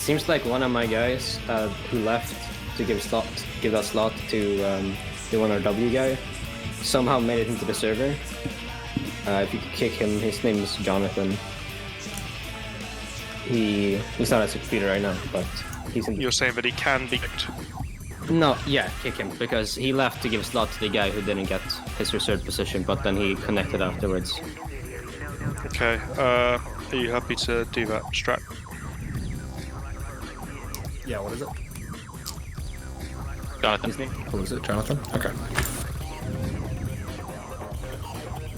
Seems like one of my guys who left to give that slot to the 1RW guy somehow made it into the server. If you could kick him, his name is Jonathan. He's not at his computer right now, but he's in. You're saying that he can be kicked? No, yeah, kick him, because he left to give slot to the guy who didn't get his reserved position, but then he connected afterwards. Okay, are you happy to do that, Strat? Yeah, what is it? Jonathan. His name? What is it, Jonathan? Okay.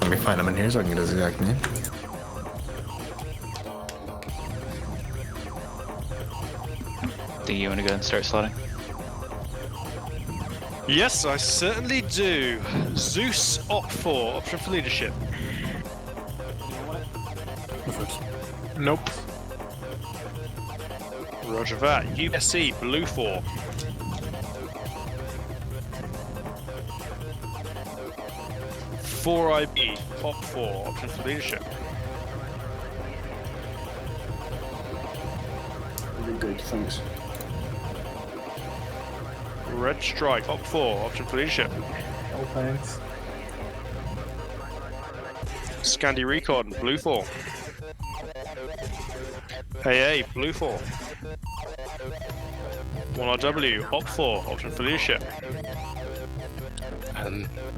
Let me find him in here so I can get his exact name. Do you want to go and start slotting? Yes, I certainly do. Zeus Op4, option for leadership. Nope. Roger that. USC, blue 4. IB, top 4, option for leadership. Really good, thanks. Red Strike, top 4, option for leadership. Oh, thanks. Scandi Recon, blue 4. AA, blue 4. 1RW, op 4, option for leadership.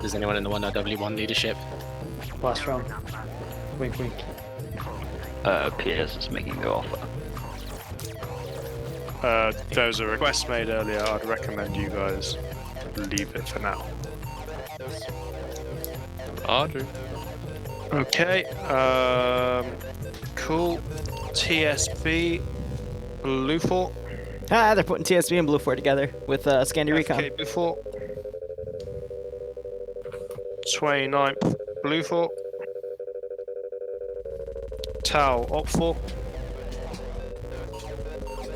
Does anyone in the 1RW1 leadership? Last round. Wink, wink. PS is making go offer. There was a request made earlier. I'd recommend you guys leave it for now. Roger. Okay, cool. TSB, blue 4. Ah, they're putting TSB and Blue 4 together with Scandi Recon. Okay, blue 4. 29th, blue 4. Tau, op 4.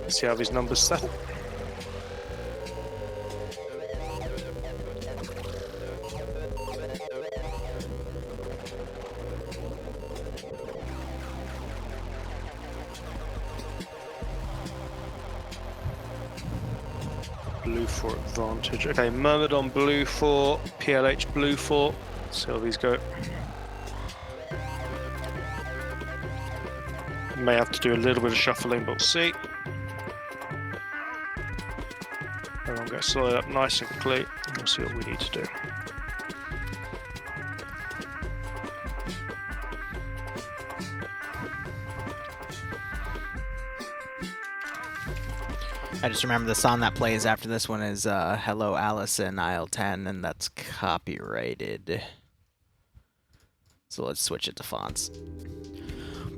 See how these numbers settle. Blue 4 advantage. Okay, Murmured on blue 4, PLH blue 4. See how these go. May have to do a little bit of shuffling, but we'll see. Everyone gets slowed up nice and clean. We'll see what we need to do. I just remember the song that plays after this one is Hello Allison, Aisle 10, and that's copyrighted. So let's switch it to fonts.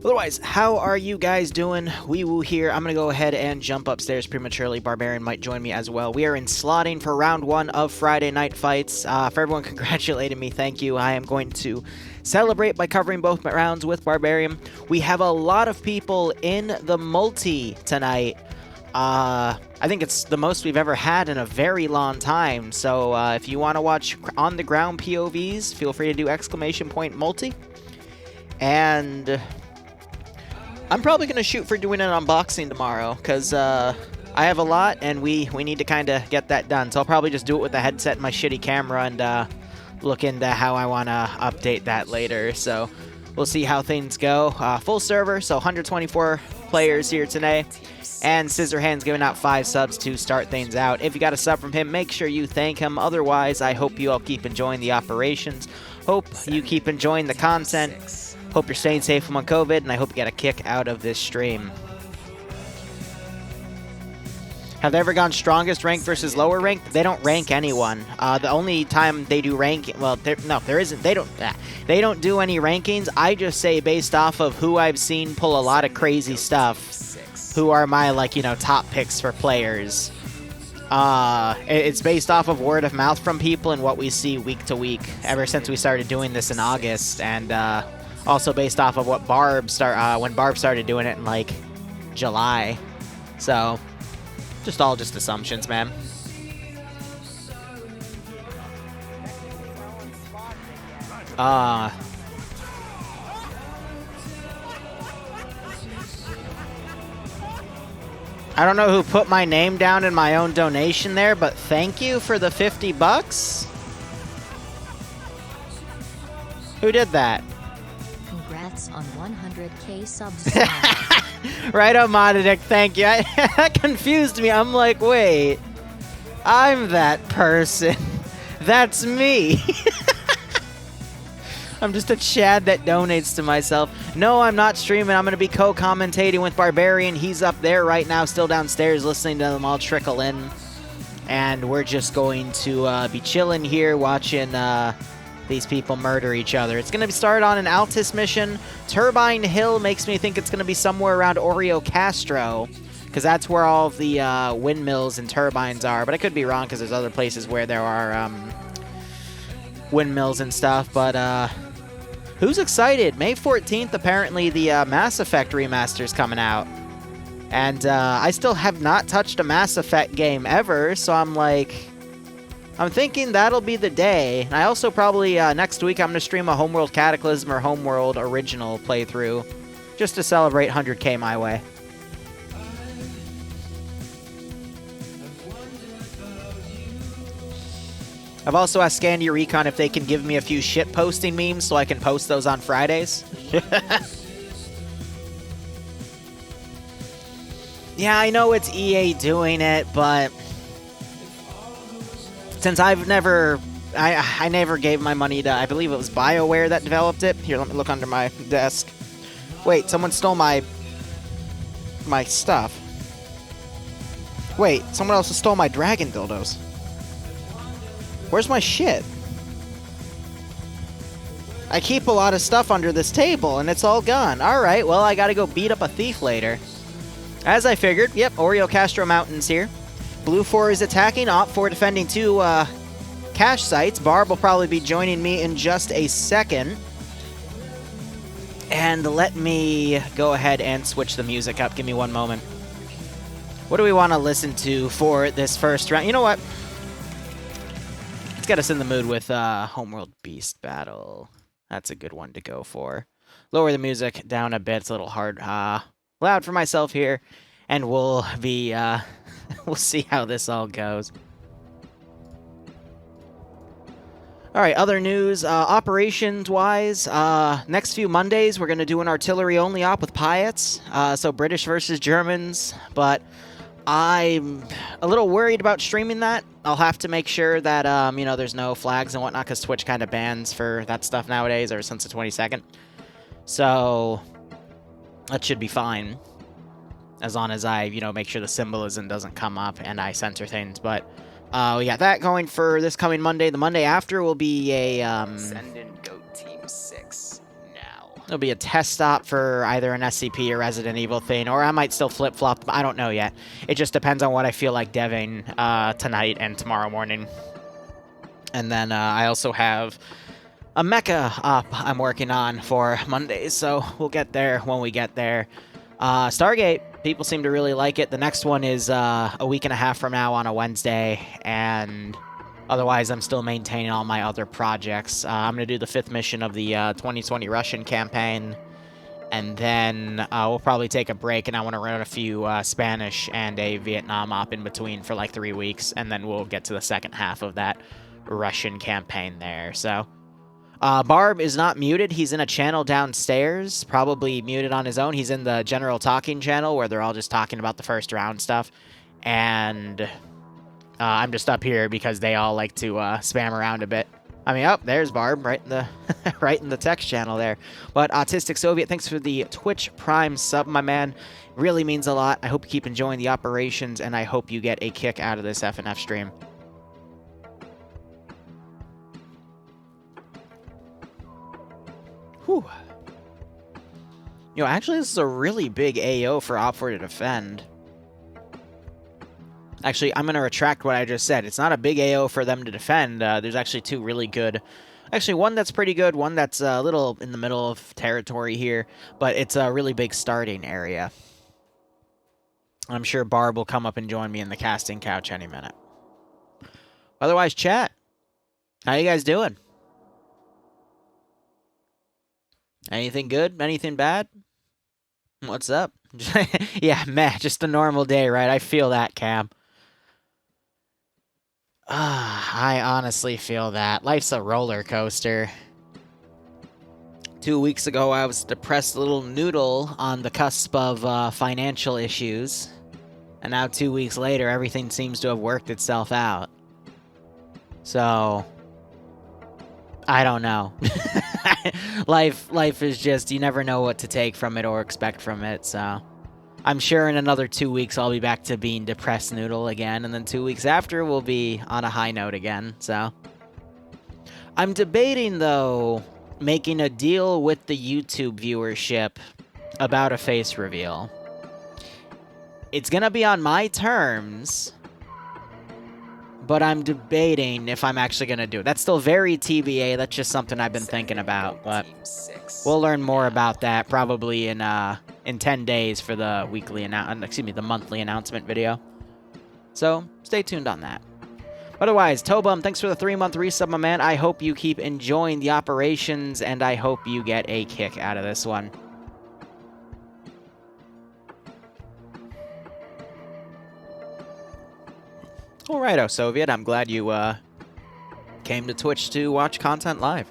Otherwise, how are you guys doing? Wee Woo here. I'm going to go ahead and jump upstairs prematurely. Barbarian might join me as well. We are in slotting for round 1 of Friday Night Fights. For everyone congratulating me, thank you. I am going to celebrate by covering both rounds with Barbarian. We have a lot of people in the multi tonight. I think it's the most we've ever had in a very long time. So if you want to watch on-the-ground POVs, feel free to do ! multi. And I'm probably going to shoot for doing an unboxing tomorrow, because I have a lot, and we need to kind of get that done. So I'll probably just do it with the headset and my shitty camera, and look into how I want to update that later. So we'll see how things go. Full server, so 124 players here today. And Scissorhands giving out 5 subs to start things out. If you got a sub from him, make sure you thank him. Otherwise, I hope you all keep enjoying the operations. Hope you keep enjoying the content. Hope you're staying safe among COVID, and I hope you get a kick out of this stream. Have they ever gone strongest rank versus lower rank? They don't rank anyone. The only time they do rank, well, there isn't. They don't do any rankings. I just say based off of who I've seen pull a lot of crazy stuff. Who are my, like, you know, top picks for players. It's based off of word of mouth from people and what we see week to week ever since we started doing this in August, and also based off of what when Barb started doing it in like July. So just assumptions, man. I don't know who put my name down in my own donation there, but thank you for the 50 bucks. Who did that? Congrats on 100k subs. Right on, Monadic, thank you. That confused me. I'm like, wait, I'm that person. That's me. I'm just a Chad that donates to myself. No, I'm not streaming. I'm going to be co-commentating with Barbarian. He's up there right now, still downstairs, listening to them all trickle in. And we're just going to be chilling here, watching these people murder each other. It's going to be started on an Altus mission. Turbine Hill makes me think it's going to be somewhere around Oreo Castro, because that's where all of the windmills and turbines are. But I could be wrong, because there's other places where there are windmills and stuff. But who's excited? May 14th, apparently, the Mass Effect remaster's coming out. And I still have not touched a Mass Effect game ever, so I'm like, I'm thinking that'll be the day. I also probably, next week, I'm going to stream a Homeworld Cataclysm or Homeworld Original playthrough, just to celebrate 100k my way. I've also asked Scandia Recon if they can give me a few shit-posting memes so I can post those on Fridays. Yeah, I know it's EA doing it, but since I've never... I never gave my money to... I believe it was BioWare that developed it. Here, let me look under my desk. Wait, someone stole my stuff. Wait, someone else stole my dragon dildos. Where's my shit? I keep a lot of stuff under this table, and it's all gone. Alright, well, I gotta go beat up a thief later. As I figured, yep, Oreo Castro Mountains here. Blue 4 is attacking, Op 4 defending 2 cache sites. Barb will probably be joining me in just a second. And let me go ahead and switch the music up. Give me one moment. What do we want to listen to for this first round? You know what? Let's get us in the mood with Homeworld Beast Battle. That's a good one to go for. Lower the music down a bit. It's a little hard, loud for myself here. And we'll be, we'll see how this all goes. Alright, other news, operations-wise, next few Mondays we're going to do an artillery-only op with Pyatt, so British versus Germans, but I'm a little worried about streaming that. I'll have to make sure that, you know, there's no flags and whatnot, because Twitch kind of bans for that stuff nowadays, ever since the 22nd. So, that should be fine, as long as I, you know, make sure the symbolism doesn't come up and I censor things, but... we got that going for this coming Monday. The Monday after will be a, Send in Goat Team 6 now. It'll be a test stop for either an SCP or Resident Evil thing, or I might still flip-flop. I don't know yet. It just depends on what I feel like deving tonight and tomorrow morning. And then I also have a mecha op I'm working on for Mondays, so we'll get there when we get there. Stargate, people seem to really like it. The next one is a week and a half from now on a Wednesday, and otherwise I'm still maintaining all my other projects. I'm going to do the 5th mission of the 2020 Russian campaign, and then we'll probably take a break, and I want to run a few Spanish and a Vietnam op in between for like 3 weeks, and then we'll get to the second half of that Russian campaign there, so... Barb is not muted. He's in a channel downstairs, probably muted on his own. He's in the general talking channel where they're all just talking about the first round stuff. And I'm just up here because they all like to spam around a bit. I mean, oh, there's Barb right in the right in the text channel there. But Autistic Soviet, thanks for the Twitch Prime sub, my man. Really means a lot. I hope you keep enjoying the operations, and I hope you get a kick out of this FNF stream. Whew. You know, actually, this is a really big AO for Op 4 to defend. Actually, I'm going to retract what I just said. It's not a big AO for them to defend. There's actually 2 really good... Actually, one that's pretty good, one that's a little in the middle of territory here, but it's a really big starting area. I'm sure Barb will come up and join me in the casting couch any minute. Otherwise, chat. How you guys doing? Anything good? Anything bad? What's up? Yeah, meh, just a normal day, right? I feel that, Cam. I honestly feel that. Life's a roller coaster. 2 weeks ago, I was a depressed little noodle on the cusp of financial issues. And now 2 weeks later, everything seems to have worked itself out. So, I don't know. Life is just, you never know what to take from it or expect from it, so... I'm sure in another 2 weeks I'll be back to being depressed noodle again, and then 2 weeks after we'll be on a high note again, so... I'm debating, though, making a deal with the YouTube viewership about a face reveal. It's gonna be on my terms, but I'm debating if I'm actually gonna do it. That's still very TBA, that's just something I've been thinking about, but we'll learn more about that probably in 10 days for the the monthly announcement video. So, stay tuned on that. Otherwise, Tobum, thanks for the 3-month resub, my man. I hope you keep enjoying the operations, and I hope you get a kick out of this one. Alrighto, Soviet, I'm glad you came to Twitch to watch content live.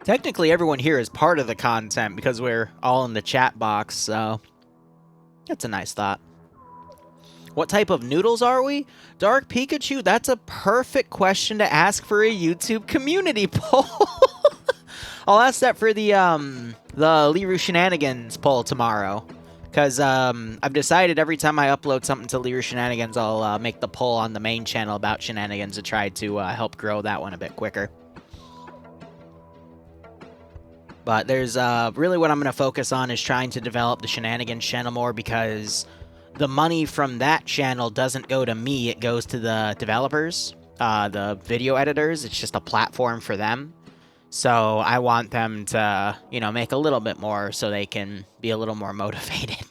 Technically, everyone here is part of the content because we're all in the chat box, so that's a nice thought. What type of noodles are we? Dark Pikachu, that's a perfect question to ask for a YouTube community poll. I'll ask that for the Liru Shenanigans poll tomorrow. Because I've decided every time I upload something to Liru Shenanigans, I'll make the poll on the main channel about Shenanigans to try to help grow that one a bit quicker. But there's really what I'm going to focus on is trying to develop the Shenanigans channel more, because the money from that channel doesn't go to me, it goes to the developers, the video editors. It's just a platform for them. So I want them to, you know, make a little bit more so they can be a little more motivated.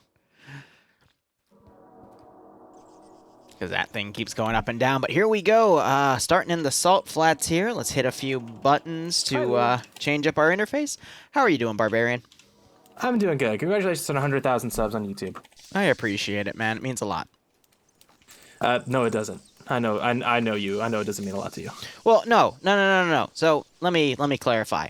Because that thing keeps going up and down. But here we go, starting in the salt flats here. Let's hit a few buttons to change up our interface. How are you doing, Barbarian? I'm doing good. Congratulations on 100,000 subs on YouTube. I appreciate it, man. It means a lot. No, it doesn't. I know you. I know it doesn't mean a lot to you. Well, no. So let me clarify.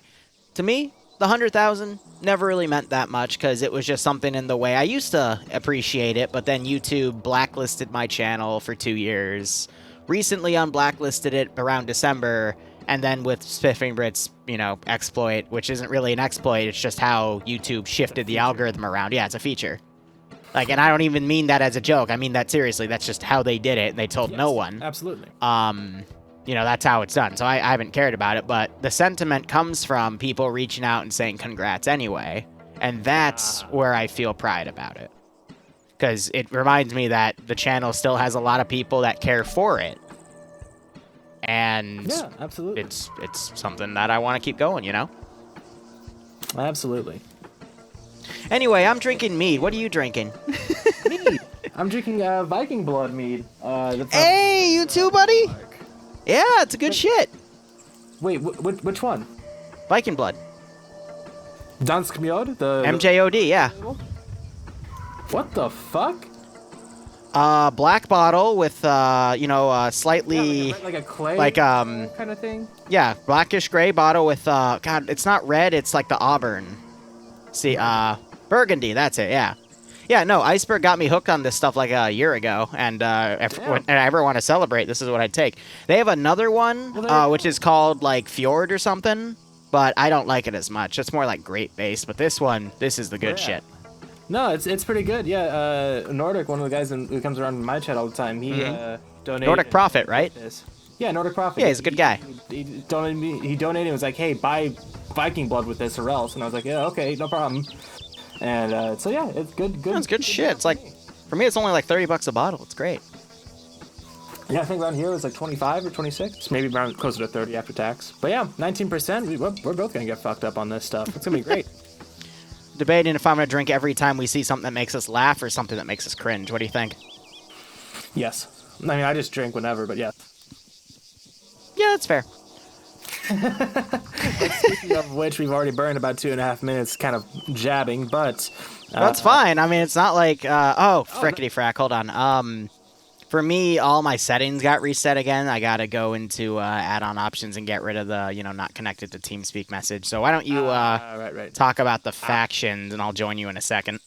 To me, the 100,000 never really meant that much because it was just something in the way. I used to appreciate it, but then YouTube blacklisted my channel for 2 years. Recently unblacklisted it around December, and then with Spiffing Brit's, you know, exploit, which isn't really an exploit, it's just how YouTube shifted the algorithm around. Yeah, it's a feature. Like, and I don't even mean that as a joke. I mean that seriously. That's just how they did it, and they told no one. Absolutely. You know, that's how it's done. So I haven't cared about it, but the sentiment comes from people reaching out and saying congrats anyway, and that's where I feel pride about it. Because it reminds me that the channel still has a lot of people that care for it. And yeah, absolutely. It's something that I want to keep going, you know? Absolutely. Anyway, I'm drinking mead. What are you drinking? Mead. I'm drinking Viking blood mead. Hey, you too, buddy? Yeah, it's a good shit. Wait, which one? Viking blood. Dansk Mjord? The MJOD, yeah. What the fuck? Black bottle with, you know, slightly... Yeah, like a clay kind of thing? Yeah, blackish gray bottle with, God, it's not red, it's like the auburn. See, burgundy, that's it, yeah. Yeah, no, Iceberg got me hooked on this stuff like a year ago, and if I ever want to celebrate, this is what I'd take. They have another one, which is called, like, Fjord or something, but I don't like it as much. It's more like grape-based, but this is the good shit. No, it's pretty good, yeah. Nordic, one of the guys who comes around in my chat all the time, he donated... Nordic Prophet, right? Yeah, Nordic Prophet. Yeah, he's a good guy. He donated and was like, hey, buy Viking blood with this or else. And I was like, yeah, okay, no problem. And so yeah, it's good. It's good shit. It's like, for me, it's only like $30 a bottle. It's great. Yeah, I think around here it was like 25 or 26, maybe around closer to 30 after tax. But yeah, 19%. We're both gonna get fucked up on this stuff. It's gonna be great. Debating if I'm gonna drink every time we see something that makes us laugh or something that makes us cringe. What do you think? Yes. I mean, I just drink whenever, but yeah. Yeah, that's fair. Speaking of which, we've already burned about 2.5 minutes kind of jabbing, but... That's fine. I mean, it's not like... oh, frickety-frack. Hold on. For me, all my settings got reset again. I got to go into add-on options and get rid of the, not connected to TeamSpeak message. So why don't you talk about the factions, and I'll join you in a second.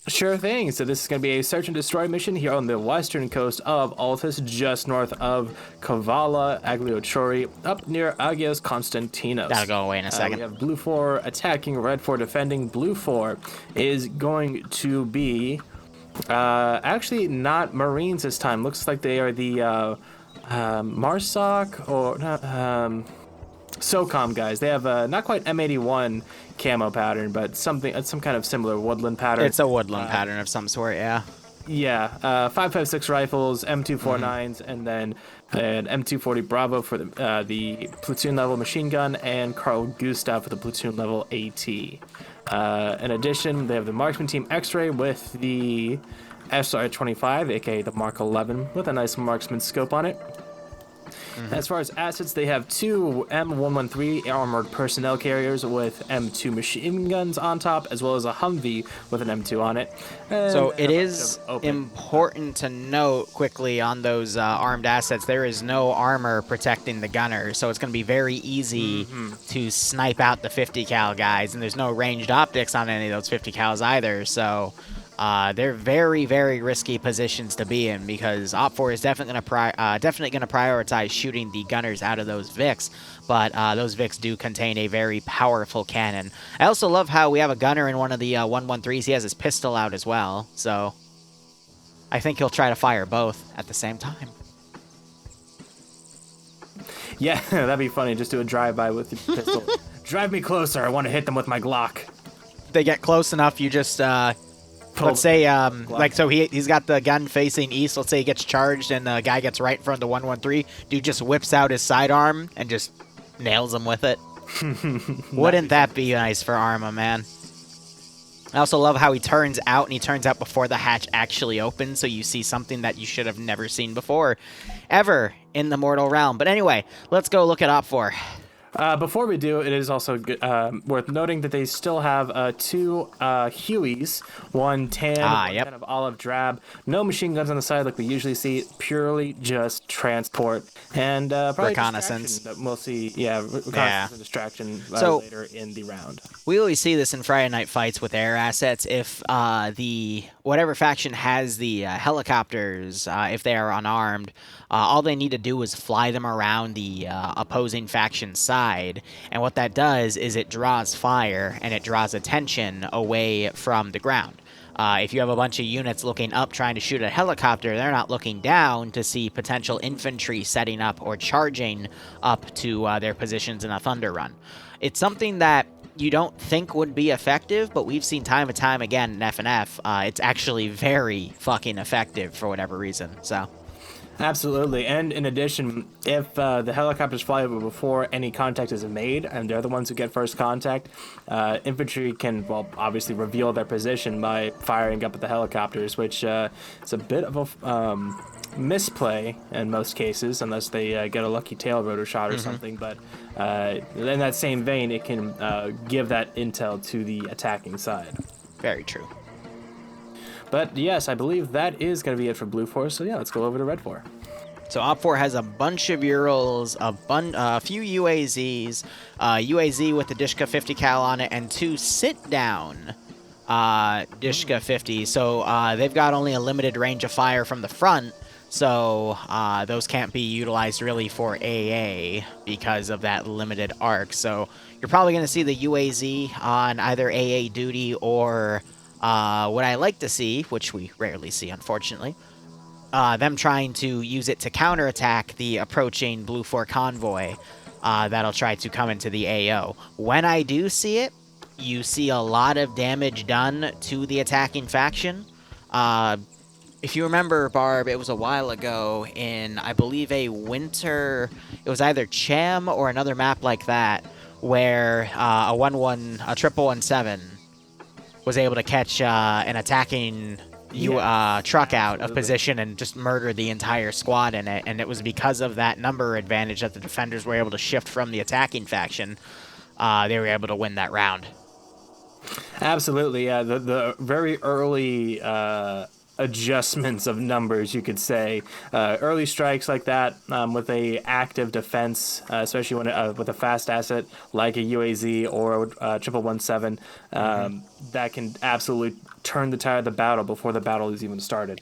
Sure thing. So this is going to be a search and destroy mission here on the western coast of Altus, just north of Kavala, Agliochori, up near Agios Konstantinos. That'll go away in a second. We have Blue 4 attacking, Red 4 defending. Blue 4 is going to be actually not Marines this time. Looks like they are the Marsoc or SOCOM guys. They have not quite M81 camo pattern, but some kind of similar woodland pattern. It's a woodland pattern of some sort, yeah. Yeah, 5.56 rifles, M249s, and then an M240 Bravo for the platoon level machine gun, and Carl Gustav for the platoon level AT. In addition, they have the marksman team X-ray with the SR-25, aka the Mark 11, with a nice marksman scope on it. As far as assets, they have two M113 armored personnel carriers with M2 machine guns on top, as well as a Humvee with an M2 on it. So it is important to note quickly on those armed assets, there is no armor protecting the gunner, so it's going to be very easy to snipe out the 50 cal guys, and there's no ranged optics on any of those 50 cals either, so... they're very, very risky positions to be in because Op4 is definitely going to prioritize shooting the gunners out of those Vics, but those Vics do contain a very powerful cannon. I also love how we have a gunner in one of the 113s. He has his pistol out as well, so I think he'll try to fire both at the same time. Yeah, that'd be funny. Just do a drive-by with the pistol. Drive me closer. I want to hit them with my Glock. If they get close enough, you just... let's say, like, so he's got the gun facing east. Let's say he gets charged and the guy gets right in front of the 113. Dude just whips out his sidearm and just nails him with it. Wouldn't that be nice for Arma, man? I also love how he turns out, and he turns out before the hatch actually opens, so you see something that you should have never seen before, ever, in the mortal realm. But anyway, let's go look at Op4. Before we do, it is also worth noting that they still have two Hueys, one tan, one kind of olive drab. No machine guns on the side like we usually see, purely just transport and probably reconnaissance. That we'll see, reconnaissance and distraction later in the round. We always see this in Friday Night Fights with air assets. If whatever faction has the helicopters, if they are unarmed, all they need to do is fly them around the opposing faction's side, and what that does is it draws fire and it draws attention away from the ground. If you have a bunch of units looking up trying to shoot a helicopter, they're not looking down to see potential infantry setting up or charging up to their positions in a thunder run. It's something that you don't think would be effective, but we've seen time and time again in FNF. It's actually very fucking effective for whatever reason, so... Absolutely, and in addition, if the helicopters fly over before any contact is made, and they're the ones who get first contact, infantry can, well, obviously reveal their position by firing up at the helicopters, which is a bit of a misplay in most cases, unless they get a lucky tail rotor shot or something, but in that same vein, it can give that intel to the attacking side. Very true. But yes, I believe that is going to be it for Blue 4, so yeah, let's go over to Red 4. So Op4 has a bunch of Urals, a few UAZs, UAZ with the Dishka 50 cal on it, and two sit-down Dishka 50. So they've got only a limited range of fire from the front, so those can't be utilized really for AA because of that limited arc. So you're probably going to see the UAZ on either AA duty or... what I like to see, which we rarely see, unfortunately, them trying to use it to counterattack the approaching Blue 4 convoy that'll try to come into the AO. When I do see it, you see a lot of damage done to the attacking faction. If you remember, Barb, it was a while ago in, I believe, a winter... It was either Cham or another map like that, where a 1-1, a 1-1-7... was able to catch an attacking truck out of position and just murder the entire squad in it. And it was because of that number advantage that the defenders were able to shift from the attacking faction. They were able to win that round. Absolutely, yeah. The very early adjustments of numbers, you could say, early strikes like that with a active defense, especially when with a fast asset like a UAZ or 1117, that can absolutely turn the tide of the battle before the battle is even started.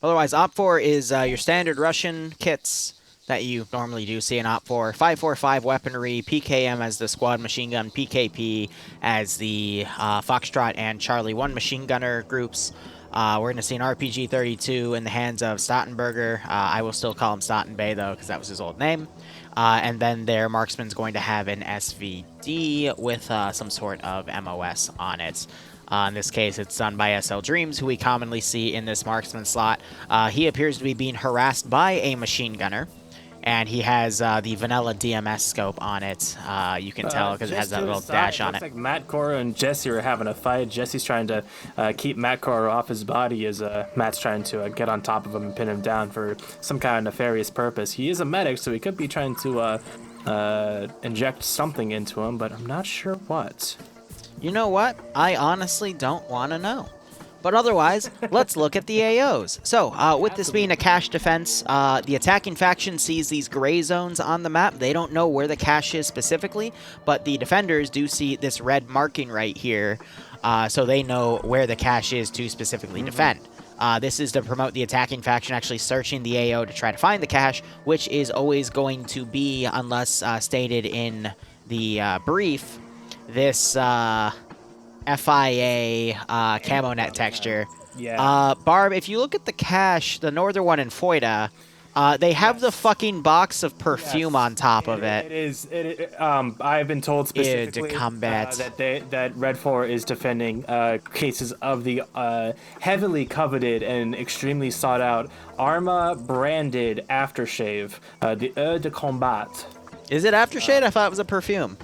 Otherwise, Op4 is your standard Russian kits that you normally do see in Op4. 545 weaponry, PKM as the squad machine gun, PKP as the Foxtrot and Charlie 1 machine gunner groups. We're going to see an RPG-32 in the hands of Stottenberger. I will still call him Stottenbay, though, because that was his old name. And then their marksman's going to have an SVD with some sort of MOS on it. In this case, it's done by SL Dreams, who we commonly see in this marksman slot. He appears to be being harassed by a machine gunner. And he has the vanilla DMS scope on it. You can tell because it has that little dash on it. Looks like Matt Cora and Jesse are having a fight. Jesse's trying to keep Matt Cora off his body as Matt's trying to get on top of him and pin him down for some kind of nefarious purpose. He is a medic, so he could be trying to inject something into him, but I'm not sure what. You know what? I honestly don't want to know. But otherwise, let's look at the AOs. So, with this being a cache defense, the attacking faction sees these gray zones on the map. They don't know where the cache is specifically, but the defenders do see this red marking right here, so they know where the cache is to specifically defend. This is to promote the attacking faction actually searching the AO to try to find the cache, which is always going to be, unless stated in the brief, this FIA camo net texture. Yeah. Barb, if you look at the cache, the northern one in Foida, they have the fucking box of perfume on top of it. It is. I've been told specifically that Red 4 is defending cases of the heavily coveted and extremely sought out Arma branded aftershave, the Eau de Combat. Is it aftershave? I thought it was a perfume.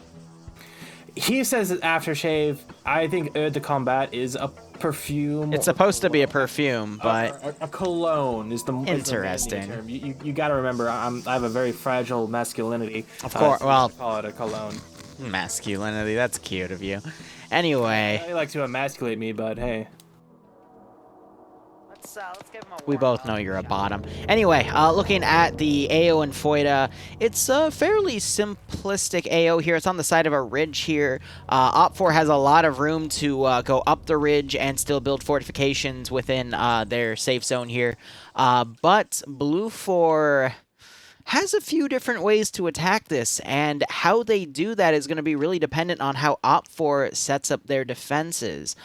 He says it's aftershave. I think Eau de Combat is a perfume. It's supposed to be a perfume, but a cologne is the interesting term. You got to remember, I have a very fragile masculinity. Of course, so well, call it a cologne. Masculinity. That's cute of you. Anyway, they like to emasculate me, but hey. Let's give him a we both know you're a bottom. Anyway, looking at the AO in Foida, it's a fairly simplistic AO here. It's on the side of a ridge here. Op4 has a lot of room to go up the ridge and still build fortifications within their safe zone here. But Blue 4 has a few different ways to attack this, and how they do that is going to be really dependent on how Op4 sets up their defenses.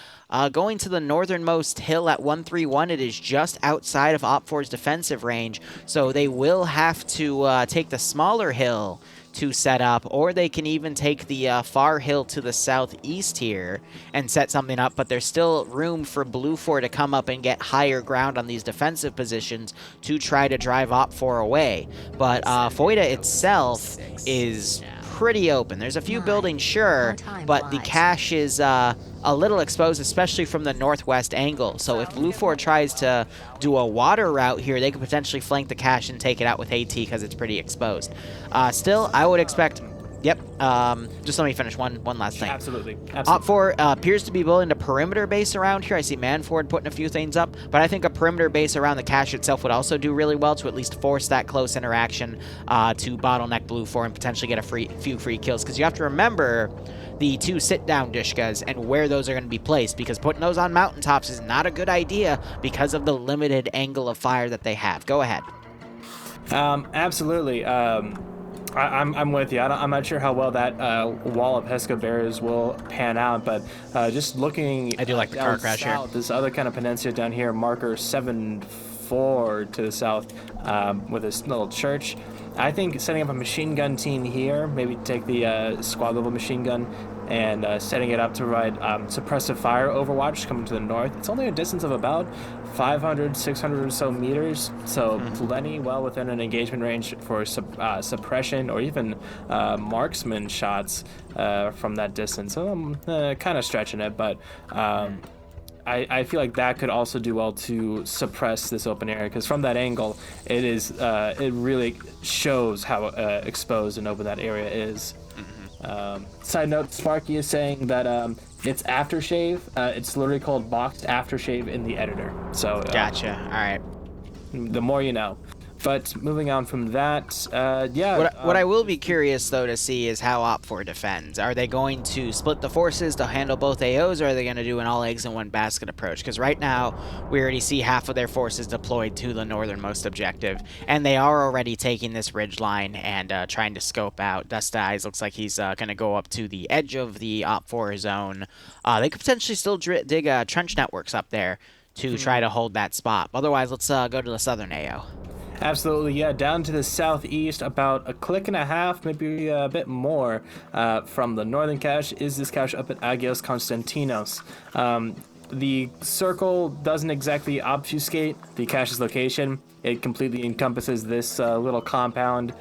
Going to the northernmost hill at 131, it is just outside of Op4's defensive range, so they will have to take the smaller hill to set up, or they can even take the far hill to the southeast here and set something up, but there's still room for Blue 4 to come up and get higher ground on these defensive positions to try to drive Op4 away. But Foida itself is pretty open. There's a few buildings, sure, but the cache is a little exposed, especially from the northwest angle. So if Blue 4 tries to do a water route here, they could potentially flank the cache and take it out with AT because it's pretty exposed. Still, I would expect... Yep. Just let me finish one last thing. Absolutely. Op4 appears to be building a perimeter base around here. I see Manford putting a few things up, but I think a perimeter base around the cache itself would also do really well to at least force that close interaction to bottleneck Blue 4 and potentially get a few free kills. Because you have to remember the two sit-down Dishkas and where those are going to be placed, because putting those on mountaintops is not a good idea because of the limited angle of fire that they have. Go ahead. Absolutely. I'm with you. I'm not sure how well that wall of Hesca Bears will pan out, but just looking... I do like the car crash south, here. This other kind of peninsula down here, marker 7-4 to the south, with this little church. I think setting up a machine gun team here, maybe take the squad level machine gun and setting it up to provide suppressive fire overwatch coming to the north. It's only a distance of about 500, 600 or so meters, so plenty well within an engagement range for suppression or even marksman shots from that distance. So I'm kind of stretching it, but I feel like that could also do well to suppress this open area, because from that angle, it really shows how exposed and open that area is. Side note, Sparky is saying that it's aftershave. It's literally called boxed aftershave in the editor. So Gotcha. All right. The more you know. But moving on from that, yeah. What I will be curious, though, to see is how Op4 defends. Are they going to split the forces to handle both AOs, or are they going to do an all eggs in one basket approach? Because right now, we already see half of their forces deployed to the northernmost objective, and they are already taking this ridge line and trying to scope out. Dust Eyes looks like he's going to go up to the edge of the Op4 zone. They could potentially still dig trench networks up there to try to hold that spot. Otherwise, let's go to the southern AO. Absolutely, yeah. Down to the southeast, about a click and a half, maybe a bit more, from the northern cache is this cache up at Agios Konstantinos. The circle doesn't exactly obfuscate the cache's location. It completely encompasses this little compound,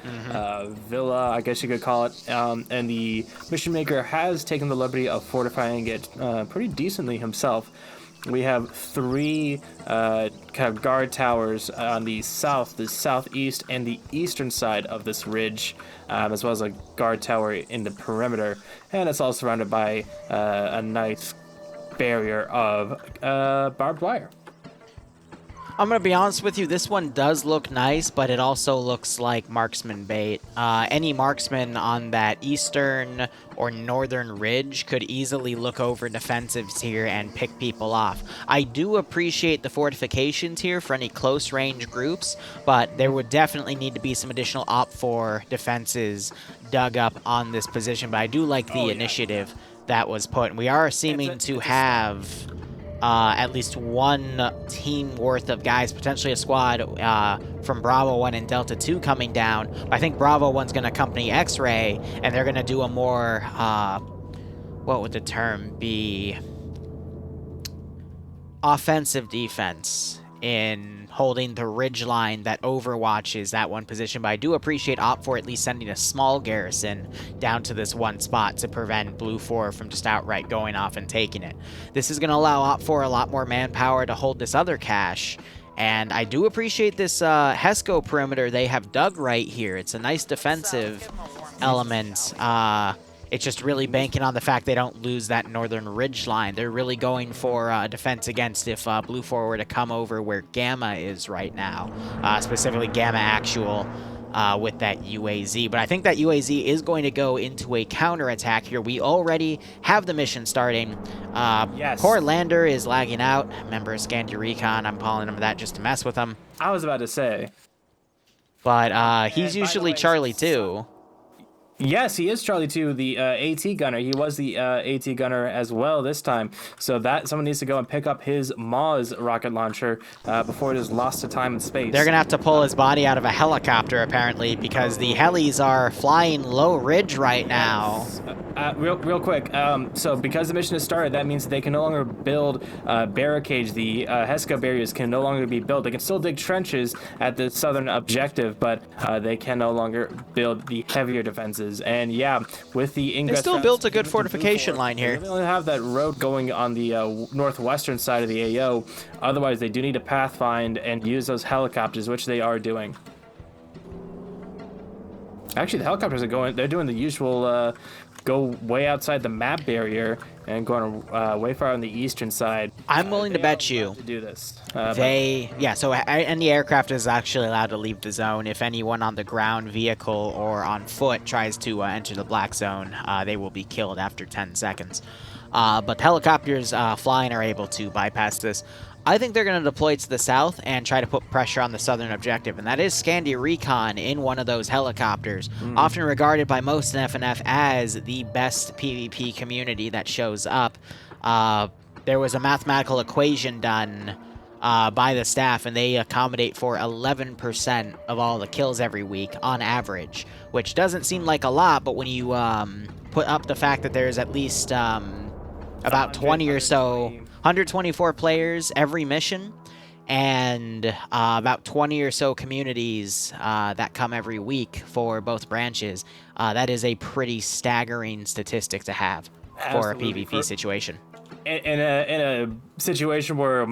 villa, I guess you could call it. And the mission maker has taken the liberty of fortifying it pretty decently himself. We have 3 kind of guard towers on the south, the southeast, and the eastern side of this ridge, as well as a guard tower in the perimeter. And it's all surrounded by a nice barrier of barbed wire. I'm going to be honest with you, this one does look nice, but it also looks like marksman bait. Any marksman on that eastern or northern ridge could easily look over defensives here and pick people off. I do appreciate the fortifications here for any close range groups, but there would definitely need to be some additional Op4 defenses dug up on this position. But I do like the initiative that was put. And we are seeming to have at least one team worth of guys, potentially a squad from Bravo 1 and Delta 2 coming down. I think Bravo 1's going to accompany X-Ray, and they're going to do a more, what would the term be? Offensive defense in holding the ridge line that overwatches that one position. But I do appreciate Op4 at least sending a small garrison down to this one spot to prevent Blue 4 from just outright going off and taking it. This is going to allow Op4 a lot more manpower to hold this other cache. And I do appreciate this HESCO perimeter they have dug right here. It's a nice defensive element. It's just really banking on the fact they don't lose that northern ridge line. They're really going for defense against if Blue 4 were to come over where Gamma is right now, specifically Gamma Actual with that UAZ. But I think that UAZ is going to go into a counterattack here. We already have the mission starting. Yes. Core Lander is lagging out. Member of Scandi Recon. I'm calling him that just to mess with him. I was about to say. But he's usually Charlie too. Yes, he is Charlie 2, the AT gunner. He was the AT gunner as well this time. So that someone needs to go and pick up his Maz rocket launcher before it is lost to time and space. They're going to have to pull his body out of a helicopter, apparently, because the helis are flying low ridge right now. Real quick, so because the mission has started, that means they can no longer build barricades. The HESCO barriers can no longer be built. They can still dig trenches at the southern objective, but they can no longer build the heavier defenses. And yeah, with the ingress... They still built a good fortification line here. They only have that road going on the northwestern side of the AO. Otherwise, they do need to pathfind and use those helicopters, which they are doing. Actually, the helicopters are going... They're doing the usual... go way outside the map barrier and going way far on the eastern side. I'm willing to bet you to do this. So any aircraft is actually allowed to leave the zone. If anyone on the ground vehicle or on foot tries to enter the black zone, they will be killed after 10 seconds. But helicopters flying are able to bypass this. I think they're going to deploy to the south and try to put pressure on the southern objective, and that is Scandi Recon in one of those helicopters, often regarded by most in FNF as the best PvP community that shows up. There was a mathematical equation done by the staff, and they accommodate for 11% of all the kills every week on average, which doesn't seem like a lot, but when you put up the fact that there's at least about 20 or so... 124 players every mission, and about 20 or so communities that come every week for both branches. That is a pretty staggering statistic to have for a PvP situation. in a situation where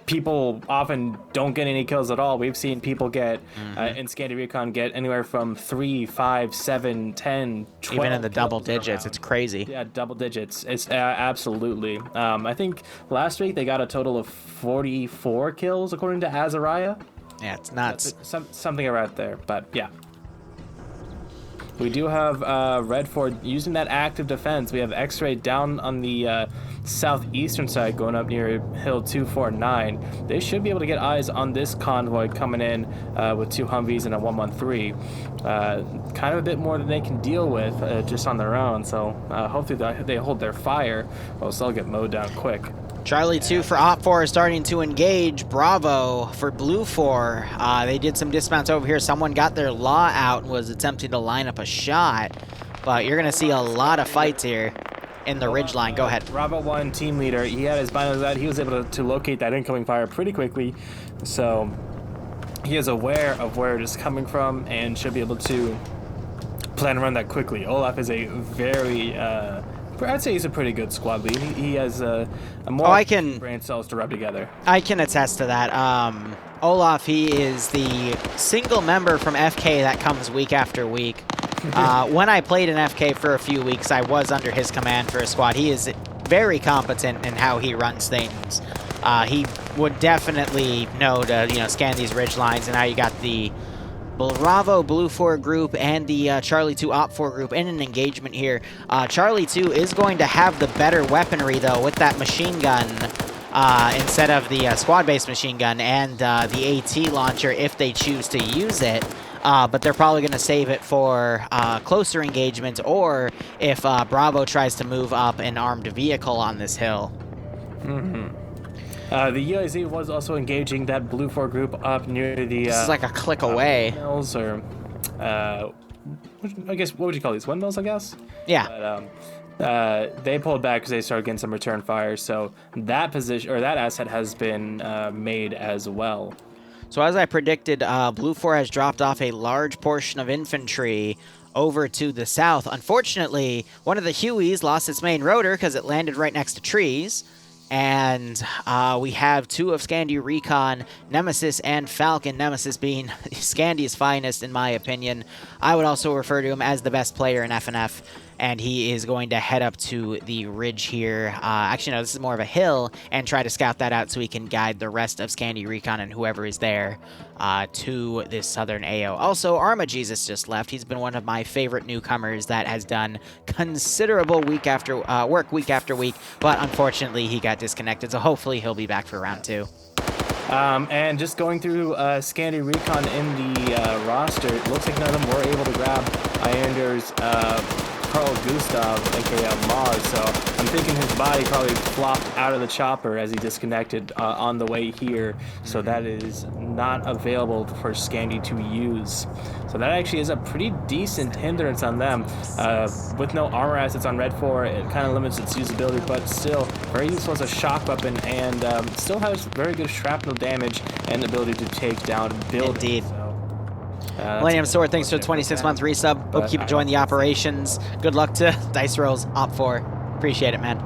people often don't get any kills at all, we've seen people get in Scandi Recon get anywhere from 3, 5, 7, 10, 12. Even in the double kills digits, around. it's crazy. Yeah, double digits. It's absolutely. I think last week they got a total of 44 kills according to Azariah. Yeah, it's nuts. Something around there, but yeah. We do have Red Ford using that active defense. We have X-Ray down on the southeastern side going up near Hill 249. They should be able to get eyes on this convoy coming in with 2 Humvees and a 113. Kind of a bit more than they can deal with just on their own, so hopefully they hold their fire, or else they'll get mowed down quick. Charlie 2 for Op 4 is starting to engage. Bravo for Blue 4. They did some dismounts over here. Someone got their law out and was attempting to line up a shot. But you're going to see a lot of fights here in the ridgeline. Go ahead. Bravo 1 team leader, he had his binos out. He was able to locate that incoming fire pretty quickly. So he is aware of where it is coming from and should be able to plan around that quickly. Olaf is a very... I'd say he's a pretty good squad lead. He has a more brain cells to rub together. I can attest to that. Olaf, he is the single member from FK that comes week after week. When I played in FK for a few weeks, I was under his command for a squad. He is very competent in how he runs things. He would definitely know to scan these ridge lines, and now you got the Bravo Blue 4 group and the Charlie 2 Op 4 group in an engagement here. Charlie 2 is going to have the better weaponry, though, with that machine gun instead of the squad-based machine gun and the AT launcher if they choose to use it. But they're probably going to save it for closer engagement, or if Bravo tries to move up an armed vehicle on this hill. The UAZ was also engaging that Blue 4 group up near the... this is like a click away. Windmills, or... I guess, what would you call these? Windmills, I guess? Yeah. But, they pulled back because they started getting some return fire, so that position, or that asset has been made as well. So as I predicted, Blue 4 has dropped off a large portion of infantry over to the south. Unfortunately, one of the Hueys lost its main rotor because it landed right next to trees. And we have 2 of Scandi Recon, Nemesis and Falcon. Nemesis being Scandi's finest, in my opinion. I would also refer to him as the best player in FNF. And he is going to head up to the ridge here. Actually, no, this is more of a hill, and try to scout that out so he can guide the rest of Scandi Recon and whoever is there to this southern AO. Also, Arma Jesus just left. He's been one of my favorite newcomers that has done considerable work week after week, but unfortunately he got disconnected, so hopefully he'll be back for round 2. And just going through Scandi Recon in the roster, it looks like none of them were able to grab Iander's Carl Gustav, aka Mars, so I'm thinking his body probably flopped out of the chopper as he disconnected on the way here, so that is not available for Scandi to use. So that actually is a pretty decent hindrance on them. With no armor assets on Red 4, it kind of limits its usability, but still very useful as a shock weapon, and still has very good shrapnel damage and ability to take down buildings. Indeed. So, Millennium Sword, thanks for the 26-month resub. Hope you keep enjoying the operations. Good luck to Dice Rolls, Op 4. Appreciate it, man.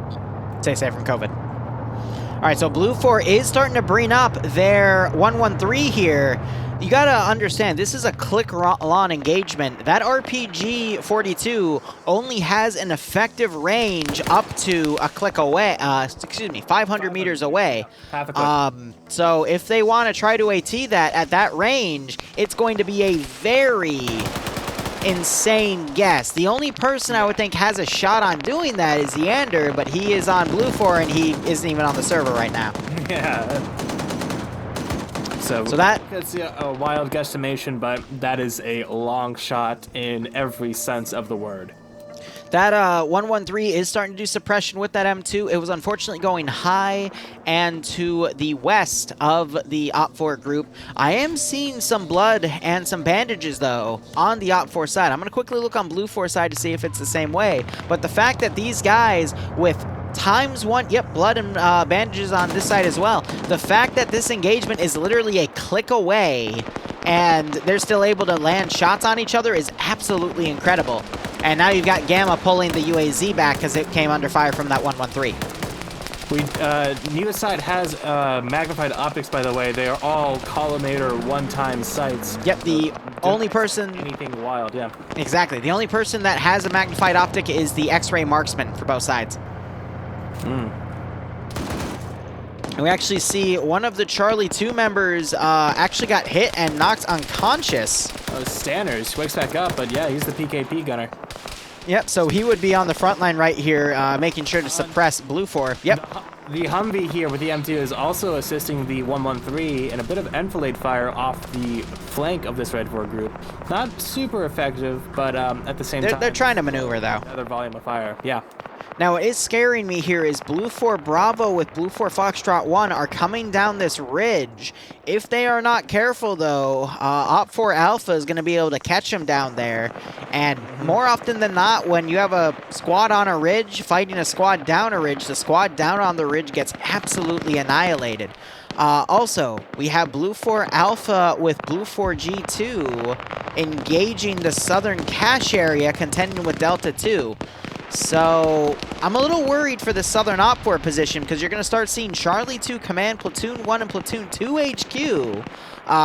Stay safe from COVID. All right, so Blue 4 is starting to bring up their 113 here. You gotta understand, this is a click-lawn engagement. That RPG-42 only has an effective range up to a click away, 500 meters away. Half a click. So if they want to try to AT that at that range, it's going to be a very insane guess. The only person I would think has a shot on doing that is Yander, but he is on Blue 4 and he isn't even on the server right now. Yeah. So that's a wild guesstimation, but that is a long shot in every sense of the word. That 113 is starting to do suppression with that M2. It was unfortunately going high and to the west of the Op 4 group. I am seeing some blood and some bandages, though, on the Op 4 side. I'm going to quickly look on Blue 4 side to see if it's the same way. But the fact that these guys with ×1, yep, blood and bandages on this side as well. The fact that this engagement is literally a click away and they're still able to land shots on each other is absolutely incredible. And now you've got Gamma pulling the UAZ back because it came under fire from that 113. Neither side has magnified optics, by the way. They are all collimator one-time sights. Yep, the only person... Anything wild, yeah. Exactly. The only person that has a magnified optic is the X-ray marksman for both sides. And we actually see one of the Charlie 2 members actually got hit and knocked unconscious. Stanners wakes back up, but yeah, he's the PKP gunner. Yep, so he would be on the front line right here, making sure to suppress Blue 4. Yep. The Humvee here with the M2 is also assisting the 113 in a bit of enfilade fire off the flank of this Red 4 group. Not super effective, but at the same time... They're trying to maneuver, though. Another volume of fire, yeah. Now, what is scaring me here is Blue 4 Bravo with Blue 4 Foxtrot 1 are coming down this ridge. If they are not careful, though, Op 4 Alpha is going to be able to catch them down there. And more often than not, when you have a squad on a ridge fighting a squad down a ridge, the squad down on the ridge gets absolutely annihilated. Also, we have Blue 4 Alpha with Blue 4 G2 engaging the southern cache area, contending with Delta 2. So, I'm a little worried for the southern Op 4 position because you're going to start seeing Charlie 2 command Platoon 1 and Platoon 2 HQ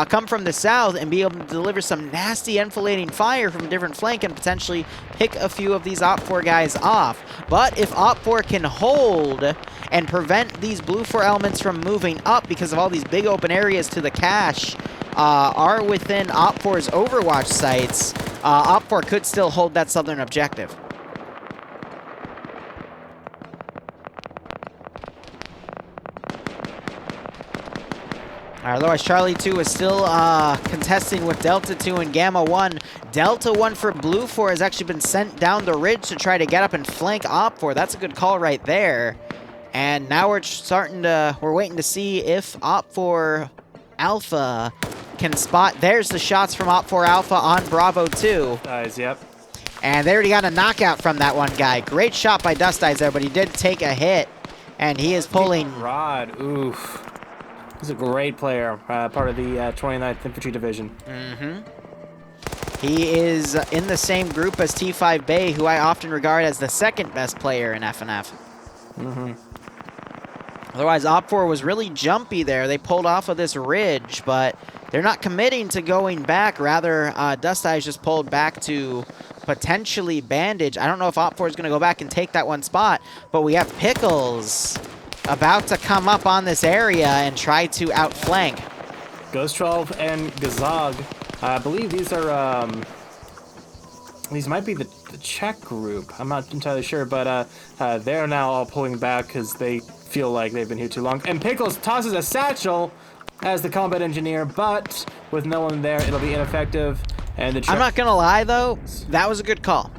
come from the south and be able to deliver some nasty enfilading fire from a different flank and potentially pick a few of these Op 4 guys off. But if Op 4 can hold and prevent these Blue 4 elements from moving up because of all these big open areas to the cache are within Op 4's Overwatch sites, Op 4 could still hold that southern objective. Otherwise, Charlie 2 is still contesting with Delta 2 and Gamma 1. Delta 1 for Blue 4 has actually been sent down the ridge to try to get up and flank Op 4. That's a good call right there. And now we're waiting to see if Op 4 Alpha can spot. There's the shots from Op 4 Alpha on Bravo 2. Eyes, yep. And they already got a knockout from that one guy. Great shot by Dust Eyes there, but he did take a hit. And he is pulling... Rod, oof. He's a great player, part of the 29th Infantry Division. He is in the same group as T5 Bay, who I often regard as the second best player in FNF. Otherwise, Op 4 was really jumpy there. They pulled off of this ridge, but they're not committing to going back. Rather, Dust Eyes just pulled back to potentially bandage. I don't know if Op 4 is going to go back and take that one spot, but we have Pickles about to come up on this area and try to outflank. Ghost 12 and Gazog. I believe these are, these might be the Czech group. I'm not entirely sure, but they're now all pulling back because they feel like they've been here too long. And Pickles tosses a satchel as the combat engineer, but with no one there, it'll be ineffective. And the I'm not going to lie, though. That was a good call.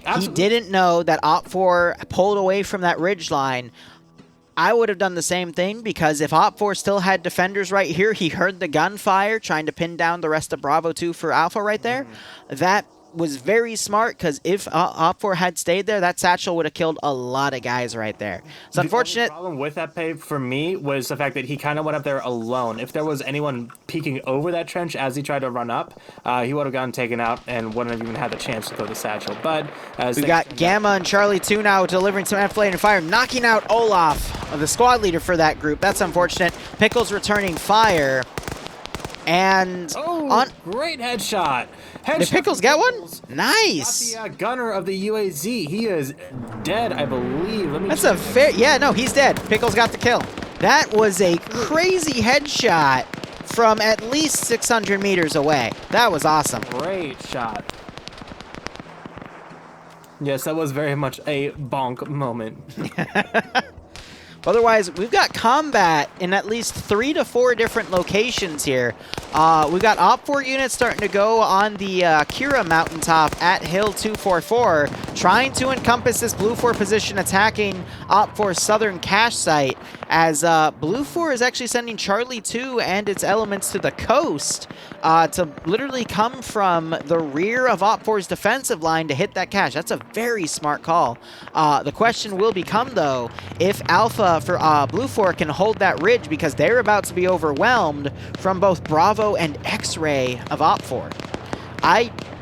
Absolutely. He didn't know that Op 4 pulled away from that ridge line. I would have done the same thing because if Op 4 still had defenders right here, he heard the gunfire trying to pin down the rest of Bravo 2 for Alpha right there. That was very smart because if Op 4 had stayed there, that satchel would have killed a lot of guys right there. It's unfortunate. The problem with that play for me was the fact that he kind of went up there alone. If there was anyone peeking over that trench as he tried to run up, he would have gotten taken out and wouldn't have even had the chance to throw the satchel. But we got Gamma and Charlie 2 now delivering some enfilade and fire, knocking out Olaf, the squad leader for that group. That's unfortunate. Pickles returning fire. And great headshot. Did Pickles get one? Nice. Got the gunner of the UAZ. He is dead, I believe. That's a fair... Yeah, no, he's dead. Pickles got the kill. That was a crazy headshot from at least 600 meters away. That was awesome. Great shot. Yes, that was very much a bonk moment. Otherwise, we've got combat in at least 3 to 4 different locations here. We've got Op 4 units starting to go on the Kira mountaintop at Hill 244, trying to encompass this Blue 4 position, attacking Op 4's southern cache site, as Blue 4 is actually sending Charlie 2 and its elements to the coast to literally come from the rear of Op 4's defensive line to hit that cache. That's a very smart call. The question will become, though, if Alpha for Blue 4 can hold that ridge, because they're about to be overwhelmed from both Bravo and X-Ray of Op 4.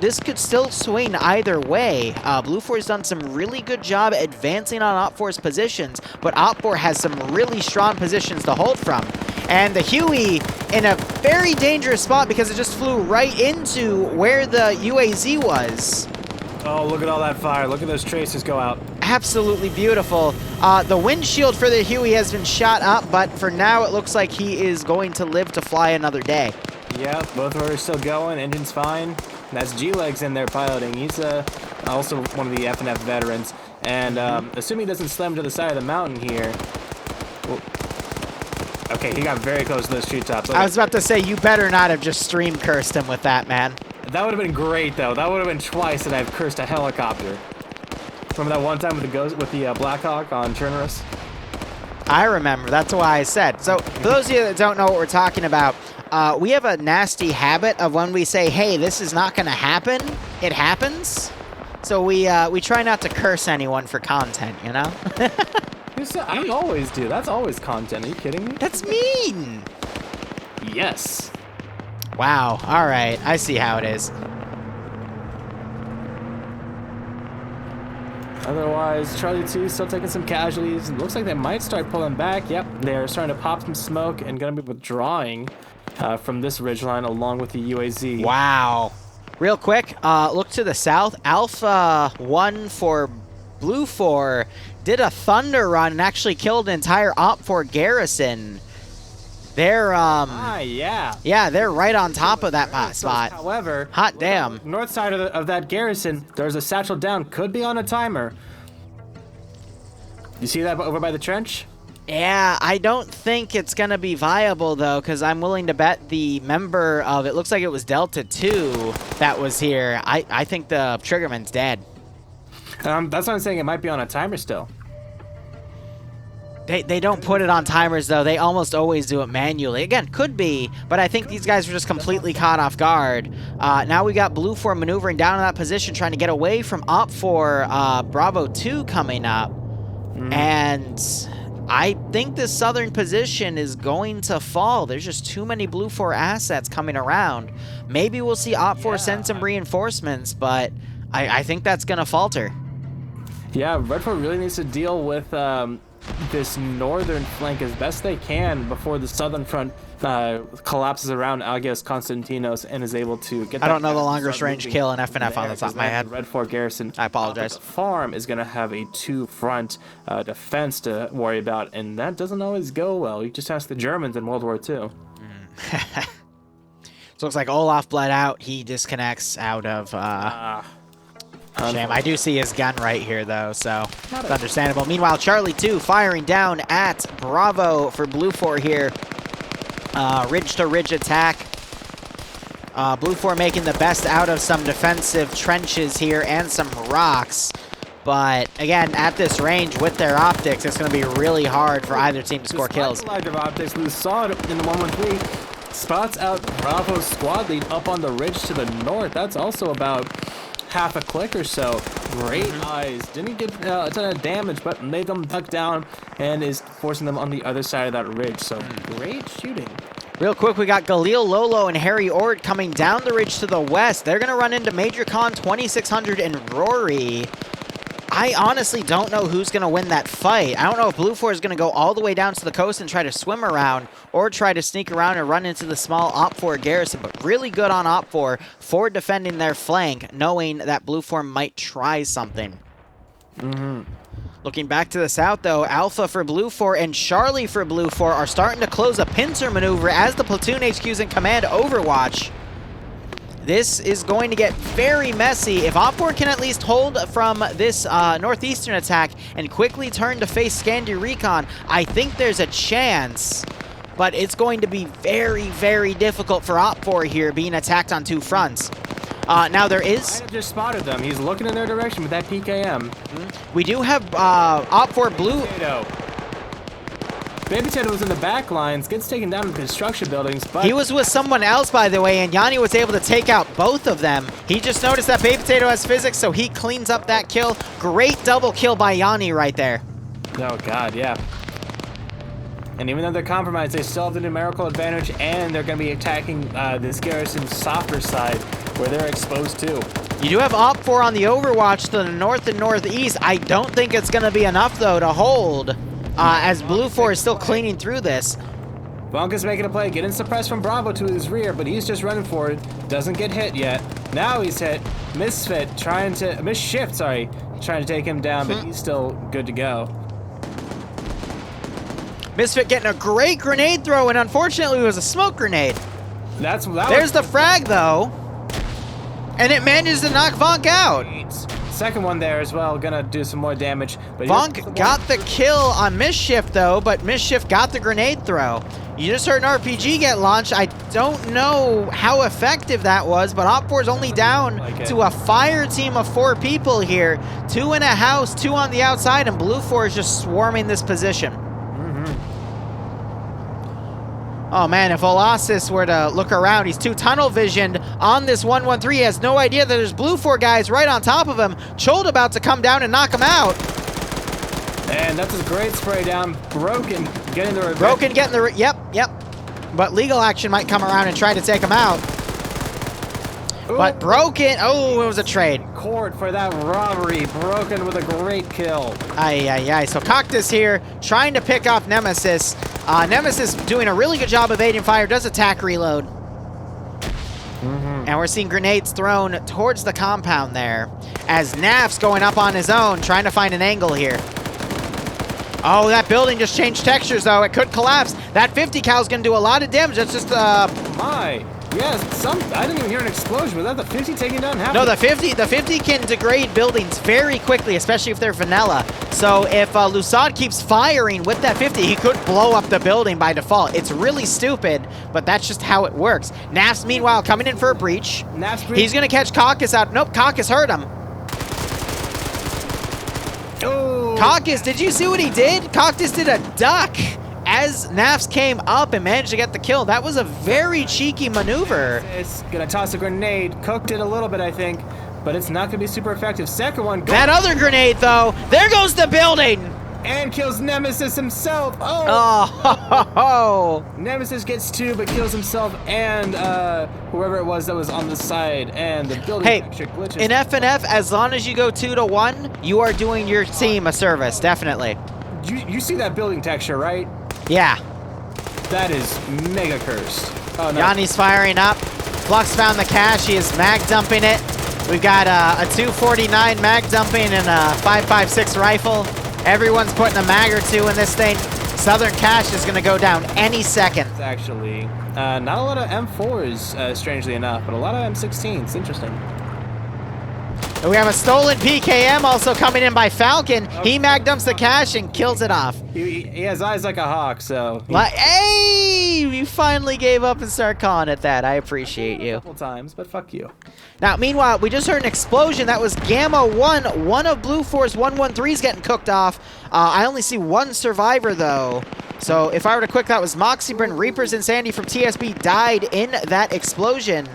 this could still swing either way. Blue 4's done some really good job advancing on Op4's positions, but Op4 has some really strong positions to hold from. And the Huey in a very dangerous spot because it just flew right into where the UAZ was. Oh, look at all that fire. Look at those tracers go out. Absolutely beautiful. The windshield for the Huey has been shot up, but for now it looks like he is going to live to fly another day. Yeah, both are still going. Engine's fine. And that's G-Legs in there piloting. He's also one of the FNF veterans. And assuming he doesn't slam to the side of the mountain here. Well, okay, he got very close to those treetops. I was about to say, you better not have just stream cursed him with that, man. That would have been great, though. That would have been twice that I've cursed a helicopter. Remember that one time with the Blackhawk on Chernarus? I remember. That's why I said. So, for those of you that don't know what we're talking about, we have a nasty habit of when we say, hey, this is not going to happen, it happens. So we try not to curse anyone for content, you know? I always do. That's always content. Are you kidding me? That's mean. Yes. Wow. All right. I see how it is. Otherwise, Charlie 2 still taking some casualties. It looks like they might start pulling back. Yep, they're starting to pop some smoke and going to be withdrawing from this ridgeline along with the UAZ. Wow. Real quick, look to the south. Alpha 1 for Blue 4 did a thunder run and actually killed an entire Op4 garrison. They're, yeah. Yeah, they're right on top of that spot. However, hot damn. North side of that garrison, there's a satchel down. Could be on a timer. You see that over by the trench? Yeah, I don't think it's going to be viable, though, because I'm willing to bet the member of, it looks like it was Delta 2 that was here. I think the Triggerman's dead. That's what I'm saying. It might be on a timer still. They don't put it on timers, though. They almost always do it manually. Again, could be, but I think these guys were just completely caught off guard. Now we got Blue 4 maneuvering down in that position, trying to get away from Op 4 Bravo 2 coming up. And I think this southern position is going to fall. There's just too many Blue 4 assets coming around. Maybe we'll see Op 4 send some reinforcements, but I think that's going to falter. Yeah, Red 4 really needs to deal with this northern flank as best they can before the southern front collapses around Agios Konstantinos and is able to get that. I don't know the longest range kill in FNF on the top of my head. Red 4 garrison. I apologize. Farm is going to have a two-front defense to worry about, and that doesn't always go well. You just ask the Germans in World War II. So it looks like Olaf bled out. He disconnects out of... Shame. I do see his gun right here, though, so it's understandable. Meanwhile, Charlie 2 firing down at Bravo for Blue 4 here. Ridge-to-ridge attack. Blue 4 making the best out of some defensive trenches here and some rocks. But, again, at this range with their optics, it's going to be really hard for either team to score kills. Despite the larger optics, we saw it in the 113. Spots out Bravo's squad lead up on the ridge to the north. That's also about half a click or so. Great eyes. Didn't get a ton of damage, but made them duck down and is forcing them on the other side of that ridge. So great shooting. Real quick, we got Galil Lolo and Harry Ord coming down the ridge to the west. They're going to run into Major Khan 2600 and Rory. I honestly don't know who's going to win that fight. I don't know if Blue 4 is going to go all the way down to the coast and try to swim around or try to sneak around and run into the small Op 4 garrison, but really good on Op 4 for defending their flank, knowing that Blue 4 might try something. Looking back to the south, though, Alpha for Blue 4 and Charlie for Blue 4 are starting to close a pincer maneuver as the platoon HQs in command overwatch. This is going to get very messy. If Op 4 can at least hold from this northeastern attack and quickly turn to face Scandi Recon, I think there's a chance. But it's going to be very, very difficult for Op 4 here, being attacked on two fronts. Now there is... I just spotted them. He's looking in their direction with that PKM. We do have Op 4 Blue... Baby Potato was in the back lines, gets taken down in the construction buildings, but... He was with someone else, by the way, and Yanni was able to take out both of them. He just noticed that Baby Potato has physics, so he cleans up that kill. Great double kill by Yanni right there. Oh, God, yeah. And even though they're compromised, they still have the numerical advantage, and they're going to be attacking this garrison's softer side where they're exposed to. You do have Op 4 on the Overwatch to the north and northeast. I don't think it's going to be enough, though, to hold, as Blue 4 is still cleaning through this. Vonka's making a play, getting suppressed from Bravo to his rear, but he's just running for it. Doesn't get hit yet. Now he's hit. Mischief trying to take him down, but he's still good to go. Misfit getting a great grenade throw, and unfortunately it was a smoke grenade. There's the frag, though. And it manages to knock Vonk out. Second one there as well, gonna do some more damage. But Vonk got the kill on Mischief, though, but Mischief got the grenade throw. You just heard an RPG get launched. I don't know how effective that was, but Op4 is only down to a fire team of 4 people here. 2 in a house, 2 on the outside, and Blue 4 is just swarming this position. Oh man, if Olasis were to look around, he's too tunnel visioned on this 1-1-3. He has no idea that there's Blue 4 guys right on top of him. Chold about to come down and knock him out. And that's a great spray down. Broken getting the... Broken getting the... Yep. But Legal Action might come around and try to take him out. Ooh. But Broken... Oh, it was a trade. Court for that robbery. Broken with a great kill. Aye. So Cactus here trying to pick off Nemesis. Nemesis doing a really good job evading fire. Does attack reload. And we're seeing grenades thrown towards the compound there. As Naf's going up on his own, trying to find an angle here. Oh, that building just changed textures, though. It could collapse. That 50 cal is going to do a lot of damage. That's just, My. Yes, I didn't even hear an explosion. Was that the 50 taking down half? No, the 50 can degrade buildings very quickly, especially if they're vanilla. So if Lusad keeps firing with that 50, he could blow up the building by default. It's really stupid, but that's just how it works. Naf's, meanwhile, coming in for a breach. He's going to catch Caucus out. Nope, Caucus hurt him. Oh. Caucus, did you see what he did? Caucus did a duck as Nafs came up and managed to get the kill. That was a very cheeky maneuver. It's gonna toss a grenade. Cooked it a little bit, I think, but it's not gonna be super effective. Second one. That other grenade, though. There goes the building. And kills Nemesis himself. Oh. Nemesis gets 2, but kills himself and whoever it was that was on the side. And the building glitches. In FNF, as long as you go 2-1, you are doing your team a service, definitely. You see that building texture, right? Yeah. That is mega cursed. Oh, no. Yanni's firing up. Flux found the cache. He is mag dumping it. We've got a 249 mag dumping and a 5.56 rifle. Everyone's putting a mag or 2 in this thing. Southern cache is going to go down any second. Actually, not a lot of M4s, strangely enough, but a lot of M16s. Interesting. And we have a stolen PKM also coming in by Falcon. He mag dumps the cache and kills it off. He has eyes like a hawk, so... Hey! You finally gave up and started calling it that. I appreciate you. A couple times, but fuck you. Now, meanwhile, we just heard an explosion. That was Gamma 1. One of Blue Force 113's getting cooked off. I only see 1 survivor, though. So if I were to quick, that was Moxybrin. Reapers and Sandy from TSB died in that explosion.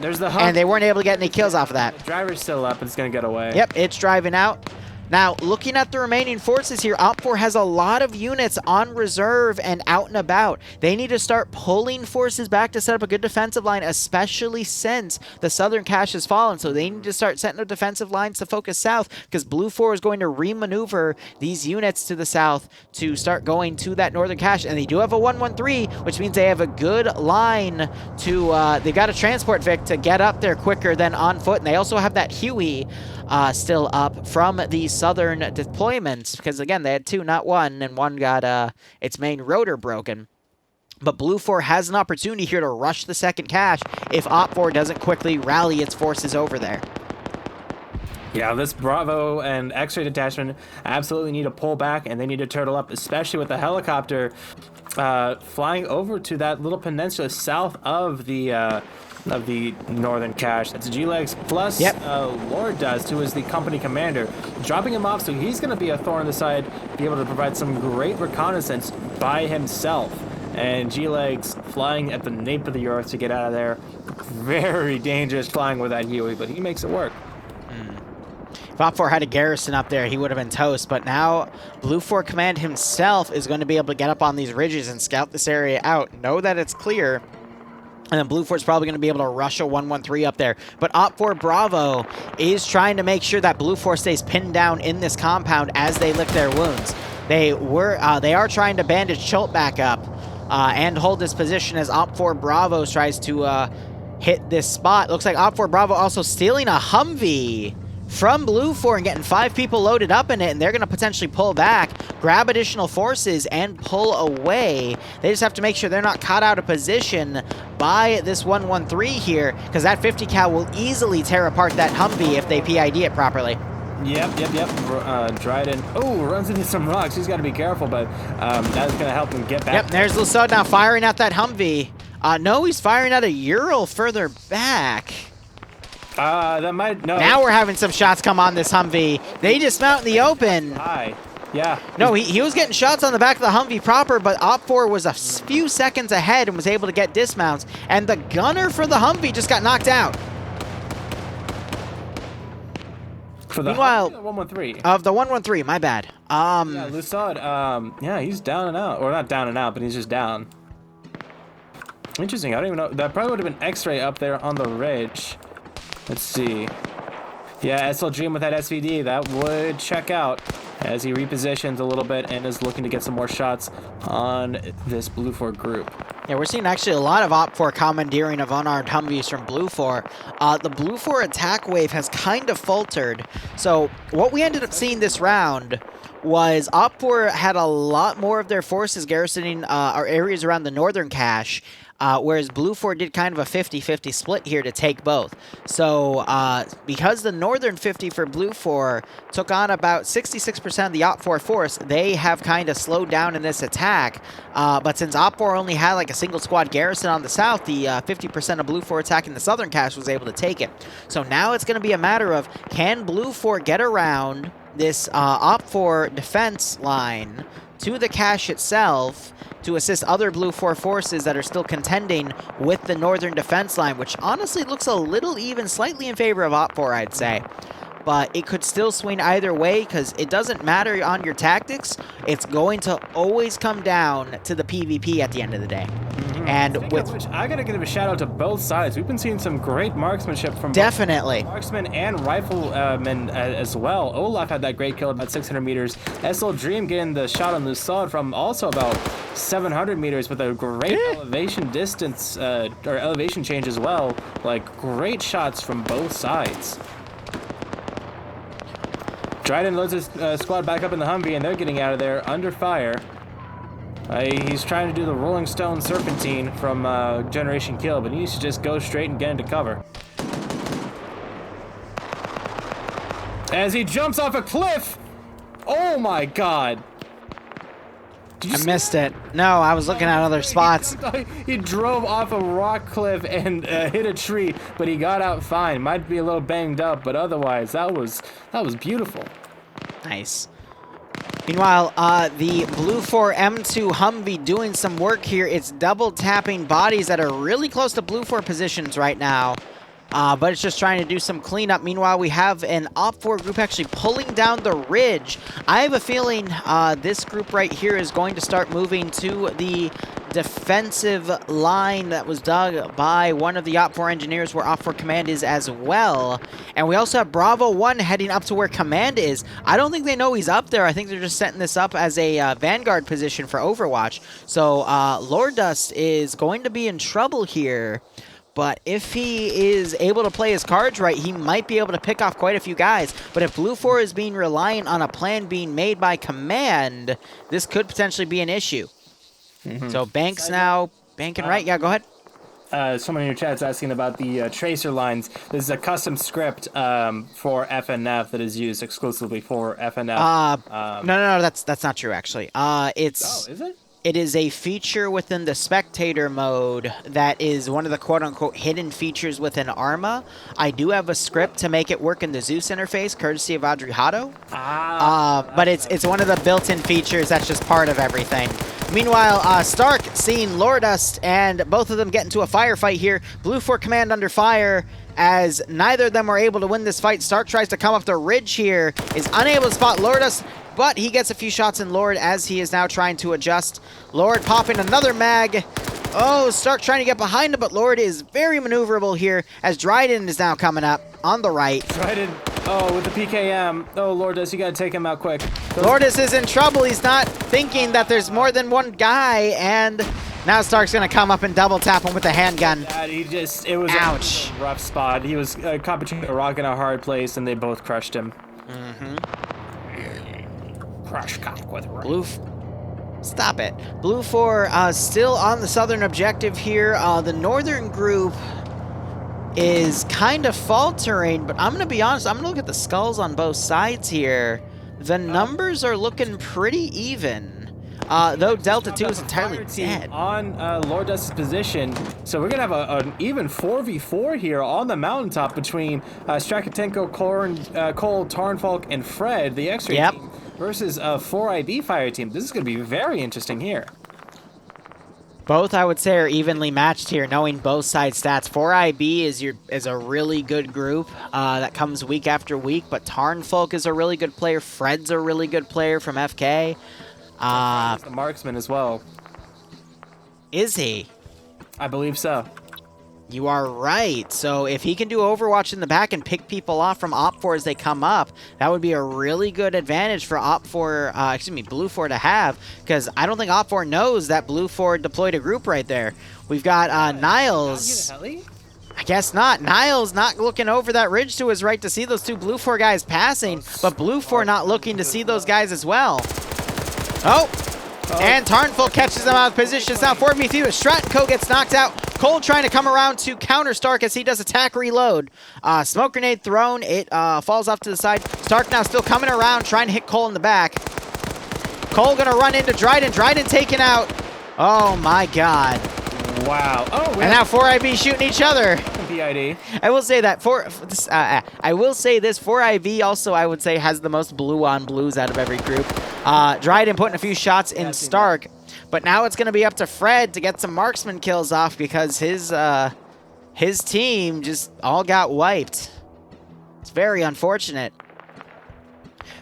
There's the hub. And they weren't able to get any kills off of that. The driver's still up. It's going to get away. Yep, it's driving out. Now, looking at the remaining forces here, OPFOR has a lot of units on reserve and out and about. They need to start pulling forces back to set up a good defensive line, especially since the southern cache has fallen. So they need to start setting their defensive lines to focus south, because Blue 4 is going to remaneuver these units to the south to start going to that northern cache. And they do have a 113, which means they have a good line to, they've got a transport Vic to get up there quicker than on foot. And they also have that Huey still up from the southern deployments, because again, they had 2, not 1, and 1 got its main rotor broken. But Blue 4 has an opportunity here to rush the second cache if OPFOR doesn't quickly rally its forces over there. Yeah, this Bravo and X-ray detachment absolutely need to pull back, and they need to turtle up, especially with the helicopter flying over to that little peninsula south of the northern cache. That's G-Legs plus Lord Dust, who is the company commander, dropping him off, so he's going to be a thorn in the side, be able to provide some great reconnaissance by himself. And G-Legs flying at the nape of the earth to get out of there. Very dangerous flying with that Huey, but he makes it work. If OPFOR had a garrison up there, he would have been toast, but now Blue 4 Command himself is going to be able to get up on these ridges and scout this area out, know that it's clear, And then Blue 4 is probably going to be able to rush a 1-1-3 up there. But Op4 Bravo is trying to make sure that Blue 4 stays pinned down in this compound as they lick their wounds. They are trying to bandage Chult back up and hold this position as Op4 Bravo tries to hit this spot. Looks like Op4 Bravo also stealing a Humvee from Blue 4 and getting 5 people loaded up in it, and they're going to potentially pull back, grab additional forces, and pull away. They just have to make sure they're not caught out of position by this 1-1-3 here, because that 50 cal will easily tear apart that Humvee if they PID it properly. Yep. Dryden. Oh, runs into some rocks. He's got to be careful, but that's going to help him get back. Yep, there's Lusod now firing at that Humvee. No, he's firing at a Ural further back. That might, no. Now we're having some shots come on this Humvee. They dismount in the open. Hi. Yeah. No, he was getting shots on the back of the Humvee proper, but Op4 was a few seconds ahead and was able to get dismounts. And the gunner for the Humvee just got knocked out. For the Meanwhile, Humvee, 113. Of the 1-1-3, my bad. Yeah, Lusod, yeah, he's down and out. Or not down and out, but he's just down. Interesting, I don't even know. That probably would have been X-ray up there on the ridge. Let's see. Yeah, SL Dream with that SVD, that would check out as he repositions a little bit and is looking to get some more shots on this Blue 4 group. Yeah, we're seeing actually a lot of Op4 commandeering of unarmed Humvees from Blue 4. The Blue 4 attack wave has kind of faltered. So what we ended up seeing this round was Op4 had a lot more of their forces garrisoning our areas around the northern cache, whereas Blue 4 did kind of a 50-50 split here to take both. So because the northern 50 for Blue 4 took on about 66% of the Op4 force, they have kind of slowed down in this attack. But since Op4 only had like a single squad garrison on the south, the 50% of Blue 4 attacking the southern cache was able to take it. So now it's going to be a matter of, can Blue 4 get around this Op4 defense line to the cache itself to assist other Blue 4 forces that are still contending with the northern defense line, which honestly looks a little even slightly in favor of Op4, I'd say. But it could still swing either way because it doesn't matter on your tactics. It's going to always come down to the PvP at the end of the day. And with which, I gotta give a shout out to both sides. We've been seeing some great marksmanship from definitely marksmen and riflemen as well. Olaf had that great kill about 600 meters. SL Dream getting the shot on Lusod from also about 700 meters with a great elevation distance or elevation change as well. Like great shots from both sides. Dryden loads his squad back up in the Humvee, and they're getting out of there under fire. He's trying to do the Rolling Stone Serpentine from Generation Kill, but he needs to just go straight and get into cover. As he jumps off a cliff! Oh my god! I missed it. No, I was looking at other spots. He drove off a rock cliff and hit a tree, but he got out fine. Might be a little banged up, but otherwise, that was beautiful. Nice. Meanwhile, the Blue 4 M2 Humvee doing some work here. It's double tapping bodies that are really close to Blue 4 positions right now. But it's just trying to do some cleanup. Meanwhile, we have an Op4 group actually pulling down the ridge. I have a feeling this group right here is going to start moving to the defensive line that was dug by one of the Op4 engineers where Op4 Command is as well. And we also have Bravo 1 heading up to where Command is. I don't think they know he's up there. I think they're just setting this up as a Vanguard position for Overwatch. So Lord Dust is going to be in trouble here. But if he is able to play his cards right, he might be able to pick off quite a few guys. But if Blue 4 is being reliant on a plan being made by Command, this could potentially be an issue. So Banks now, banking right. Yeah, go ahead. Someone in your chat's asking about the tracer lines. This is a custom script for FNF that is used exclusively for FNF. No, that's not true, actually. It's... Oh, is it? It is a feature within the spectator mode that is one of the quote-unquote hidden features within Arma. I do have a script to make it work in the Zeus interface, courtesy of Adrihato. But it's one of the built-in features that's just part of everything. Meanwhile, Stark seeing Lordust and both of them get into a firefight here. Blue 4 Command under fire as neither of them are able to win this fight. Stark tries to come up the ridge here, is unable to spot Lordust, but he gets a few shots in Lord as he is now trying to adjust. Lord popping another mag, Oh, Stark trying to get behind him, but Lord is very maneuverable here as Dryden is now coming up on the right. Dryden, oh, with the PKM. Oh, Lourdes, you gotta take him out quick. Lourdes is in trouble. He's not thinking that there's more than one guy, and now Stark's gonna come up and double tap him with a handgun. God, it was Ouch. a rough spot. He was caught between a rock and a hard place, and they both crushed him. Crush cock with right. Stop it. Blue 4 still on the southern objective here. The northern group is kind of faltering, but I'm going to be honest. I'm going to look at the skulls on both sides here. The numbers are looking pretty even. Though Delta 2 is entirely dead. On Lourdes' position, so we're going to have an even 4v4 here on the mountaintop between Strakatenko, Cole, Tarnfalk, and Fred, the X-ray team, versus a 4IB fire team. This is going to be very interesting here. Both, I would say, are evenly matched here, knowing both sides' stats. 4IB is a really good group that comes week after week, but Tarnfolk is a really good player. Fred's a really good player from FK. The marksman as well. Is he? I believe so. You are right. So if he can do Overwatch in the back and pick people off from Op4 as they come up, that would be a really good advantage for Blue 4 to have, because I don't think Op4 knows that Blue 4 deployed a group right there. We've got Niles. I guess not. Niles not looking over that ridge to his right to see those two Blue 4 guys passing, but Blue 4 not looking to see those guys as well. Oh! And Tarnful catches them out of position. It's now 4v3, but Stratton gets knocked out. Cole trying to come around to counter Stark as he does attack reload. Smoke grenade thrown. It falls off to the side. Stark now still coming around, trying to hit Cole in the back. Cole gonna run into Dryden. Dryden taken out. Oh my god. Wow. Oh, and now 4IB shooting each other. PID. I will say that 4IB also, I would say, has the most blue on blues out of every group. Dryden putting a few shots in Stark, but now it's going to be up to Fred to get some marksman kills off because his team just all got wiped. It's very unfortunate.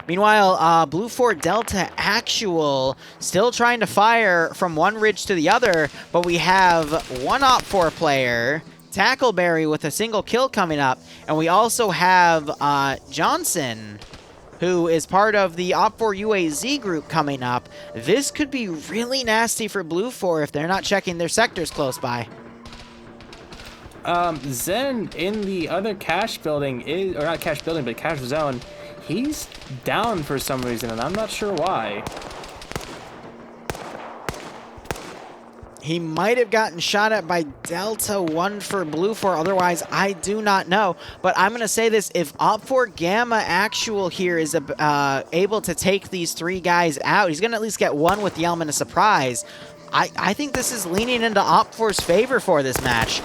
Meanwhile, Blue 4 Delta Actual still trying to fire from one ridge to the other, but we have one Op4 player, Tackleberry, with a single kill coming up, and we also have Johnson, who is part of the Op4 UAZ group coming up. This could be really nasty for Blue 4 if they're not checking their sectors close by. Zen in the other cache building is, or not cache building, but cache zone, he's down for some reason, and I'm not sure why. He might have gotten shot at by Delta 1 for Blue 4. Otherwise, I do not know. But I'm going to say this. If Op4 Gamma Actual here is able to take these three guys out, he's going to at least get one with the element of surprise. I think this is leaning into Op4's favor for this match.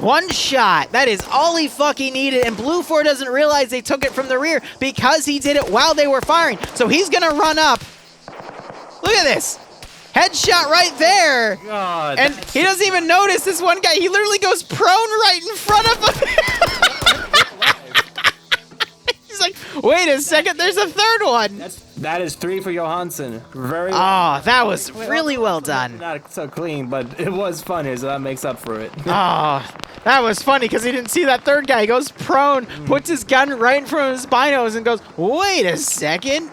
One shot. That is all he fucking needed. And Blue 4 doesn't realize they took it from the rear because he did it while they were firing. So he's going to run up. Look at this. Headshot right there. God, and he doesn't even notice this one guy. He literally goes prone right in front of him. He's like, wait a second, there's a third one. That is 3 for Johansson. Very well. That was really well done. Not so clean, but it was funny, so that makes up for it. That was funny because he didn't see that third guy. He goes prone, puts his gun right in front of his binos and goes, wait a second.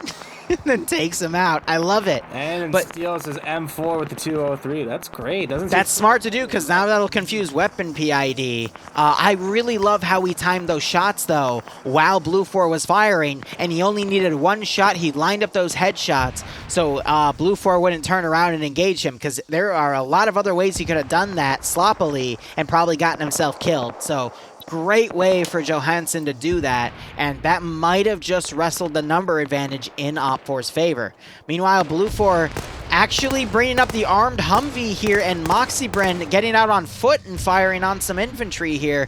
And then takes him out. I love it. And steals his M4 with the 203. That's great. That's smart to do because now that'll confuse weapon PID. I really love how he timed those shots, though, while Blue 4 was firing, and he only needed one shot. He lined up those headshots so Blue 4 wouldn't turn around and engage him because there are a lot of other ways he could have done that sloppily and probably gotten himself killed. So great way for Johansson to do that, and that might have just wrestled the number advantage in Op4's favor. Meanwhile, Blue 4 actually bringing up the armed Humvee here, and Moxibren getting out on foot and firing on some infantry here.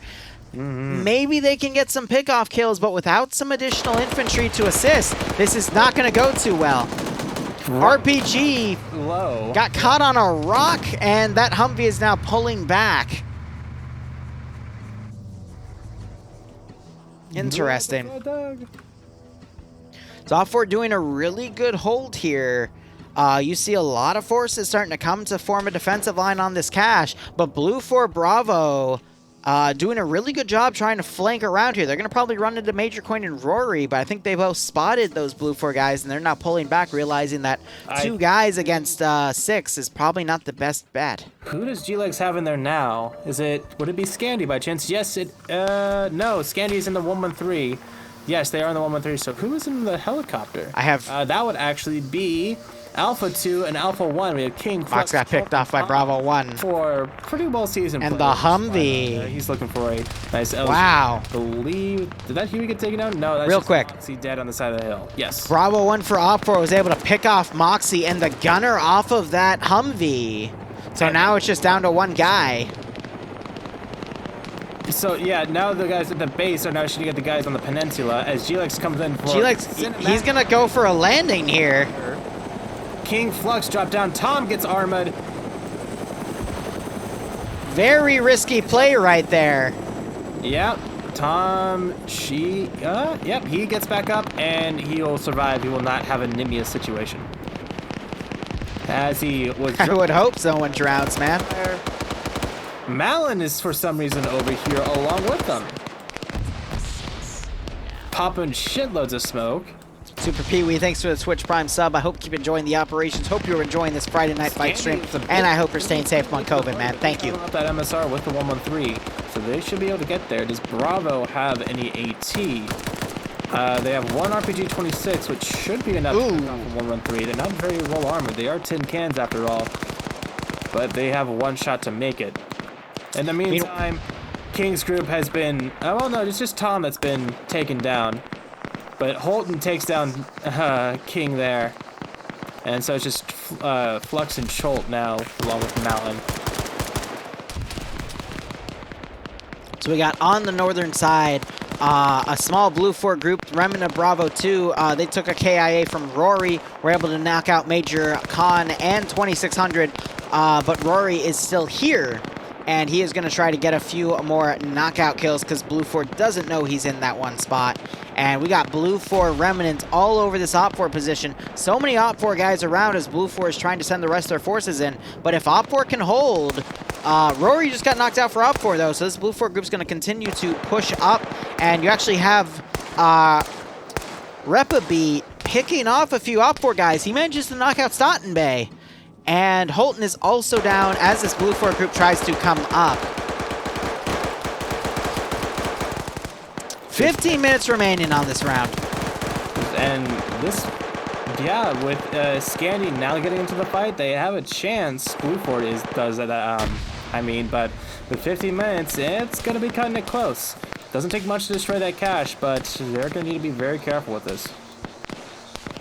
Maybe they can get some pickoff kills, but without some additional infantry to assist, this is not going to go too well. RPG got caught on a rock, and that Humvee is now pulling back. Interesting. So Op4 doing a really good hold here. You see a lot of forces starting to come to form a defensive line on this cache, but Blue 4 Bravo doing a really good job trying to flank around here. They're going to probably run into Major Coin and Rory, but I think they both spotted those Blue 4 guys, and they're now pulling back, realizing that 2 guys against 6 is probably not the best bet. Who does G-Legs have in there now? Would it be Scandy by chance? Yes, no, Scandy's in the 113. Yes, they are in the 113, so who is in the helicopter? I have... that would actually be Alpha 2 and Alpha 1. We have King Fox got picked off by Bravo 1. For pretty well seasoned and players. The Humvee. He's looking for a nice LG. Wow. I believe... Did that Huey get taken down? No, that's real just quick. Moxie dead on the side of the hill. Yes. Bravo 1 for Op4 was able to pick off Moxie and the gunner off of that Humvee. So now it's just down to 1 guy. So yeah, now the guys at the base are now shooting at the guys on the peninsula as G-Lex comes in for... G-Lex, he's gonna go for a landing here. King Flux dropped down. Tom gets armored. Very risky play right there. Yep. Tom, yep, he gets back up and he'll survive. He will not have a Nimia situation. As he was... I would hope someone drowns, man. Malin is for some reason over here along with them. Popping shitloads of smoke. Super Pee-wee, thanks for the Twitch Prime sub. I hope you keep enjoying the operations. Hope you're enjoying this Friday night fight stream. And I hope you're staying safe among COVID, man. Thank you. That MSR with the 113. So they should be able to get there. Does Bravo have any AT? They have 1 RPG-26, which should be enough to pick off a 113. They're not very well armored. They are tin cans after all. But they have 1 shot to make it. In the meantime, King's group has been... Oh, well, no, it's just Tom that's been taken down. But Holton takes down King there. And so it's just Flux and Scholt now, along with Malin. So we got on the northern side, a small Blue 4 group, Remnant of Bravo 2. They took a KIA from Rory. Were able to knock out Major Khan and 2600. But Rory is still here. And he is going to try to get a few more knockout kills because Blue 4 doesn't know he's in that one spot. And we got Blue 4 remnants all over this Op 4 position. So many Op 4 guys around as Blue 4 is trying to send the rest of their forces in. But if Op 4 can hold, Rory just got knocked out for Op 4 though. So this Blue 4 group is going to continue to push up. And you actually have Repabeat picking off a few Op 4 guys. He manages to knock out Staten Bay. And Holton is also down as this Blue 4 group tries to come up. 15 minutes remaining on this round. And this, yeah, with Scandy now getting into the fight, they have a chance. Blue 4 does that, but with 15 minutes, it's going to be cutting it close. Doesn't take much to destroy that cache, but they're going to need to be very careful with this.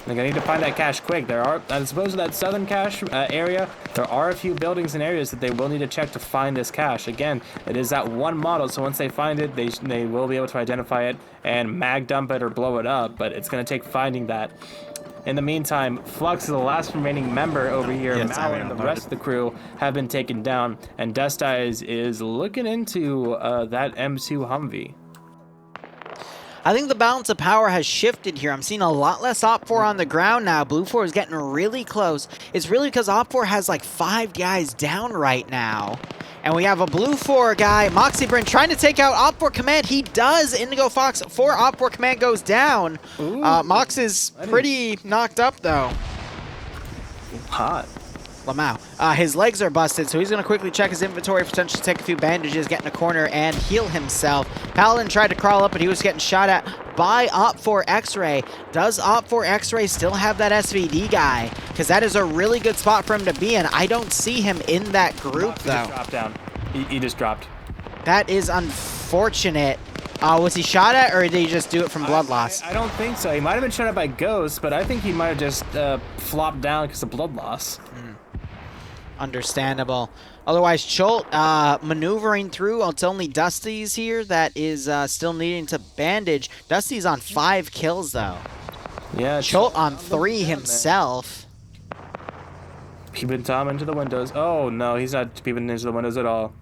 They're going to need to find that cache quick. There are, I suppose, in that southern cache area, there are a few buildings and areas that they will need to check to find this cache. Again, it is that one model, so once they find it, they will be able to identify it and mag dump it or blow it up, but it's going to take finding that. In the meantime, Flux is the last remaining member over here. Malin and the rest of the crew have been taken down, and Dust Eyes is looking into that M2 Humvee. I think the balance of power has shifted here. I'm seeing a lot less Op 4 on the ground now. Blue 4 is getting really close. It's really because Op 4 has like 5 guys down right now. And we have a Blue 4 guy, Moxie Bryn, trying to take out Op 4 Command. He does. Indigo Fox 4 Op 4 Command goes down. Mox is pretty knocked up though. Hot. Lamau. His legs are busted, so he's going to quickly check his inventory, potentially take a few bandages, get in a corner, and heal himself. Paladin tried to crawl up, but he was getting shot at by Op 4 X-Ray. Does Op 4 X-Ray still have that SVD guy? Because that is a really good spot for him to be in. I don't see him in that group, though. He just dropped down. He just dropped. That is unfortunate. Was he shot at, or did he just do it from blood loss? I don't think so. He might have been shot at by Ghost, but I think he might have just flopped down because of blood loss. Understandable. Otherwise, Cholt maneuvering through. It's only Dusty's here that is still needing to bandage. Dusty's on 5 kills, though. Yeah. Cholt on 3 himself. Peeping Tom into the windows. Oh, no, he's not peeping into the windows at all.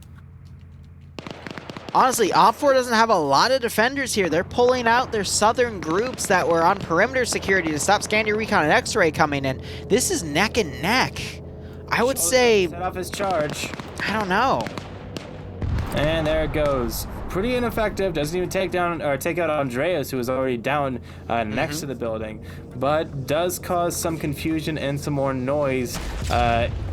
honestly, Op4 doesn't have a lot of defenders here. They're pulling out their southern groups that were on perimeter security to stop Scandia Recon and X-Ray coming in. This is neck and neck. I would say... Set off his charge. I don't know. And there it goes. Pretty ineffective. Doesn't even take out Andreas, who is already down next to the building, but does cause some confusion and some more noise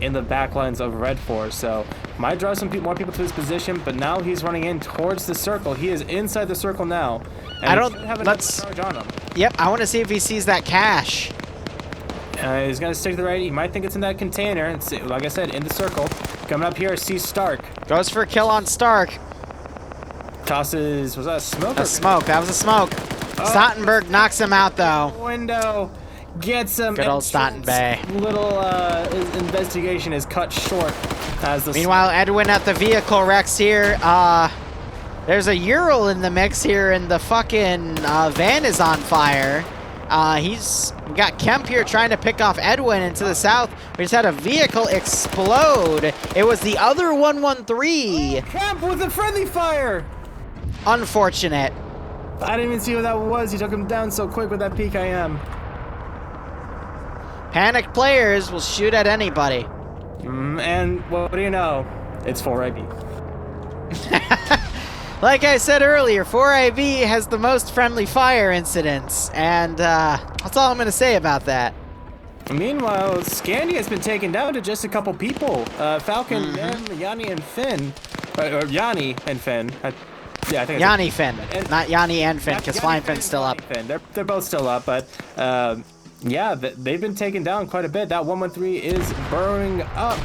in the backlines of Red Force. So might draw some more people to his position, but now he's running in towards the circle. He is inside the circle now. And I don't. have Let's. Charge on him. Yep. I want to see if he sees that cache. He's gonna stick to the right. He might think it's in that container. It's, like I said, in the circle. Coming up here, sees Stark. Goes for a kill on Stark. Tosses. Was that a smoke? A smoke. That was a smoke. Oh. Stottenberg knocks him out though. Window. Gets him. Good old Stottenberg. Little investigation is cut short. As the Meanwhile, Edwin at the vehicle wrecks here. There's a Ural in the mix here, and the fucking van is on fire. We got Kemp here trying to pick off Edwin, and to the south, we just had a vehicle explode. It was the other 113. Oh, Kemp with a friendly fire. Unfortunate. I didn't even see what that was. He took him down so quick with that PKM. Panicked players will shoot at anybody. And what do you know? It's 4AB. Like I said earlier, 4AB has the most friendly fire incidents, and that's all I'm going to say about that. Meanwhile, Scandia has been taken down to just a couple people. Falcon, Nim, Yanni, and Finn. Or Yanni and Finn. Yeah, I think Yanni Finn, not Yanni and Finn, because Flying Finn's still up. Finn. They're both still up, but yeah, they've been taken down quite a bit. That 113 is burning up.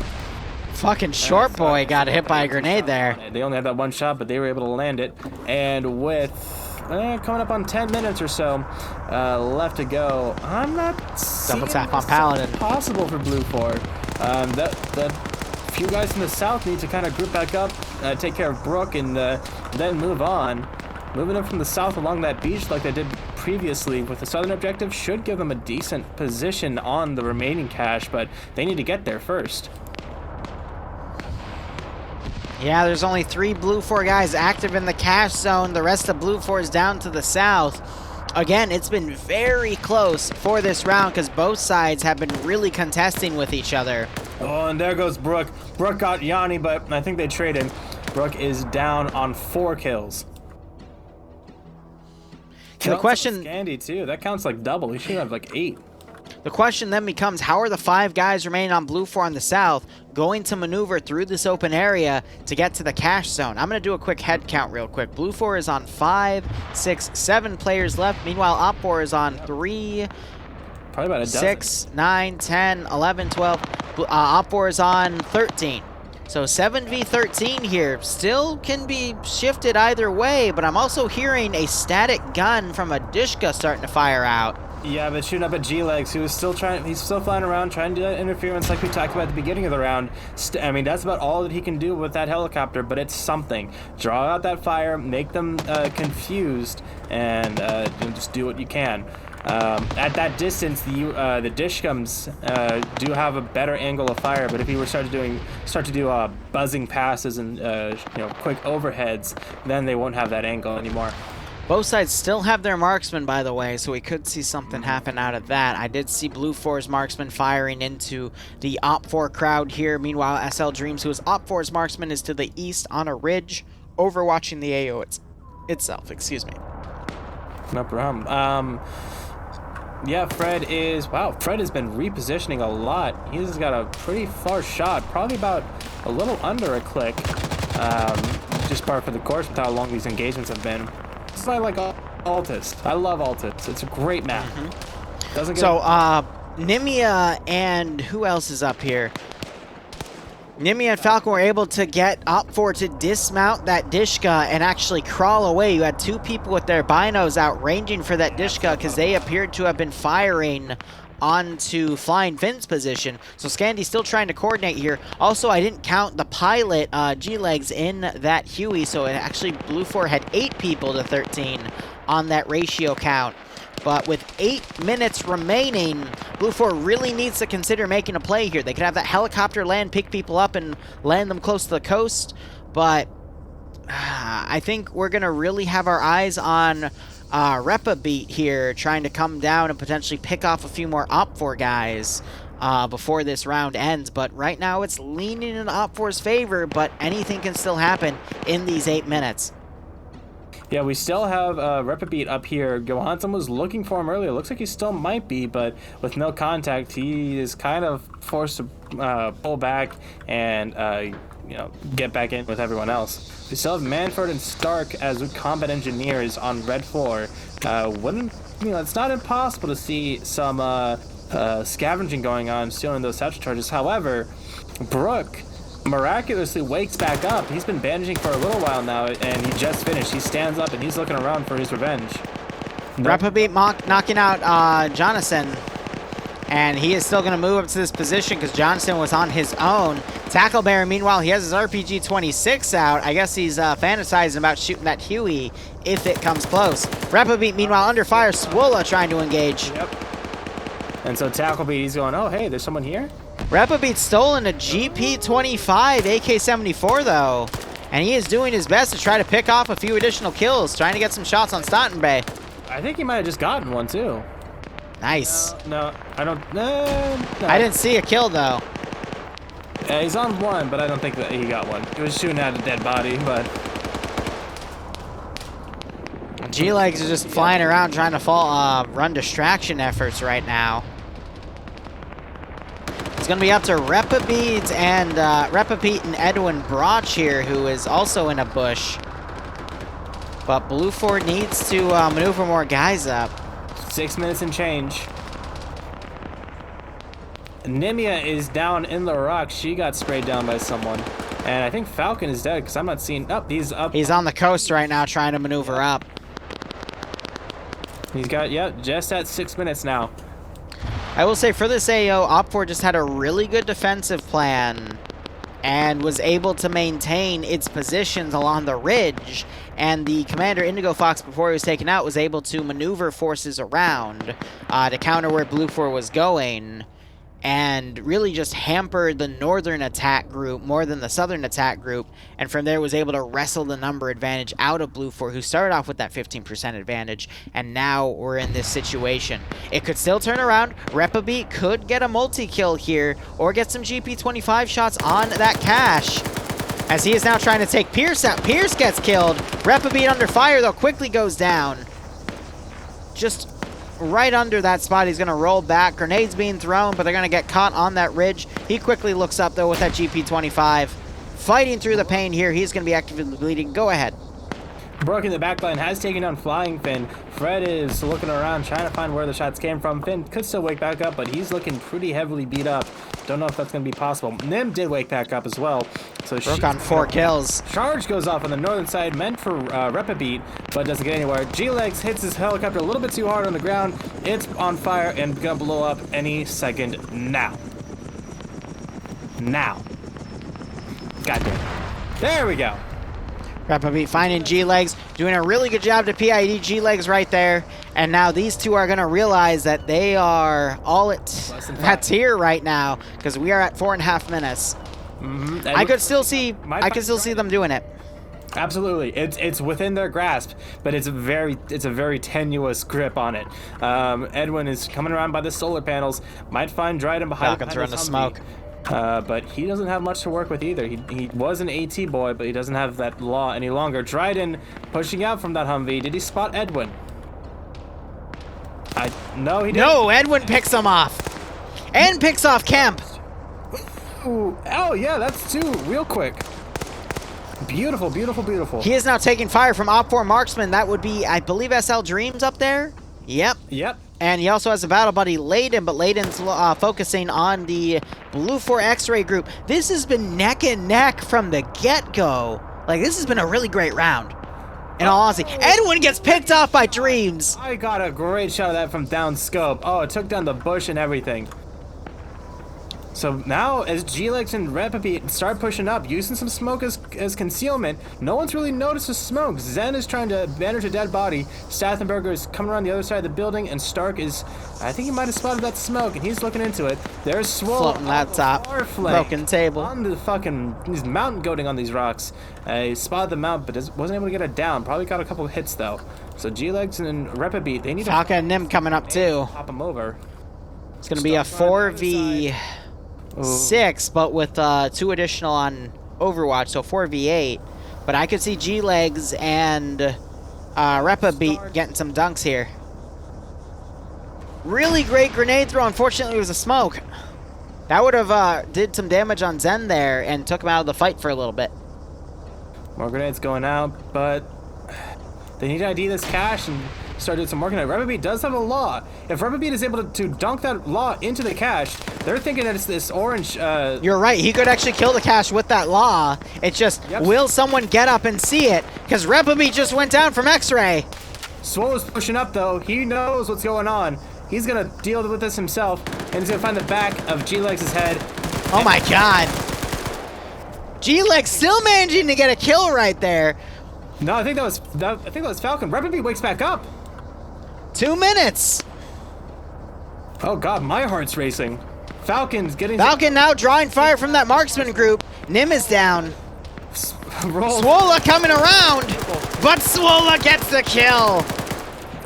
Fucking short boy got hit by a grenade there. They only had that one shot, but they were able to land it. And with coming up on 10 minutes or so left to go, I'm not seeing double tap on Paladin. Possible for Blue 4. That few guys from the south need to kind of group back up, take care of Brook, and then move on. Moving up from the south along that beach like they did previously with the southern objective should give them a decent position on the remaining cache, but they need to get there first. Yeah, there's only 3 Blue 4 guys active in the cache zone. The rest of Blue 4 is down to the south. Again, it's been very close for this round because both sides have been really contesting with each other. Oh, and there goes Brook. Brook got Yanni, but I think they traded. Brook is down on 4 kills. The question... Scandy, too. That counts like double. He should have like 8. The question then becomes, how are the 5 guys remaining on Blue 4 on the south going to maneuver through this open area to get to the cache zone? I'm going to do a quick head count real quick. Blue 4 is on 5, 6, 7 players left. Meanwhile, Op 4 is on 3, probably about a dozen. 6, 9, 10, 11, 12. Op 4 is on 13. So 7v13 here. Still can be shifted either way, but I'm also hearing a static gun from a Dishka starting to fire out. Yeah, but shooting up at G-Legs, who is still he's still flying around, trying to do that interference like we talked about at the beginning of the round. I mean, that's about all that he can do with that helicopter, but it's something. Draw out that fire, make them confused, and just do what you can. At that distance, the Dishkums do have a better angle of fire, but if he were start to do buzzing passes and quick overheads, then they won't have that angle anymore. Both sides still have their marksman, by the way, so we could see something happen out of that. I did see Blue 4's marksman firing into the Op 4 crowd here. Meanwhile, SL Dreams, who is Op 4's marksman, is to the east on a ridge, overwatching the AO itself. Excuse me. No problem. Yeah, Fred has been repositioning a lot. He's got a pretty far shot, probably about a little under a click. Just par for the course with how long these engagements have been. I like Altus. I love Altus. It's a great map. Doesn't get Nimia and who else is up here? Nimia and Falcon were able to get Op 4 to dismount that Dishka and actually crawl away. You had 2 people with their binos out ranging for that Dishka because they appeared to have been firing onto Flying Finn's position. So Scandy's still trying to coordinate here. Also, I didn't count the pilot, G-Legs, in that Huey, so it actually Blue 4 had 8 people to 13 on that ratio count. But with 8 minutes remaining, Blue 4 really needs to consider making a play here. They could have that helicopter land, pick people up, and land them close to the coast, but I think we're going to really have our eyes on Repabeat here, trying to come down and potentially pick off a few more Op4 guys before this round ends. But right now it's leaning in Op4's favor, but anything can still happen in these 8 minutes. Yeah, we still have Repabeat up here. Johansson was looking for him earlier. Looks like he still might be, but with no contact, he is kind of forced to pull back and get back in with everyone else. We still have Manford and Stark as combat engineers on Red 4. It's not impossible to see some scavenging going on, stealing those satchel charges. However, Brooke miraculously wakes back up. He's been bandaging for a little while now, and he just finished. He stands up and he's looking around for his revenge. Repabeat knocking out Jonathan, and he is still going to move up to this position because Jonathan was on his own. Tackleberry, meanwhile, he has his RPG-26 out. I guess he's fantasizing about shooting that Huey if it comes close. Repabeat, meanwhile, under fire. Swola trying to engage. Yep. And so Tacklebeat, he's going, oh, hey, there's someone here? Repabeat stolen a GP-25 AK-74, though. And he is doing his best to try to pick off a few additional kills, trying to get some shots on Stottenbay. I think he might have just gotten one, too. Nice. No, I don't... No. I didn't see a kill, though. He's on one, but I don't think that he got one. He was shooting at a dead body, but... G-Legs are just flying around trying to run distraction efforts right now. It's going to be up to Repabeat and Edwin Broch here, who is also in a bush. But Blue 4 needs to maneuver more guys up. 6 minutes and change. Nimia is down in the rock. She got sprayed down by someone. And I think Falcon is dead because I'm not seeing... Oh, he's up. He's on the coast right now trying to maneuver up. He's got, just at 6 minutes now. I will say for this AO, Op4 just had a really good defensive plan and was able to maintain its positions along the ridge. And the commander, Indigo Fox, before he was taken out, was able to maneuver forces around to counter where Blue 4 was going, and really just hampered the northern attack group more than the southern attack group, and from there was able to wrestle the number advantage out of Blue 4, who started off with that 15% advantage, and now we're in this situation. It could still turn around. Repabeat could get a multi-kill here, or get some GP25 shots on that cache, as he is now trying to take Pierce out. Pierce gets killed. Repabeat under fire, though, quickly goes down. Just right under that spot, he's going to roll back. Grenades being thrown, but they're going to get caught on that ridge. He quickly looks up, though, with that GP25. Fighting through the pain here. He's going to be actively bleeding. Go ahead. Brooke in the backline has taken down Flying Finn. Fred is looking around, trying to find where the shots came from. Finn could still wake back up, but he's looking pretty heavily beat up. Don't know if that's going to be possible. Nim did wake back up as well. So Brooke on 4 kills. Charge goes off on the northern side, meant for Repabeat, but doesn't get anywhere. G-Legs hits his helicopter a little bit too hard on the ground. It's on fire and going to blow up any second now. Now. Goddamn. There we go. Repabeat finding G-Legs, doing a really good job to PID G-Legs right there. And now these two are going to realize that they are all that's here right now, because we are at 4.5 minutes. Mm-hmm. I could still see them doing it. Absolutely, it's within their grasp, but it's a very tenuous grip on it. Edwin is coming around by the solar panels, might find Dryden behind. Falcons are in the smoke. But he doesn't have much to work with either. He was an AT boy, but he doesn't have that law any longer. Dryden pushing out from that Humvee. Did he spot Edwin? No, he didn't. No, Edwin picks him off. And picks off Kemp. Ooh, oh, yeah, that's two real quick. Beautiful, beautiful, beautiful. He is now taking fire from Op4 Marksman. That would be, I believe, SL Dreams up there. Yep. Yep. And he also has a battle buddy, Layden, but Layden's focusing on the Blue 4 X-Ray group. This has been neck and neck from the get-go. Like, this has been a really great round. In all honesty, Edwin gets picked off by Dreams. I got a great shot of that from down scope. Oh, it took down the bush and everything. So now, as G-Legs and Repabeat start pushing up, using some smoke as concealment, no one's really noticed the smoke. Zen is trying to manage a dead body. Stathenberger is coming around the other side of the building, and Stark is, I think he might have spotted that smoke, and he's looking into it. There's Swole. Floating laptop, broken table. On the fucking, he's mountain goating on these rocks. He spotted the mount, but wasn't able to get it down. Probably got a couple of hits, though. So G-Legs and Repabeat, they need to... Falcon and Nim coming up, too. Pop him over. It's going to be a 4v6, but with 2 additional on Overwatch, so 4v8. But I could see G-Legs and Repabeat getting some dunks here. Really great grenade throw. Unfortunately, it was a smoke. That would have did some damage on Zen there and took him out of the fight for a little bit. More grenades going out, but they need to ID this cache and start doing some more grenade. Repabeat does have a law. If Repabeat is able to dunk that law into the cache, they're thinking that it's this orange... You're right. He could actually kill the cache with that law. It's just, will someone get up and see it? Because Repabeat just went down from X-Ray. Swole is pushing up, though. He knows what's going on. He's going to deal with this himself, and he's going to find the back of G-Legs' head. Oh my god. G-Legs still managing to get a kill right there. No, I think that was Falcon. Repabeat wakes back up. 2 minutes. Oh god, my heart's racing. Falcon's getting... Falcon now drawing fire from that marksman group. Nim is down. Swola coming around, but Swola gets the kill.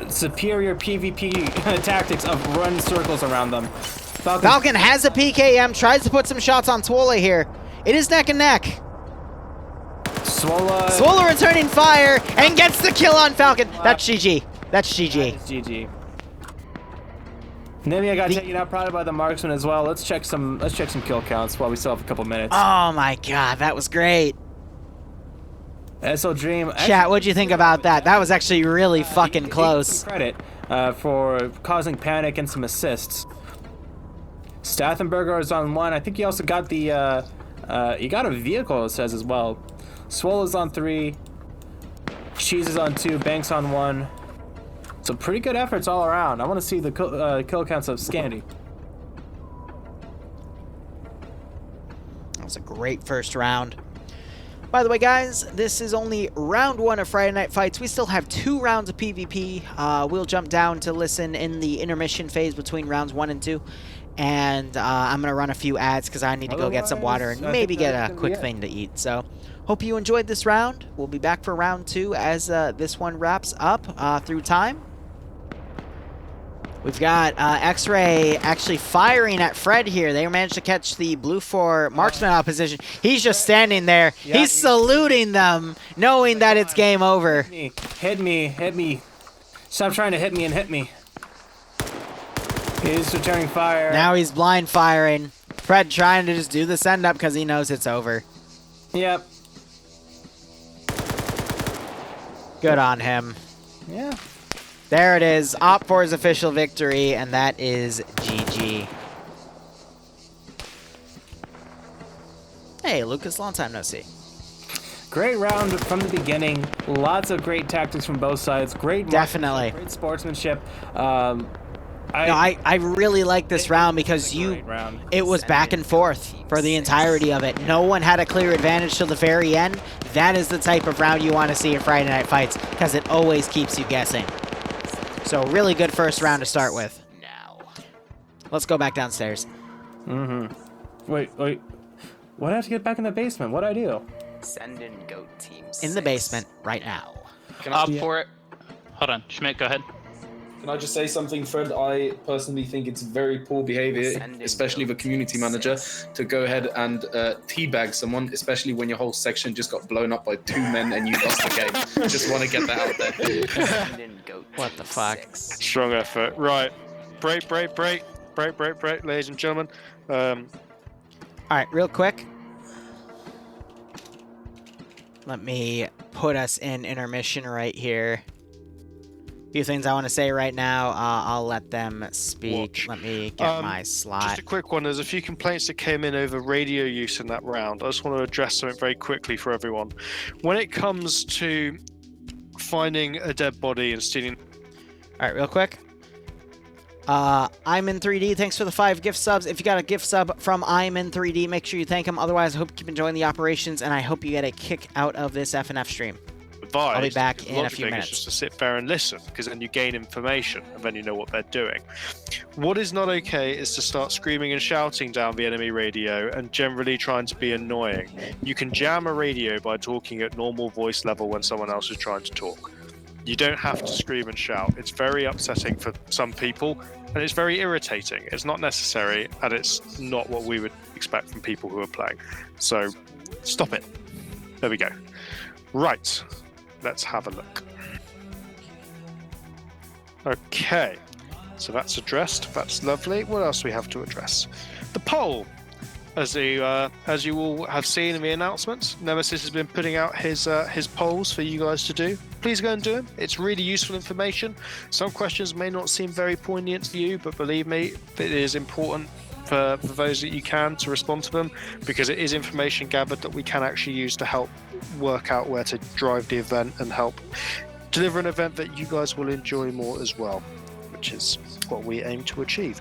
Superior PvP tactics of run circles around them. Falcon has a PKM, tries to put some shots on Swola here. It is neck and neck. Swola returning fire and gets the kill on Falcon. That's GG. That's GG. That is GG. Nimia got taken out probably by the marksman as well. Let's check some kill counts while we still have a couple minutes. Oh my god, that was great. SO Dream. Chat, what'd you think about that? That was actually really fucking close. Credit for causing panic and some assists. Stathenberger is on 1. I think he also got the he got a vehicle, it says as well. Swole is on 3. Cheese is on 2. Banks on 1. So pretty good efforts all around. I want to see the kill counts of Scandy. That was a great first round. By the way, guys, this is only round 1 of Friday Night Fights. We still have 2 rounds of PvP. We'll jump down to listen in the intermission phase between rounds 1 and 2. And I'm going to run a few ads because I need to go get some water and maybe get a quick thing to eat. So, hope you enjoyed this round. We'll be back for round 2 as this one wraps up through time. We've got X-Ray actually firing at Fred here. They managed to catch the blue 4 marksman opposition. He's just standing there. Yeah, he's saluting them, knowing that it's game over. Hit me, hit me. Stop trying to hit me and hit me. He's returning fire. Now he's blind firing. Fred trying to just do the send up because he knows it's over. Yep. Good on him. Yeah. There it is, Op4's official victory, and that is GG. Hey, Lucas, long time no see. Great round from the beginning. Lots of great tactics from both sides. Great great sportsmanship. I really like this round because it was back and forth for the entirety of it. No one had a clear advantage till the very end. That is the type of round you want to see in Friday Night Fights because it always keeps you guessing. So really good first round to start with. Let's go back downstairs. Wait. What do I have to get back in the basement? What'd I do? Send in GOAT Team 6. In the basement right now. Up for it. Hold on, Schmidt, go ahead. Can I just say something, Fred? I personally think it's very poor behavior, especially of a community manager, to go ahead and teabag someone, especially when your whole section just got blown up by 2 men and you lost the game. Just want to get that out there. What the fuck? Strong effort. Right. Break, ladies and gentlemen. Alright, real quick. Let me put us in intermission right here. A few things I want to say right now. I'll let them speak. Let me get my slot. Just a quick one. There's a few complaints that came in over radio use in that round. I just want to address something very quickly for everyone. When it comes to finding a dead body and stealing... Alright, real quick. I'm in 3D. Thanks for the 5 gift subs. If you got a gift sub from I'm in 3D, make sure you thank him. Otherwise, I hope you keep enjoying the operations, and I hope you get a kick out of this FNF stream. I'll be back in a few minutes. Just to sit there and listen, because then you gain information and then you know what they're doing. What is not okay is to start screaming and shouting down the enemy radio and generally trying to be annoying. You can jam a radio by talking at normal voice level when someone else is trying to talk. You don't have to scream and shout. It's very upsetting for some people, and it's very irritating. It's not necessary, and it's not what we would expect from people who are playing. So, stop it. There we go. Right. Let's have a look. Okay, so that's addressed. That's lovely. What else do we have to address? The poll. As you all have seen in the announcements, Nemesis has been putting out his polls for you guys to do. Please go and do them. It's really useful information. Some questions may not seem very poignant to you, but believe me, it is important for those that you can to respond to them, because it is information gathered that we can actually use to help work out where to drive the event and help deliver an event that you guys will enjoy more as well, which is what we aim to achieve.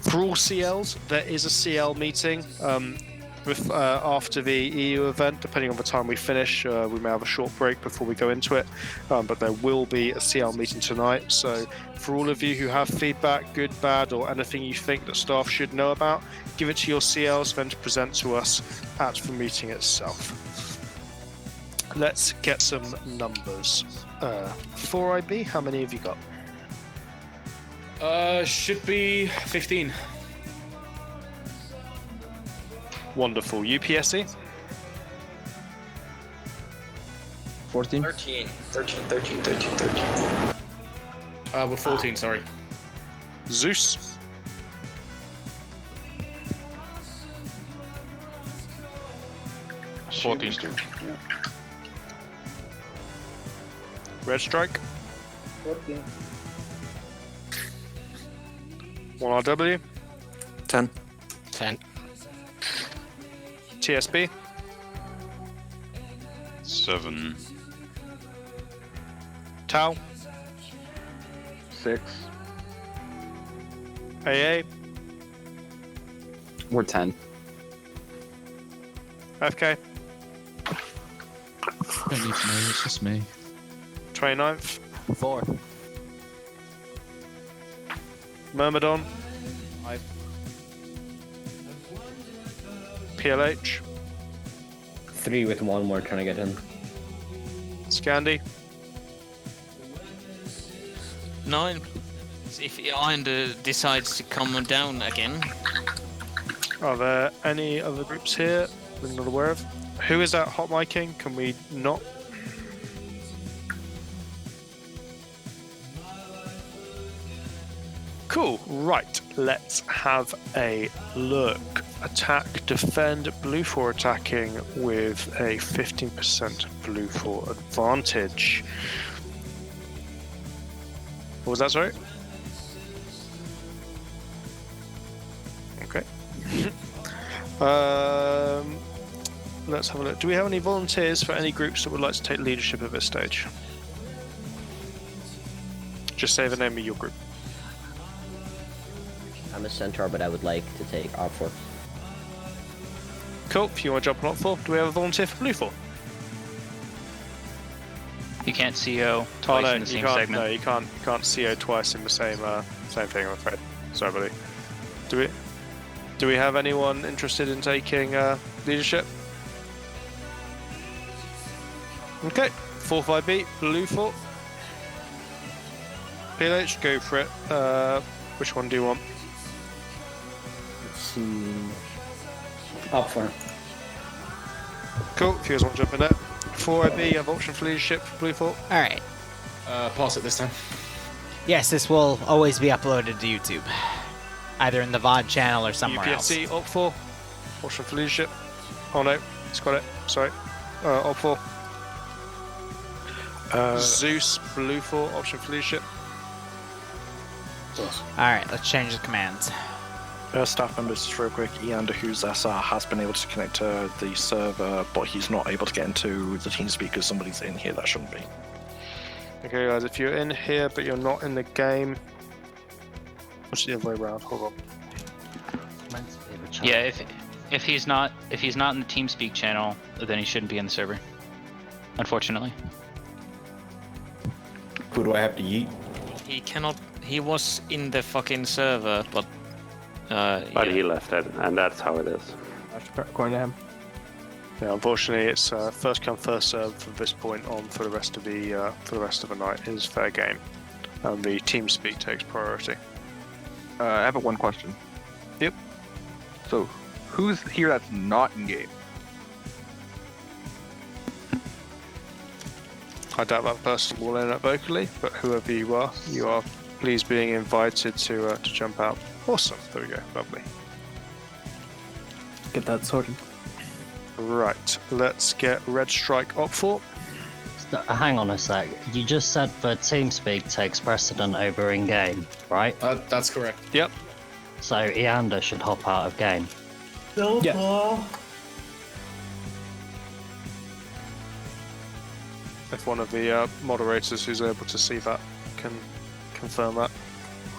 For all CLs, there is a CL meeting after the EU event. Depending on the time we finish, we may have a short break before we go into it, but there will be a CL meeting tonight. So for all of you who have feedback, good, bad, or anything you think that staff should know about, give it to your CLs, then to present to us at the meeting itself. Let's get some numbers. 4IB, how many have you got? Should be 15. Wonderful. UPSC? 14. 13. We're 14, sorry. Zeus? 14. Red Strike? 14. 1RW? 10. 10. TSB? 7. Tau? 6. AA? We're 10. FK? Don't need to know, it's just me. 29th? 4. Myrmidon? 5. PLH? 3 with 1 more trying to get in. Scandi? 9. If Islander decides to come down again. Are there any other groups here we're not aware of? Who is that hot micing? Can we not? Cool, right, let's have a look. Attack, defend, blue 4 attacking with a 15% blue 4 advantage. What was that, sorry? Okay. Let's have a look. Do we have any volunteers for any groups that would like to take leadership at this stage? Just say the name of your group. I'm a centaur, but I would like to take R4. Cool. If you want to jump on Op4, do we have a volunteer for Blue 4? You can't CO twice in the same segment. No, you can't CO twice in the same thing, I'm afraid. Sorry, buddy. Do we have anyone interested in taking leadership? Okay. 4-5B, Blue 4. PLH, go for it. Which one do you want? Let's see. Up 4. Cool. If you guys want to jump in there. 4IB, you have option for leadership for Blue 4. Alright. Pass it this time. Yes, this will always be uploaded to YouTube. Either in the VOD channel or somewhere else. UPSC, Op 4. Option for leadership. Oh no, it's got it. Sorry. Op 4. Zeus, Blue 4, option for leadership. Alright, let's change the commands. Staff members, just real quick, Eander, who's SR, has been able to connect to the server, but he's not able to get into the TeamSpeak because somebody's in here that shouldn't be. Okay guys, if you're in here but you're not in the game, What's the other way around? Hold on. Yeah, if he's not in the TeamSpeak channel, then he shouldn't be in the server. Unfortunately. Who do I have to yeet? He cannot. He was in the fucking server, but. But he left it, and that's how it is. According to him. Yeah, unfortunately, it's first come first serve from this point on for the rest of the night is fair game, and the TeamSpeak takes priority. I have one question. Yep. So, who's here that's not in game? I doubt that person will end up vocally, but whoever you are please being invited to jump out. Awesome. There we go. Lovely. Get that sorted. Right. Let's get Red Strike up for. Hang on a sec. You just said that TeamSpeak takes precedent over in-game, right? That's correct. Yep. So Eander should hop out of game. Yeah. If one of the moderators who's able to see that can confirm that.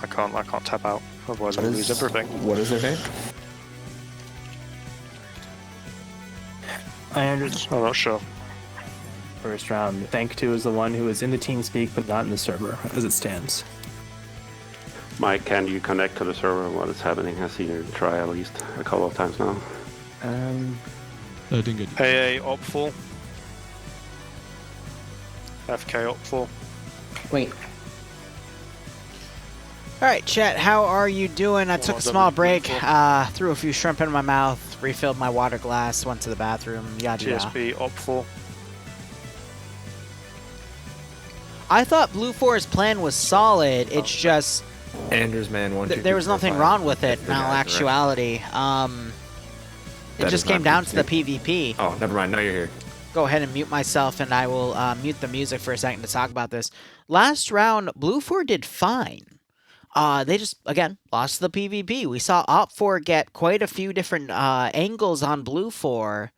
I can't tap out, otherwise I'll lose everything. What is their name? I'm not sure. First round. Thank to is the one who is in the TeamSpeak but not in the server as it stands. Mike, can you connect to the server while it's happening? I've seen you try at least a couple of times now. I didn't get AA op 4. FK op 4. Wait. Alright, chat, how are you doing? I took a small break, threw a few shrimp in my mouth, refilled my water glass, went to the bathroom, yada yada. TSB op 4. I thought Blue 4's plan was solid, it's just... Anders man 1, 2, 3, there was 4, nothing 5. wrong with it in all Right. actuality. It That just is came not down to the PvP. PvP. Oh, never mind. Now you're here. Go ahead and mute myself, and I will mute the music for a second to talk about this. Last round, Blue 4 did fine. They just, again, lost the PvP. We saw Op4 get quite a few different angles on Blue 4,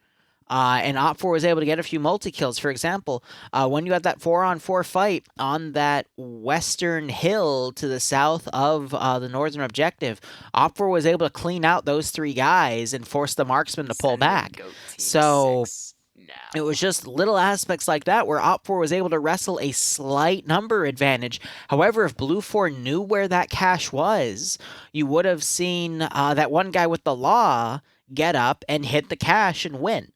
and Op4 was able to get a few multi-kills. For example, when you had that 4-on-4 fight on that western hill to the south of the northern objective, Op4 was able to clean out those 3 guys and force the marksman to pull back. So... it was just little aspects like that where Op4 was able to wrestle a slight number advantage. However, if Blue 4 knew where that cache was, you would have seen that one guy with the law get up and hit the cache and win.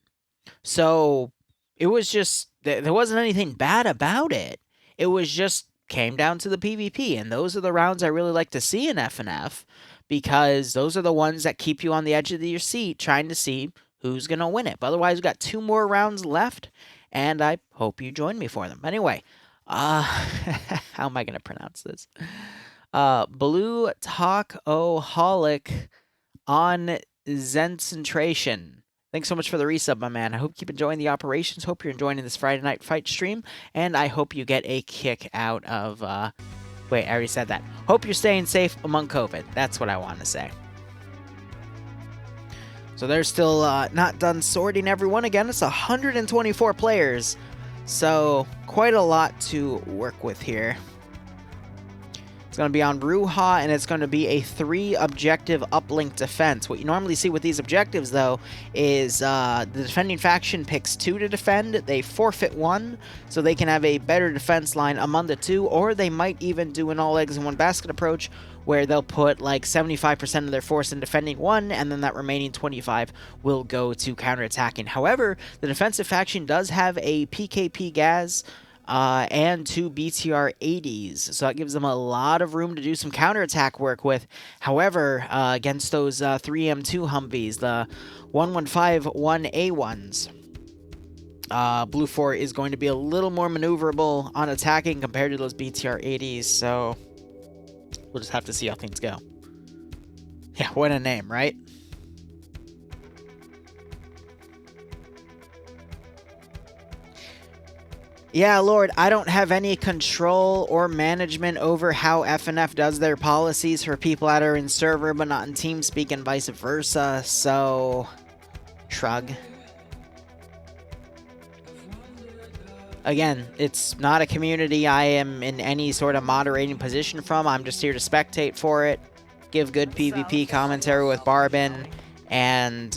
So it was just, there wasn't anything bad about it. It was just came down to the PvP, and those are the rounds I really like to see in FNF, because those are the ones that keep you on the edge of your seat trying to see who's going to win it. But otherwise, we've got 2 more rounds left, and I hope you join me for them. Anyway, how am I going to pronounce this? Blue Talk-O-Holic on Zencentration. Thanks so much for the resub, my man. I hope you keep enjoying the operations. Hope you're enjoying this Friday Night Fight stream, and I hope you get a kick out of... wait, I already said that. Hope you're staying safe among COVID. That's what I want to say. So they're still not done sorting everyone. Again, it's 124 players. So quite a lot to work with here. It's going to be on Ruha, and it's going to be a 3-objective uplink defense. What you normally see with these objectives, though, is the defending faction picks 2 to defend. They forfeit 1, so they can have a better defense line among the 2, or they might even do an all eggs in one basket approach, where they'll put like 75% of their force in defending 1, and then that remaining 25 will go to counterattacking. However, the defensive faction does have a PKP Gaz and 2 BTR 80s, so that gives them a lot of room to do some counterattack work with. However, against those 3M2 Humvees, the 1151A1s, Blue 4 is going to be a little more maneuverable on attacking compared to those BTR 80s, so we'll just have to see how things go. Yeah, what a name, right? Yeah, Lord, I don't have any control or management over how FNF does their policies for people that are in server but not in TeamSpeak and vice versa, so... shrug. Again, it's not a community I am in any sort of moderating position from. I'm just here to spectate for it. give good PvP commentary with Barbin, and,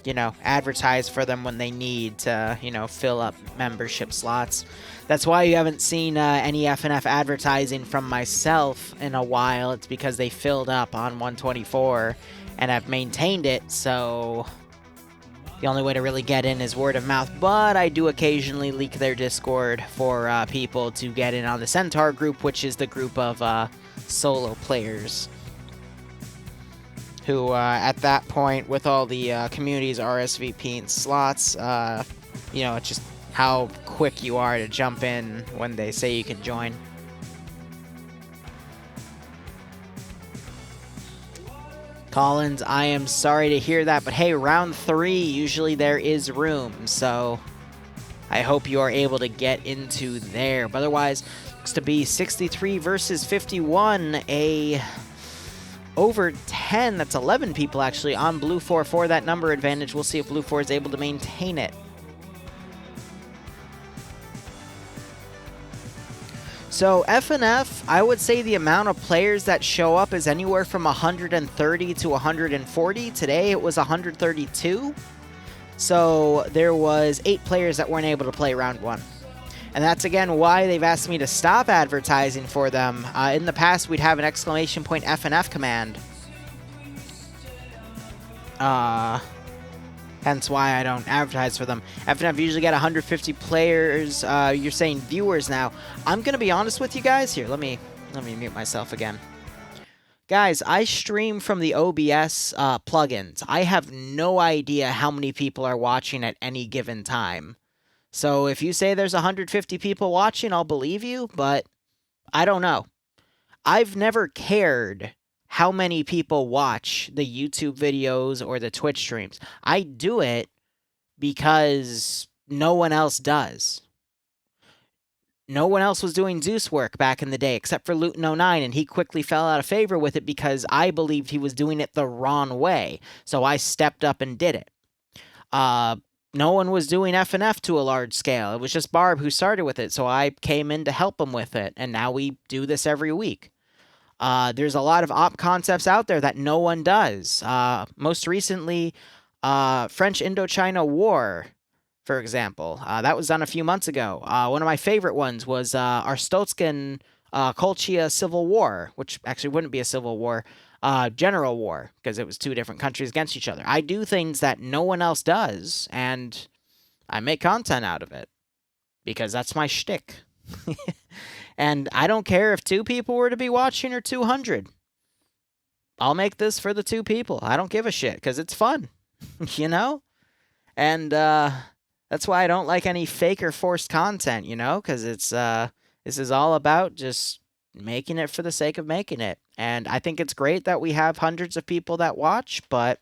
you know, advertise for them when they need to, you know, fill up membership slots. That's why you haven't seen any FNF advertising from myself in a while. It's because they filled up on 124 and have maintained it, so the only way to really get in is word of mouth. But I do occasionally leak their Discord for people to get in on the Centaur group, which is the group of solo players who, at that point, with all the communities RSVP and slots, you know, it's just how quick you are to jump in when they say you can join. Collins, I am sorry to hear that, but hey, round 3, usually there is room, so I hope you are able to get into there. But otherwise, looks to be 63 versus 51, a over 10, that's 11 people actually on Blue 4 for that number advantage. We'll see if Blue 4 is able to maintain it. So FNF, I would say the amount of players that show up is anywhere from 130 to 140. Today it was 132. So there was 8 players that weren't able to play round 1. And that's again why they've asked me to stop advertising for them. In the past we'd have an exclamation point FNF command. Hence why I don't advertise for them. FNF usually get 150 players. You're saying viewers now. I'm gonna be honest with you guys here. Let me mute myself again. Guys, I stream from the OBS plugins. I have no idea how many people are watching at any given time. So if you say there's 150 people watching, I'll believe you, but I don't know. I've never cared how many people watch the YouTube videos or the Twitch streams. I do it because no one else does. No one else was doing Zeus work back in the day except for Luton09, and he quickly fell out of favor with it because I believed he was doing it the wrong way. So I stepped up and did it. No one was doing FNF to a large scale. It was just Barb who started with it, so I came in to help him with it, and now we do this every week. There's a lot of op concepts out there that no one does. Most recently, French Indochina War, for example. That was done a few months ago. One of my favorite ones was Arstotzkan Kolchia Civil War, which actually wouldn't be a civil war, general war, because it was 2 different countries against each other. I do things that no one else does, and I make content out of it, because that's my shtick. And I don't care if 2 people were to be watching or 200. I'll make this for the 2 people. I don't give a shit, because it's fun, you know? And that's why I don't like any fake or forced content, you know? Because it's this is all about just making it for the sake of making it. And I think it's great that we have hundreds of people that watch, but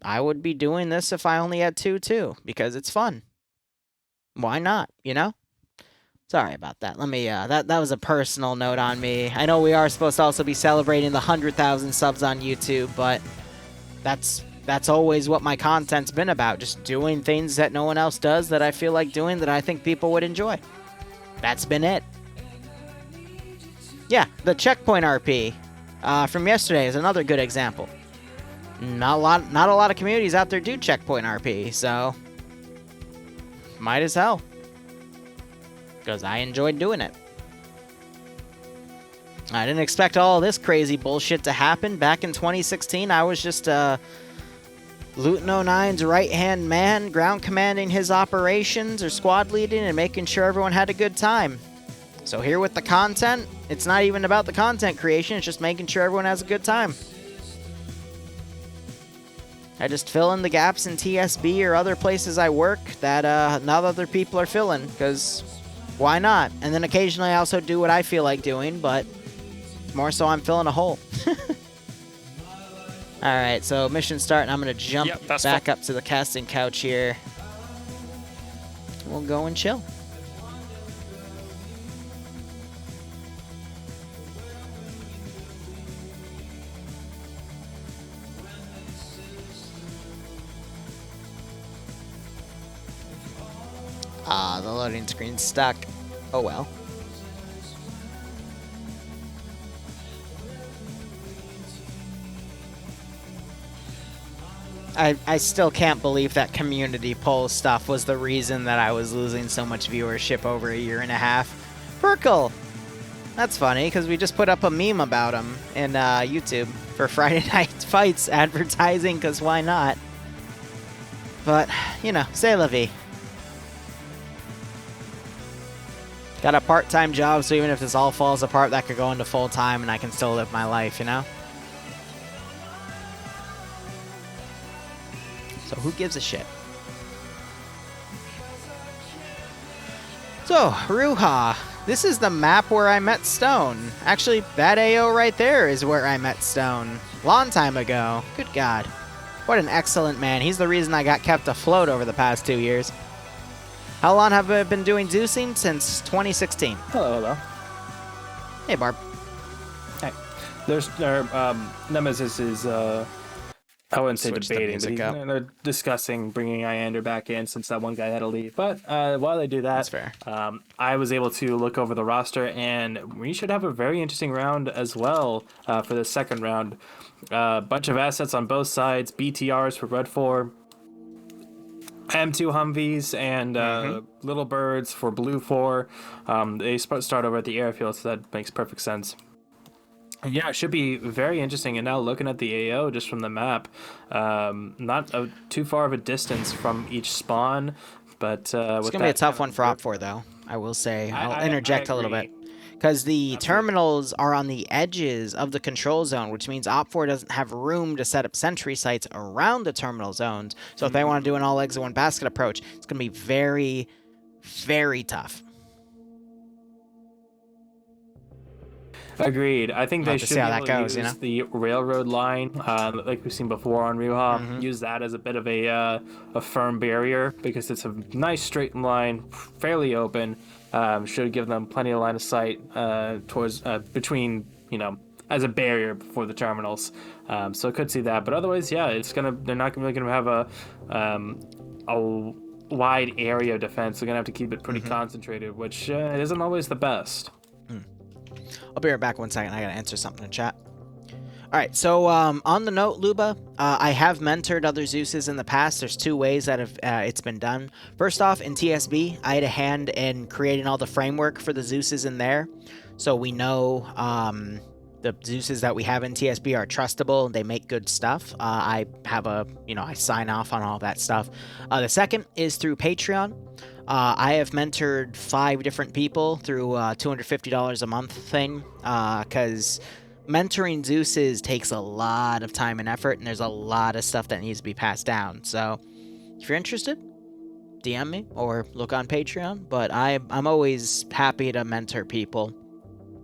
I would be doing this if I only had 2 too, because it's fun. Why not, you know? Sorry about that. Let me, that was a personal note on me. I know we are supposed to also be celebrating the 100,000 subs on YouTube, but that's always what my content's been about. Just doing things that no one else does that I feel like doing that I think people would enjoy. That's been it. Yeah, the checkpoint RP from yesterday is another good example. Not a lot of communities out there do checkpoint RP, so might as well. Because I enjoyed doing it. I didn't expect all this crazy bullshit to happen. Back in 2016, I was just Luton09's right-hand man, ground commanding his operations or squad leading and making sure everyone had a good time. So here with the content, it's not even about the content creation, it's just making sure everyone has a good time. I just fill in the gaps in TSB or other places I work that not other people are filling, because why not? And then occasionally I also do what I feel like doing, but more so I'm filling a hole. Alright, so mission start, and I'm going to jump back up to the casting couch here. We'll go and chill. The loading screen's stuck. Oh well. I still can't believe that community poll stuff was the reason that I was losing so much viewership over a year and a half. Perkle! That's funny, because we just put up a meme about him in YouTube for Friday Night Fights advertising, because why not? But, you know, c'est la vie. Got a part-time job, so even if this all falls apart, that could go into full-time and I can still live my life, you know? So who gives a shit? So, Ruha. This is the map where I met Stone. Actually, that AO right there is where I met Stone. Long time ago. Good God. What an excellent man. He's the reason I got kept afloat over the past 2 years. How long have I been doing Zeusing? Since 2016. Hello, hello. Hey, Barb. Hey. There's Nemesis is I wouldn't say debating, but they're discussing bringing Iander back in since that one guy had to leave. But while they do that, that's fair. I was able to look over the roster, and we should have a very interesting round as well for the second round. Bunch of assets on both sides, BTRs for Red 4, M2 Humvees, and Little Birds for Blue 4. They start over at the airfield, so that makes perfect sense. Yeah, it should be very interesting. And now looking at the AO just from the map, not too far of a distance from each spawn, but it's going to be a tough one for Op4, though, I will say. I'll interject a little bit. Because the terminals are on the edges of the control zone, which means Op4 doesn't have room to set up sentry sites around the terminal zones. So if they want to do an all eggs in one basket approach, it's going to be very, very tough. Agreed. I think they should see how that goes, use the railroad line, like we've seen before on Ruha. Use that as a bit of a firm barrier because it's a nice straight line, fairly open. Should give them plenty of line of sight towards between, you know, as a barrier for the terminals. So I could see that, but otherwise, yeah, they're not really gonna have a wide area of defense. They're gonna have to keep it pretty concentrated, which isn't always the best. I'll be right back 1 second. I gotta answer something in chat. Alright, so on the note, Luba, I have mentored other Zeuses in the past. There's 2 ways that it's been done. First off, in TSB, I had a hand in creating all the framework for the Zeuses in there. So we know the Zeuses that we have in TSB are trustable. They make good stuff. I have I sign off on all that stuff. The second is through Patreon. I have mentored 5 different people through $250 a month thing, because mentoring Zeuses takes a lot of time and effort, and there's a lot of stuff that needs to be passed down. So if you're interested, DM me or look on Patreon, but I'm always happy to mentor people,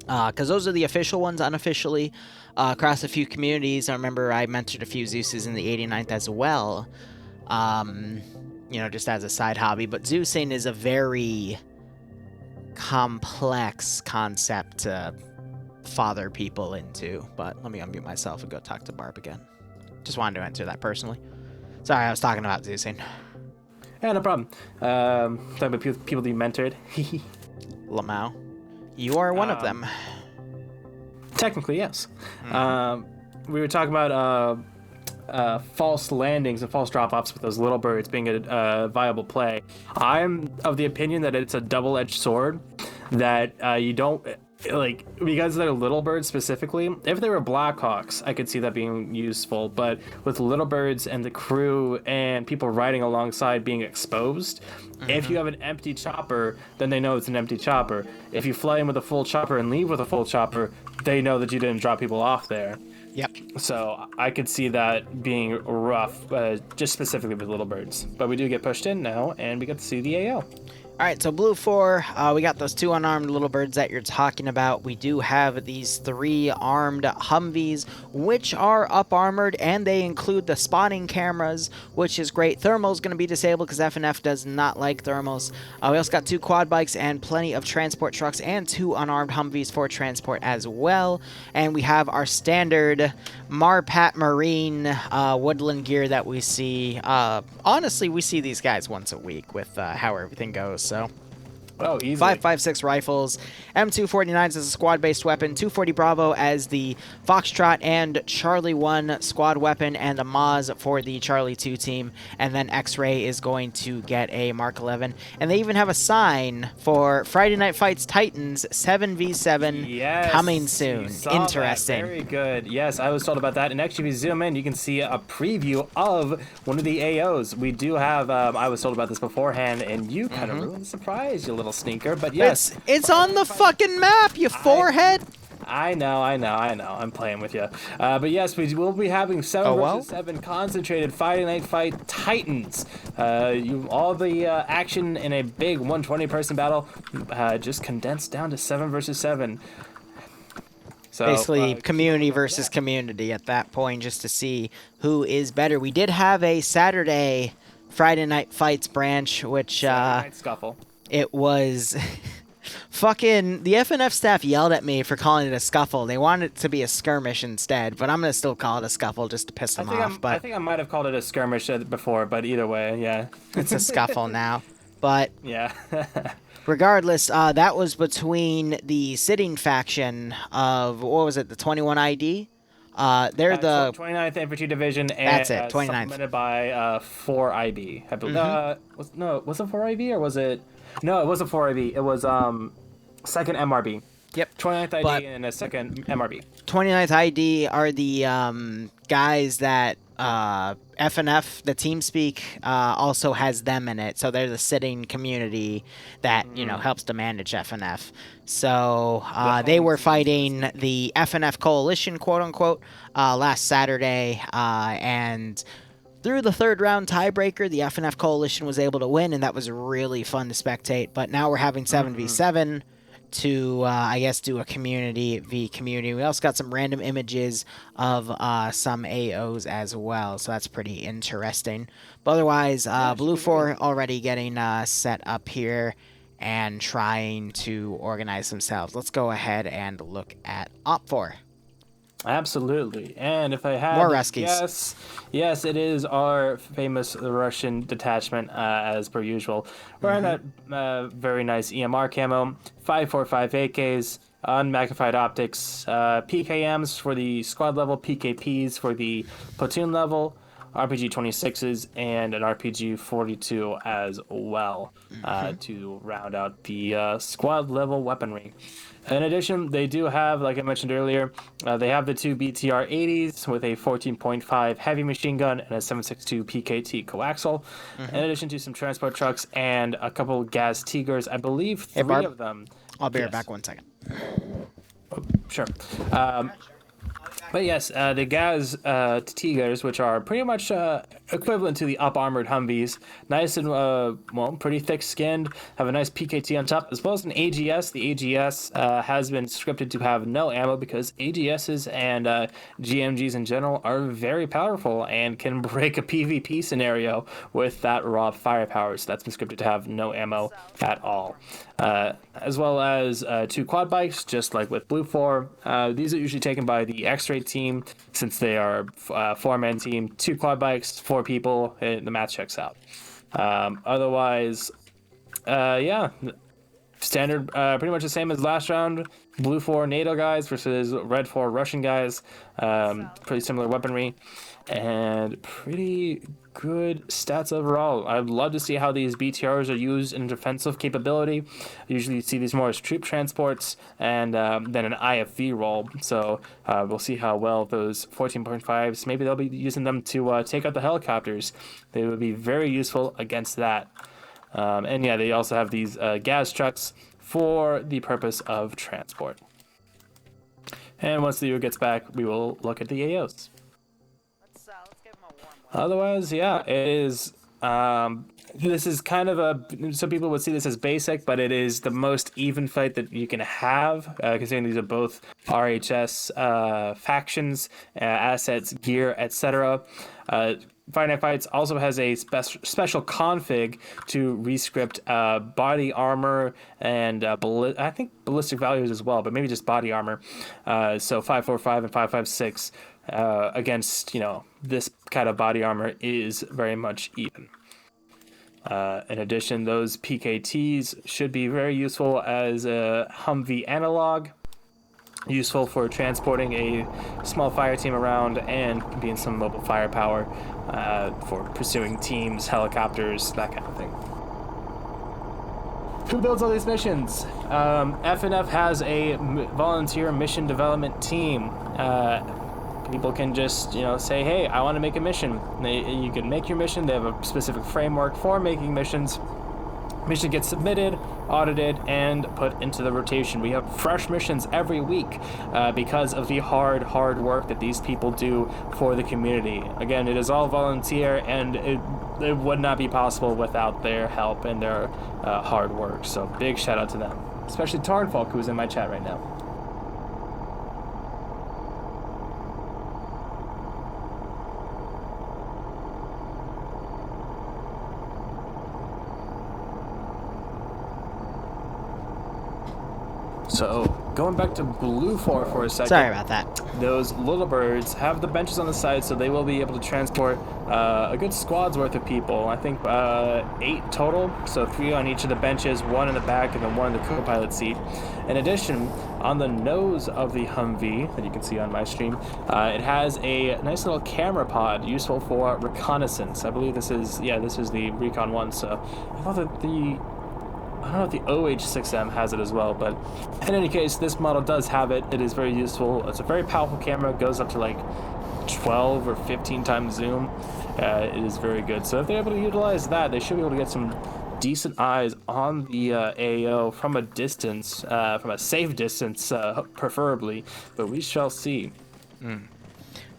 because those are the official ones. Unofficially, across a few communities, I remember I mentored a few Zeuses in the 89th as well. You know, just as a side hobby, but Zeusing is a very complex concept to father people into. But let me unmute myself and go talk to Barb again. Just wanted to answer that personally. Sorry, I was talking about Zeusing. Yeah, no problem. Talking about people being mentored. Lamau, you are one of them. Technically, yes. We were talking about false landings and false drop-offs with those little birds being a viable play. I'm of the opinion that it's a double-edged sword, that you don't, like, because they're little birds specifically. If they were Blackhawks, I could see that being useful, but with little birds and the crew and people riding alongside being exposed, if you have an empty chopper, then they know it's an empty chopper. If you fly in with a full chopper and leave with a full chopper, they know that you didn't drop people off there. Yep. So I could see that being rough, just specifically with little birds. But we do get pushed in now, and we get to see the AO. Alright, so Blue 4, we got those 2 unarmed little birds that you're talking about. We do have these 3 armed Humvees, which are up-armored, and they include the spotting cameras, which is great. Thermal's going to be disabled because FNF does not like thermals. We also got 2 quad bikes and plenty of transport trucks and 2 unarmed Humvees for transport as well. And we have our standard Marpat Marine woodland gear that we see. Honestly, we see these guys once a week with how everything goes. So Oh, easily. 5.56 rifles, M249s as a squad-based weapon, 240 Bravo as the Foxtrot and Charlie 1 squad weapon, and a Maz for the Charlie 2 team. And then X-Ray is going to get a Mark 11. And they even have a sign for Friday Night Fights Titans 7v7 coming soon. Interesting. Very good. Yes, I was told about that. And actually, if you zoom in, you can see a preview of one of the AOs. We do have, I was told about this beforehand, and you kind of ruined the surprise, you little sneaker. But yes. It's on the fucking map, you forehead! I know. I'm playing with you. But yes, we will be having 7 versus 7 concentrated Friday Night Fight Titans. All the action in a big 120-person battle just condensed down to 7 versus 7. So, basically, community versus community at that point, just to see who is better. We did have a Saturday Friday Night Fights branch, which Night Scuffle. It was fucking the FNF staff yelled at me for calling it a scuffle. They wanted it to be a skirmish instead, but I'm gonna still call it a scuffle just to piss them off. But I think I might have called it a skirmish before, but either way, yeah, it's a scuffle now. But yeah. Regardless, that was between the sitting faction of, what was it, the 21 ID? They're the 29th Infantry Division, and that's it, 29th. Supplemented by 4 IB. I believe. Was it 4 IB or was it? No, it wasn't 4 IB. It was 2nd MRB. Yep. 29th ID and a 2nd MRB. 29th ID are the guys that FNF, the TeamSpeak, also has them in it. So they're the sitting community that, helps to manage FNF. So they were fighting the FNF coalition, quote unquote, last Saturday. And through the 3rd round tiebreaker, the FNF coalition was able to win, and that was really fun to spectate. But now we're having 7v7 to, I guess, do a community v community. We also got some random images of some AOs as well, so that's pretty interesting. But otherwise, Blue 4 already getting set up here and trying to organize themselves. Let's go ahead and look at Op4. Absolutely. And if I had more Ruskies. Yes, it is our famous Russian detachment, as per usual. We're in that very nice EMR camo, 545 AKs, unmagnified optics, PKMs for the squad level, PKPs for the platoon level, RPG 26s, and an RPG 42 as well, to round out the squad level weaponry. In addition, they do have, like I mentioned earlier, they have the 2 BTR 80s with a 14.5 heavy machine gun and a 7.62 PKT coaxial, in addition to some transport trucks and a couple Gaz Tigers. I believe 3 of them. I'll be right back 1 second. Oh, sure. But yes, the Gaz Tigers, which are pretty much equivalent to the up-armored Humvees, nice and, pretty thick-skinned, have a nice PKT on top, as well as an AGS. The AGS has been scripted to have no ammo because AGSs and GMGs in general are very powerful and can break a PvP scenario with that raw firepower, so that's been scripted to have no ammo at all. As well as 2 quad bikes, just like with Blue 4. These are usually taken by the X-Ray team, since they are a 4-man team. 2 quad bikes, 4 people, and the math checks out. Otherwise, standard, pretty much the same as last round. Blue 4 NATO guys versus Red 4 Russian guys. Pretty similar weaponry, and pretty good stats overall. I'd love to see how these BTRs are used in defensive capability. Usually you see these more as troop transports and then an IFV role. So we'll see how well those 14.5s, maybe they'll be using them to take out the helicopters. They would be very useful against that. And yeah, they also have these gas trucks for the purpose of transport. And once Liru gets back, we will look at the AOs. Otherwise, yeah, it is. This is kind of some people would see this as basic, but it is the most even fight that you can have, considering these are both RHS factions, assets, gear, etc. Friday Night Fights also has a special config to rescript body armor and I think ballistic values as well, but maybe just body armor. So 545 and 556 against this kind of body armor is very much even. In addition, those PKTs should be very useful as a Humvee analog, useful for transporting a small fire team around and being some mobile firepower for pursuing teams, helicopters, that kind of thing. Who builds all these missions? FNF has a volunteer mission development team. People can just, say, hey, I want to make a mission. You can make your mission. They have a specific framework for making missions. Mission gets submitted, audited, and put into the rotation. We have fresh missions every week because of the hard work that these people do for the community. Again, it is all volunteer, and it would not be possible without their help and their hard work. So big shout out to them, especially Tarnfolk, who's in my chat right now. So, going back to Blue 4 for a second. Sorry about that. Those little birds have the benches on the side, so they will be able to transport a good squad's worth of people. I think 8 total, so 3 on each of the benches, 1 in the back, and then 1 in the co-pilot seat. In addition, on the nose of the Humvee, that you can see on my stream, it has a nice little camera pod useful for reconnaissance. I believe this is the Recon 1, so I thought that I don't know if the OH6M has it as well, but in any case, this model does have it. It is very useful. It's a very powerful camera. It goes up to like 12 or 15 times zoom. It is very good. So if they're able to utilize that, they should be able to get some decent eyes on the AO from a distance, from a safe distance, preferably, but we shall see.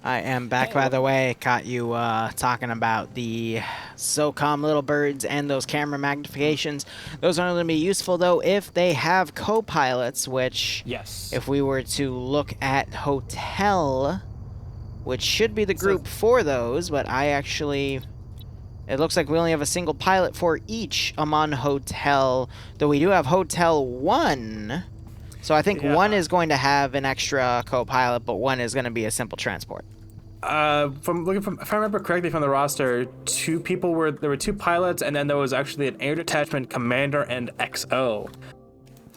I am back, by the way. Caught you talking about the SOCOM little birds and those camera magnifications. Those are only going to be useful, though, if they have co-pilots, which, yes, if we were to look at Hotel, which should be the group for those, but it looks like we only have a single pilot for each among Hotel, though we do have Hotel 1. So I think 1 is going to have an extra co-pilot, but 1 is going to be a simple transport. If I remember correctly from the roster, there were 2 pilots, and then there was actually an air detachment commander and XO.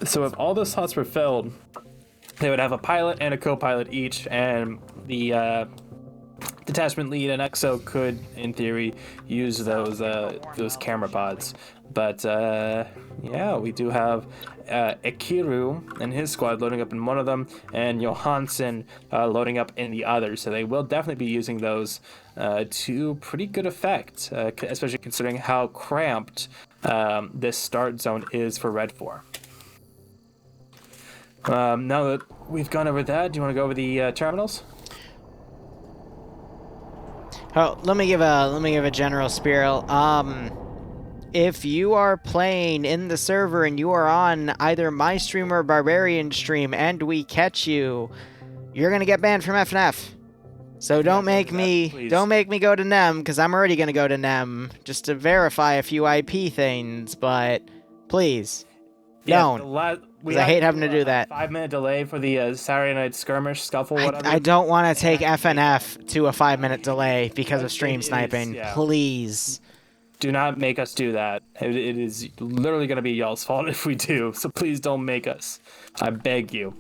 So if all the slots were filled, they would have a pilot and a co-pilot each, and the detachment lead and XO could, in theory, use those camera pods. But we do have Ikiru and his squad loading up in one of them, and Johansson loading up in the other. So they will definitely be using those to pretty good effect, especially considering how cramped this start zone is for Red 4. Now that we've gone over that, do you want to go over the terminals? Oh, let me give a general spiel. If you are playing in the server and you are on either my stream or Barbarian stream and we catch you, you're gonna get banned from FNF. So don't make me go to NEM, because I'm already gonna go to NEM just to verify a few IP things. But please, don't. Because I hate having to do that. 5-minute delay for the Saturday night skirmish scuffle. Whatever. I don't want to take FNF to a 5-minute delay because of stream sniping. Please. Do not make us do that. It is literally going to be y'all's fault if we do. So please don't make us. I beg you.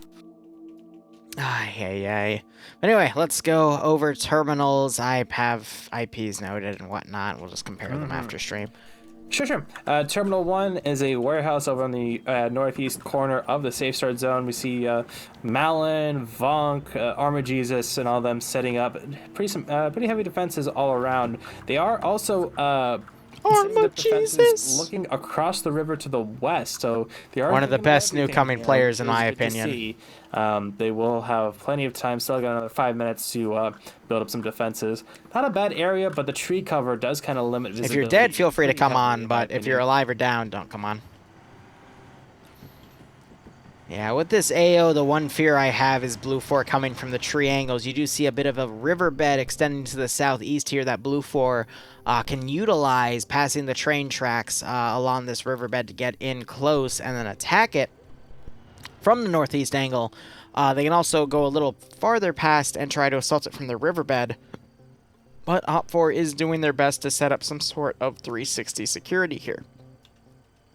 Anyway, let's go over terminals. I have IPs noted and whatnot. We'll just compare them after stream. Sure. Terminal 1 is a warehouse over on the northeast corner of the safe start zone. We see Malin, Vonk, Armor Jesus, and all of them setting up pretty heavy defenses all around. They are also Armor Jesus looking across the river to the west. So they are one of the best new coming players, in my opinion. They will have plenty of time. Still got another 5 minutes to build up some defenses. Not a bad area, but the tree cover does kind of limit visibility. If you're dead, feel free to come on, but if you're alive or down, don't come on. Yeah, with this AO, the one fear I have is Blue 4 coming from the tree angles. You do see a bit of a riverbed extending to the southeast here that Blue 4 can utilize, passing the train tracks along this riverbed to get in close and then attack it from the northeast angle. They can also go a little farther past and try to assault it from the riverbed But Op4 is doing their best to set up some sort of 360 security here.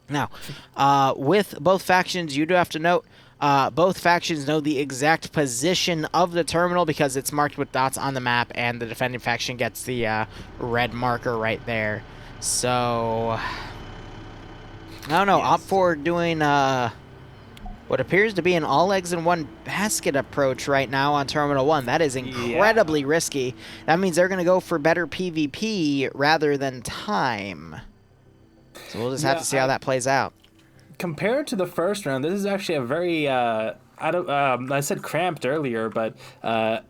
Now, with both factions, you do have to note, both factions know the exact position of the terminal because it's marked with dots on the map, and the defending faction gets the red marker right there. So, I don't know, yes. Op4 doing what appears to be an all eggs in one basket approach right now on Terminal 1. That is incredibly risky. That means they're going to go for better PvP rather than time. So we'll just have to see how that plays out. Compared to the first round, this is actually a very, I said cramped earlier, but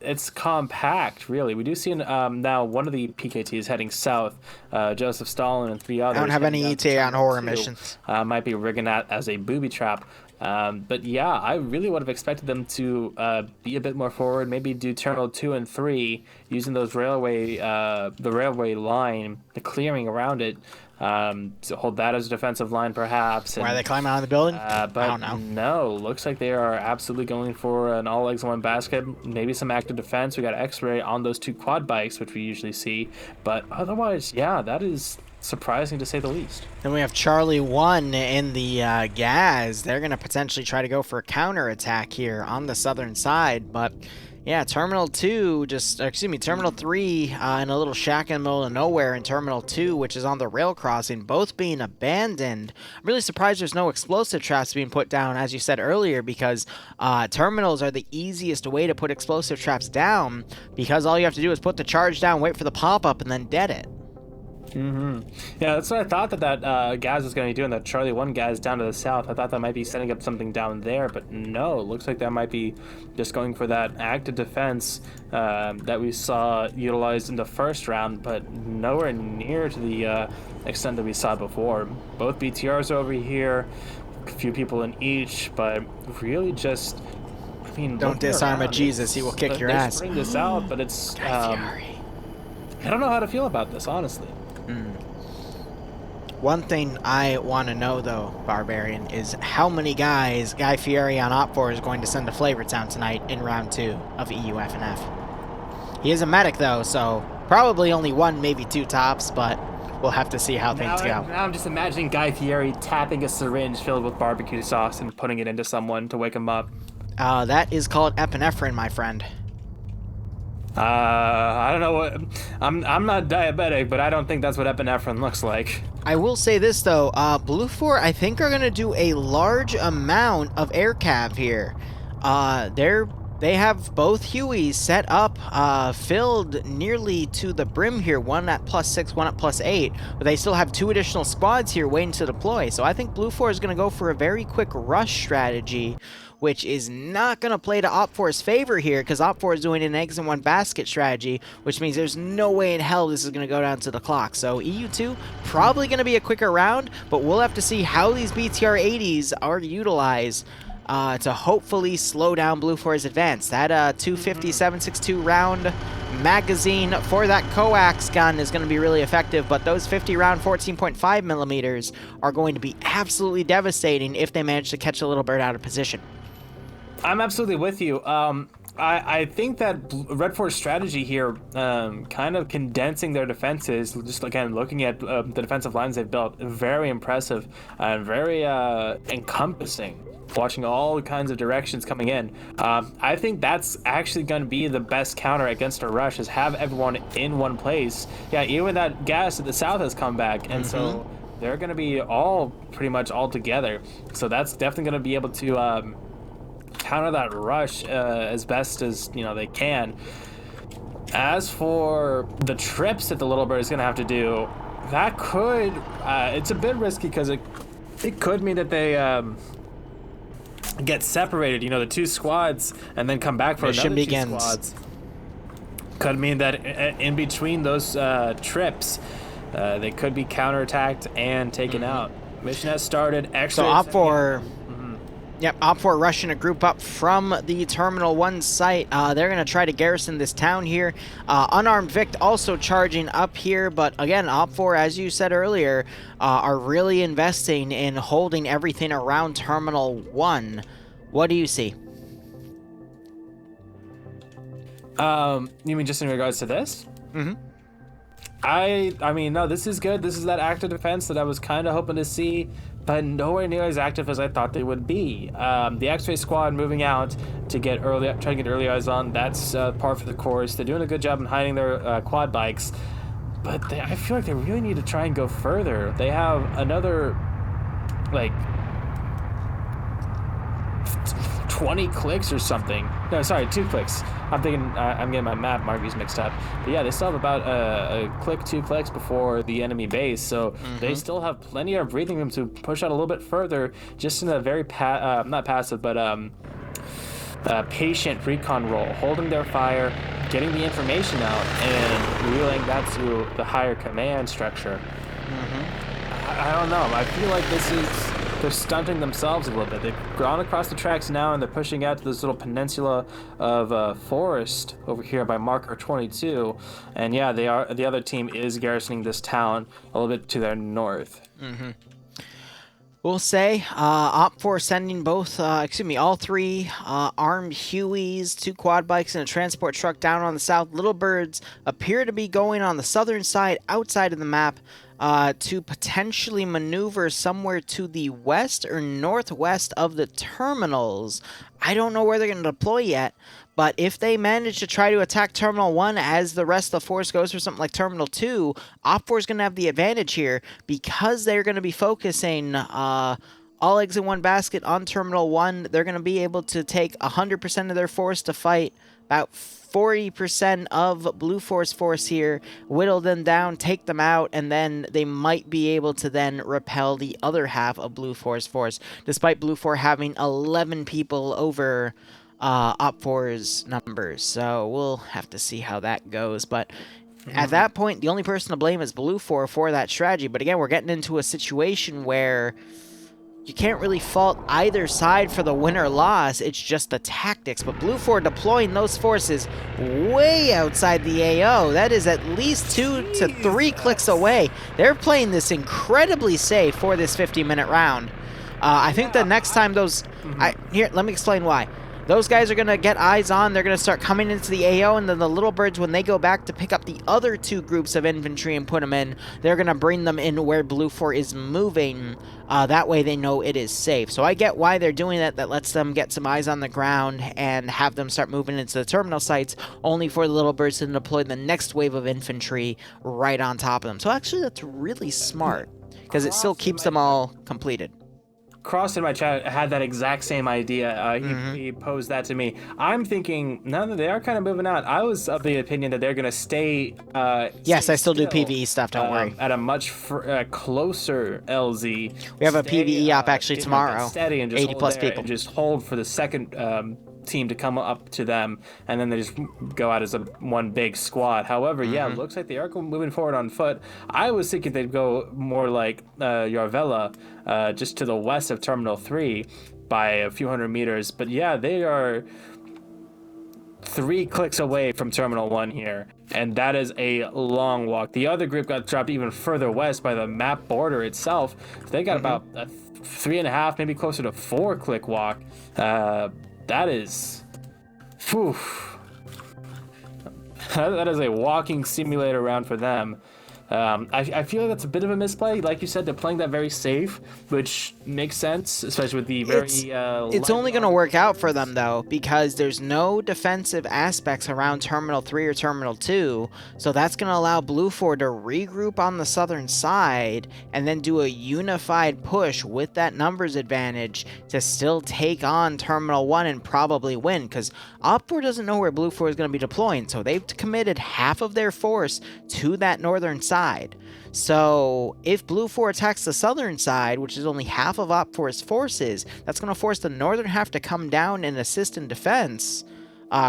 it's compact, really. We do see now one of the PKTs heading south, Joseph Stalin and 3 others. I don't have any ETA on horror missions. Might be rigging that as a booby trap. But yeah, I really would have expected them to be a bit more forward, maybe do Terminal 2 and 3 using those the railway line, the clearing around it, to hold that as a defensive line perhaps. Why are they climbing on the building? But I don't know. No, looks like they are absolutely going for an all eggs in one basket, maybe some active defense. We got X-ray on those 2 quad bikes, which we usually see. But otherwise, yeah, that is surprising to say the least. Then we have Charlie 1 in the Gaz. They're going to potentially try to go for a counterattack here on the southern side, but yeah, Terminal 2, Terminal 3 in a little shack in the middle of nowhere, and Terminal 2, which is on the rail crossing, both being abandoned. I'm really surprised there's no explosive traps being put down, as you said earlier, because terminals are the easiest way to put explosive traps down, because all you have to do is put the charge down, wait for the pop-up, and then dead it. Yeah, that's what I thought that Gaz was going to be doing, that Charlie 1 Gaz down to the south. I thought that might be setting up something down there, but no, it looks like that might be just going for that active defense that we saw utilized in the first round, but nowhere near to the extent that we saw before. Both BTRs over here, a few people in each, but really just, I mean, don't disarm a Jesus, he will kick your ass. Bring this out, but it's I don't know how to feel about this, honestly. One thing I want to know, though, Barbarian, is how many guys Guy Fieri on Op4 is going to send to Flavor Town tonight in round 2 of EUFNF. He is a medic, though, so probably only 1, maybe 2 tops, but we'll have to see how things go. Now I'm just imagining Guy Fieri tapping a syringe filled with barbecue sauce and putting it into someone to wake him up. That is called epinephrine, my friend. I don't know what. I'm not diabetic, but I don't think that's what epinephrine looks like. I will say this though, Blue 4 I think are gonna do a large amount of air cav here. They have both Hueys set up, filled nearly to the brim here. One at +6, one at +8, but they still have 2 additional squads here waiting to deploy. So I think Blue 4 is gonna go for a very quick rush strategy, which is not going to play to Op4's favor here, because Op4 is doing an eggs in one basket strategy, which means there's no way in hell this is going to go down to the clock. So EU2, probably going to be a quicker round, but we'll have to see how these BTR-80s are utilized to hopefully slow down Blue 4's advance. That 250 7.62 round magazine for that coax gun is going to be really effective, but those 50 round 14.5 millimeters are going to be absolutely devastating if they manage to catch a little bird out of position. I'm absolutely with you. I think that Red 4's strategy here, kind of condensing their defenses, just again looking at the defensive lines they've built, very impressive and very encompassing. Watching all kinds of directions coming in. I think that's actually going to be the best counter against a rush, is have everyone in one place. Yeah, even that gas at the south has come back, and so they're going to be all pretty much all together. So that's definitely going to be able to counter that rush as best as they can. As for the trips that the Little Bird is going to have to do, that could it's a bit risky, because it could mean that they get separated, the 2 squads, and then come back for another 2 squads. Could mean that in between those trips, they could be counterattacked and taken out. Mission has started. So Op4, yep, Op4 rushing a group up from the Terminal 1 site. They're going to try to garrison this town here. Unarmed Vict also charging up here, but again, Op4, as you said earlier, are really investing in holding everything around Terminal 1. What do you see? You mean just in regards to this? I mean, no, this is good. This is that active defense that I was kind of hoping to see, but nowhere near as active as I thought they would be. The X-Ray squad moving out to get trying to get early eyes on, that's par for the course. They're doing a good job in hiding their quad bikes, but I feel like they really need to try and go further. They have another, like, 20 clicks or something. No, sorry, 2 clicks. I'm thinking, I'm getting my map markers mixed up. But yeah, they still have about a click, 2 clicks before the enemy base, so they still have plenty of breathing room to push out a little bit further, just in a very, not passive, but patient recon role, holding their fire, getting the information out, and relaying that to the higher command structure. I don't know. I feel like they're stunting themselves a little bit. They've gone across the tracks now, and they're pushing out to this little peninsula of forest over here by marker 22. And yeah, the other team is garrisoning this town a little bit to their north. We'll say Op4 sending both, all 3 armed Hueys, 2 quad bikes, and a transport truck down on the south. Little Birds appear to be going on the southern side, outside of the map, to potentially maneuver somewhere to the west or northwest of the terminals. I don't know where they're going to deploy yet, but if they manage to try to attack Terminal 1 as the rest of the force goes for something like Terminal 2, Op4 is going to have the advantage here because they're going to be focusing all eggs in one basket on Terminal 1. They're going to be able to take 100% of their force to fight about 40% of Blue force here, whittle them down, take them out, and then they might be able to then repel the other half of Blue force, despite Blue 4 having 11 people over Op4's numbers. So we'll have to see how that goes, but at that point, the only person to blame is Blue 4 for that strategy. But again, we're getting into a situation where you can't really fault either side for the win or loss. It's just the tactics. But Blue 4 deploying those forces way outside the AO. That is at least 2 to 3 clicks away. They're playing this incredibly safe for this 50-minute round. I think the next time those... Here, let me explain why. Those guys are going to get eyes on. They're going to start coming into the AO, and then the Little Birds, when they go back to pick up the other 2 groups of infantry and put them in, they're going to bring them in where Blue 4 is moving. That way they know it is safe. So I get why they're doing that. That lets them get some eyes on the ground and have them start moving into the terminal sites, only for the Little Birds to deploy the next wave of infantry right on top of them. So actually that's really smart, because it still keeps them all completed. Cross in my chat had that exact same idea. He posed that to me. I'm thinking, now that they are kind of moving out, I was of the opinion that they're going to stay... yes, I still do PvE stuff, don't worry. At a much closer LZ. We have a PvE op actually tomorrow. Steady and just 80 plus people. And just hold for the second team to come up to them, and then they just go out as one big squad. However, yeah, it looks like they are moving forward on foot. I was thinking they'd go more like Yarvella, just to the west of Terminal 3 by a few hundred meters. But yeah, they are 3 clicks away from Terminal 1 here, and that is a long walk. The other group got dropped even further west by the map border itself. So they got about a 3.5, maybe closer to 4 click walk. That is... Whew. That is a walking simulator round for them. I feel like that's a bit of a misplay. Like you said, they're playing that very safe, which makes sense, especially with the very... It's only going to work out for them, though, because there's no defensive aspects around Terminal 3 or Terminal 2, so that's going to allow Blue 4 to regroup on the southern side and then do a unified push with that numbers advantage to still take on Terminal 1 and probably win, because Op4 doesn't know where Blue 4 is going to be deploying, so they've committed half of their force to that northern side. So if Blue 4 attacks the southern side, which is only half of Op4's forces, that's going to force the northern half to come down and assist in defense,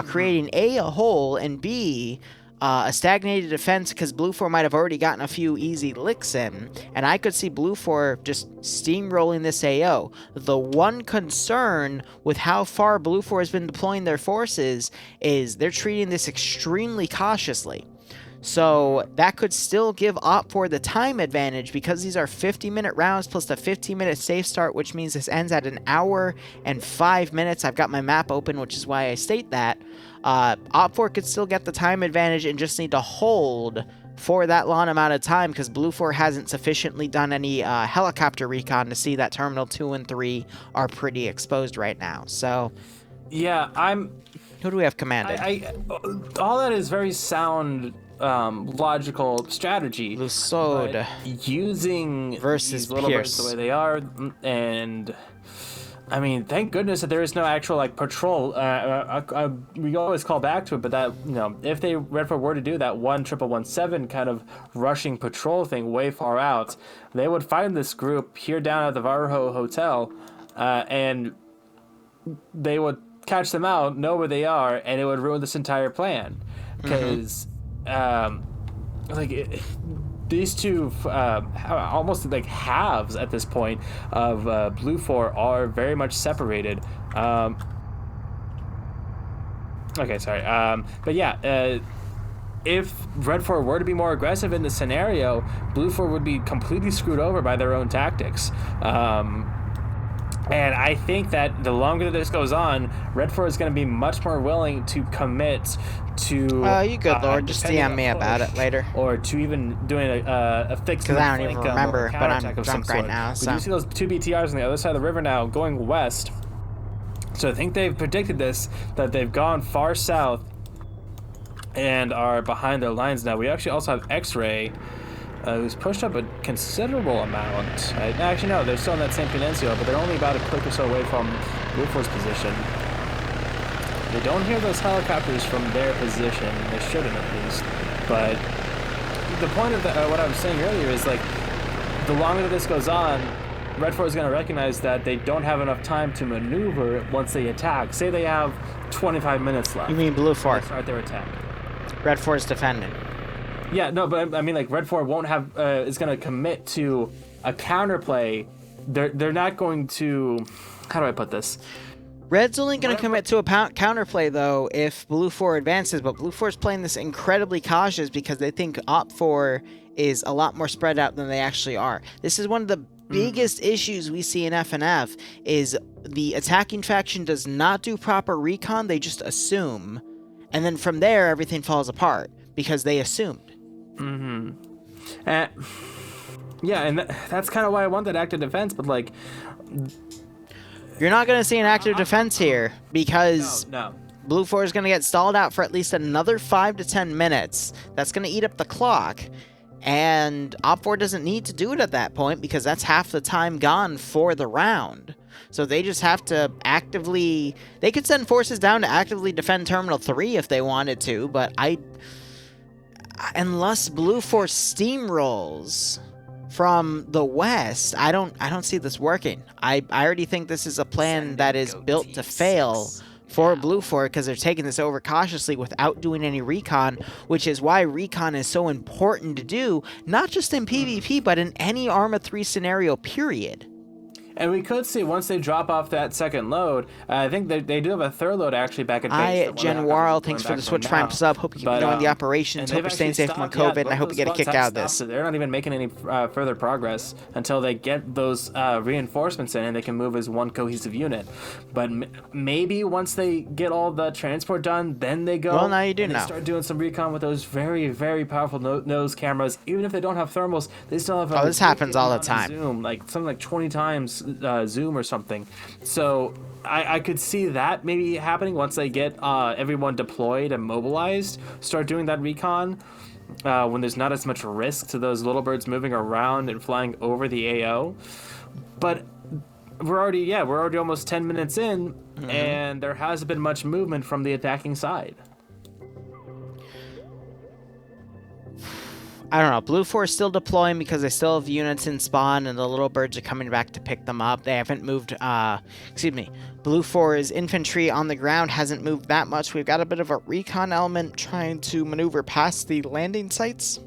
creating A hole, and B, a stagnated defense, because Blue 4 might have already gotten a few easy licks in, and I could see Blue 4 just steamrolling this AO. The one concern with how far Blue 4 has been deploying their forces is they're treating this extremely cautiously. So that could still give Op4 the time advantage, because these are 50-minute rounds plus the 15-minute safe start, which means this ends at 1 hour and 5 minutes. I've got my map open, which is why I state that. Op4 could still get the time advantage and just need to hold for that long amount of time because Blue 4 hasn't sufficiently done any helicopter recon to see that Terminal 2 and 3 are pretty exposed right now. So, yeah, who do we have commanded? All that is very sound, logical strategy. Lusod using versus these little birds the way they are, and I mean, thank goodness that there is no actual like patrol. We always call back to it, but that if they Redford were to do that 11117 kind of rushing patrol thing way far out, they would find this group here down at the Varho Hotel, and they would catch them out, know where they are, and it would ruin this entire plan. Because, these two, almost like halves at this point of Blue 4 are very much separated. Okay, sorry. But yeah, if Red 4 were to be more aggressive in this scenario, Blue 4 would be completely screwed over by their own tactics. And I think that the longer this goes on, Red 4 is going to be much more willing to commit to... you good, Lord. Just DM me about it later. Or to even doing a fix... Because I don't even remember, but I'm drunk right now. So. We do see those 2 BTRs on the other side of the river now going west. So I think they've predicted this, that they've gone far south and are behind their lines now. We actually also have X-Ray, who's pushed up a considerable amount. Actually, no, they're still in that same peninsula, but they're only about a click or so away from Blue 4's position. They don't hear those helicopters from their position. They shouldn't, at least. But the point of what I was saying earlier is, like, the longer that this goes on, Red 4 is going to recognize that they don't have enough time to maneuver once they attack. Say they have 25 minutes left. You mean Blue 4? Start their attack. Red 4 is defending. Yeah, no, but I mean, like, Red 4 won't have, is going to commit to a counterplay. They're not going to, how do I put this? Red's only going to commit to a counterplay, though, if Blue 4 advances, but Blue 4 is playing this incredibly cautious because they think Op 4 is a lot more spread out than they actually are. This is one of the biggest issues we see in FNF, is the attacking faction does not do proper recon, they just assume. And then from there, everything falls apart because they assumed. Yeah, and that's kind of why I want that active defense, but like... You're not going to see an active defense here because no. Blue 4 is going to get stalled out for at least another 5 to 10 minutes. That's going to eat up the clock. And Op 4 doesn't need to do it at that point because that's half the time gone for the round. So they just have to actively... They could send forces down to actively defend Terminal 3 if they wanted to, but unless Blue 4 steamrolls from the west, I don't see this working. I already think this is a plan that is built to fail for Blue 4 because they're taking this over cautiously without doing any recon, which is why recon is so important to do, not just in PvP, but in any Arma 3 scenario, period. And we could see once they drop off that second load, I think they do have a third load actually back at base. Jen Warl, thanks for the Switch Prime sub. Hope you keep enjoying the operations. Hope you're staying safe from COVID, and I hope you get a kick out of this. They're not even making any further progress until they get those reinforcements in and they can move as one cohesive unit. But maybe once they get all the transport done, then they go. Well, now you do and know. They start doing some recon with those very, very powerful nose cameras. Even if they don't have thermals, they still have. This happens all the time. Zoom, like something like 20 times. Zoom or something. So I could see that maybe happening once they get everyone deployed and mobilized, start doing that recon when there's not as much risk to those little birds moving around and flying over the AO. But we're already almost 10 minutes in, and there hasn't been much movement from the attacking side. I don't know. Blue 4 is still deploying because they still have units in spawn and the little birds are coming back to pick them up. They haven't moved, Blue 4's infantry on the ground hasn't moved that much. We've got a bit of a recon element trying to maneuver past the landing sites